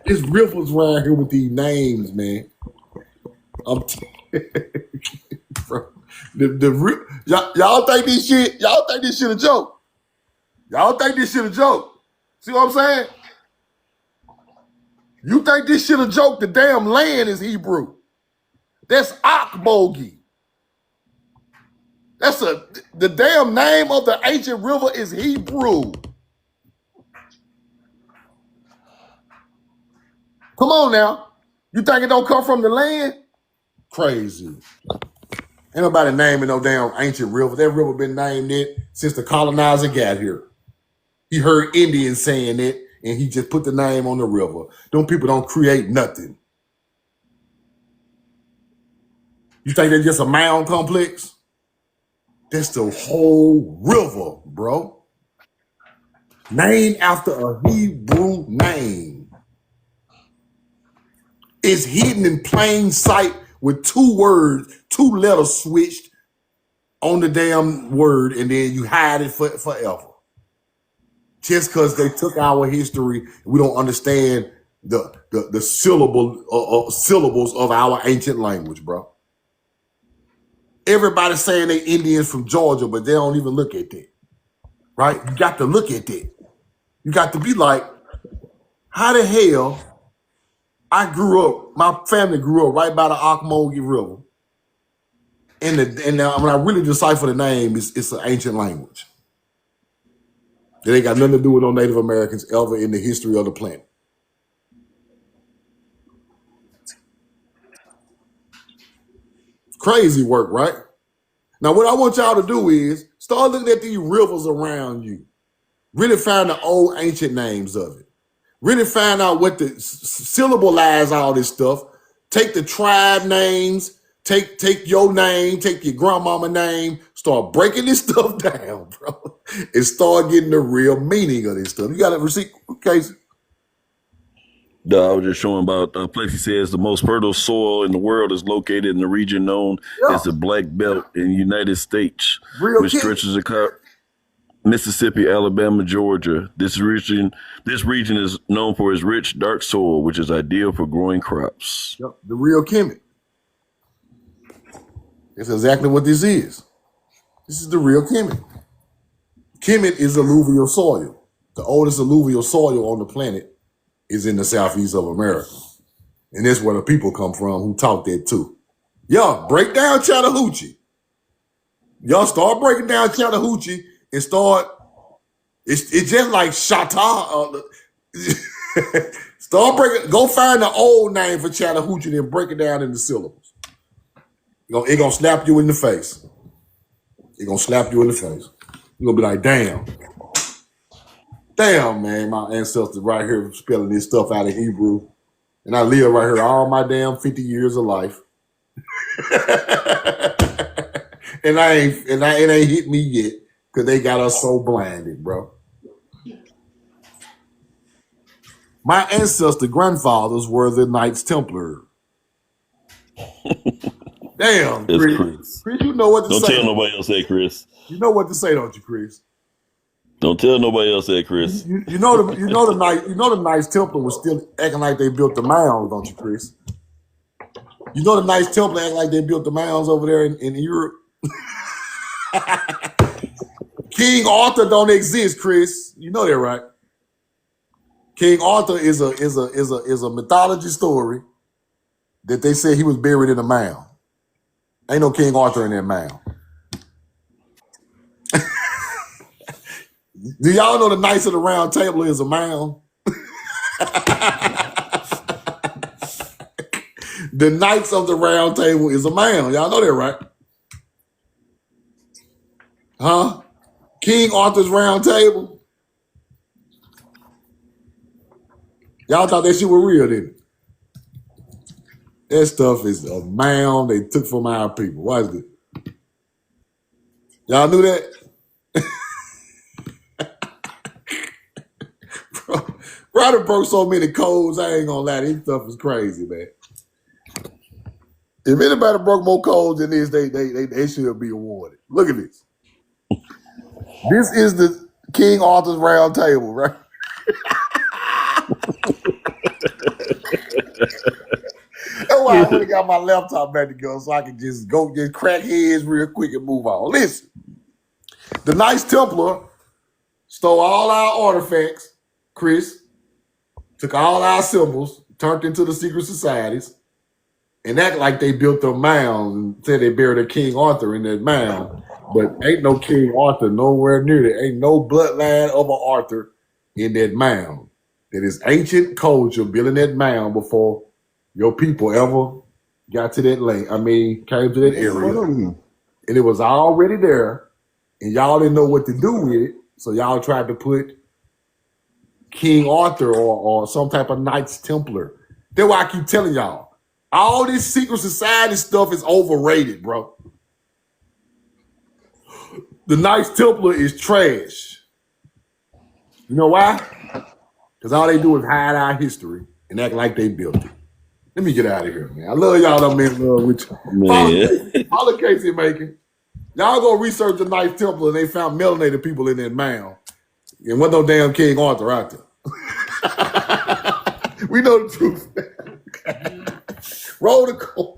S1: It's rivers around here with these names, man. I'm bro. Y'all think this shit? Y'all think this shit a joke? Y'all think this shit a joke? See what I'm saying? You think this shit a joke? The damn land is Hebrew. That's Akbogi. The damn name of the ancient river is Hebrew. Come on now. You think it don't come from the land? Crazy. Ain't nobody naming no damn ancient river. That river been named it since the colonizer got here. He heard Indians saying it, and he just put the name on the river. Them people don't create nothing. You think they're just a mound complex? That's the whole river, bro. Named after a Hebrew name. It's hidden in plain sight with 2 words, 2 letters switched on the damn word, and then you hide it forever. Just because they took our history, we don't understand the syllables of our ancient language, bro. Everybody's saying they Indians from Georgia, but they don't even look at that, right? You got to look at that. You got to be like, how the hell my family grew up right by the Ocmulgee River, and when I really decipher the name, it's an ancient language. It ain't got nothing to do with no Native Americans ever in the history of the planet. Crazy work, right? Now, what I want y'all to do is start looking at these rivers around you. Really find the old ancient names of it. Really find out what the syllableize all this stuff. Take the tribe names, take your name, take your grandmama name, start breaking this stuff down, bro, and start getting the real meaning of this stuff. You got a receipt, Casey?
S3: I was just showing about a place. He says the most fertile soil in the world is located in the region known as the Black Belt in the United States, which stretches across Mississippi, Alabama, Georgia. This region is known for its rich, dark soil, which is ideal for growing crops.
S1: Yep, the real Kemet. That's exactly what this is. This is the real Kemet. Kemet is alluvial soil. The oldest alluvial soil on the planet is in the southeast of America. And that's where the people come from who talk that too. Y'all break down Chattahoochee. Y'all start breaking down Chattahoochee and start, it's just like Shatta. Start breaking, go find the old name for Chattahoochee and break it down into syllables. It's gonna slap you in the face. It's gonna slap you in the face. You're gonna be like, damn, man, my ancestors right here spelling this stuff out of Hebrew. And I live right here all my damn 50 years of life. and it ain't hit me yet because they got us so blinded, bro. My ancestor grandfathers were the Knights Templar. Damn, Chris. Chris, you know what to say.
S3: Don't tell nobody else that, Chris.
S1: You know what to say, don't you, Chris?
S3: Don't tell nobody else that, Chris.
S1: You know the Knights Templar was still acting like they built the mounds, don't you, Chris? You know the Knights Templar act like they built the mounds over there in Europe. King Arthur don't exist, Chris. You know that, right? King Arthur is a mythology story that they say he was buried in a mound. Ain't no King Arthur in that mound. Do y'all know the Knights of the Round Table is a mound? The Knights of the Round Table is a mound. Y'all know that, right? Huh? King Arthur's Round Table? Y'all thought that shit was real, didn't it? That stuff is a mound they took from our people. Watch this. Y'all knew that? Ryder broke so many codes, I ain't gonna lie. This stuff is crazy, man. If anybody broke more codes than this, they should be awarded. Look at this. This is the King Arthur's Round Table, right? That's why I really got my laptop back together so I can just go get crack heads real quick and move on. Listen, the Knights Templar stole all our artifacts, Chris, took all our symbols, turned into the secret societies, and act like they built their mounds and said they buried a King Arthur in that mound. But ain't no King Arthur nowhere near there. Ain't no bloodline of an Arthur in that mound. That is ancient culture building that mound before your people ever got to that lane. Came to that area. And it was already there. And y'all didn't know what to do with it. So y'all tried to put King Arthur or some type of Knights Templar. That's why I keep telling y'all. All this secret society stuff is overrated, bro. The Knights Templar is trash. You know why? Because all they do is hide our history and act like they built it. Let me get out of here, man. I love y'all. I'm in love with you.
S3: Man.
S1: Follow Casey Making. Y'all go research the Knights Templar and they found melanated people in that mound. And wasn't no damn King Arthur out there. We know the truth. Roll the call.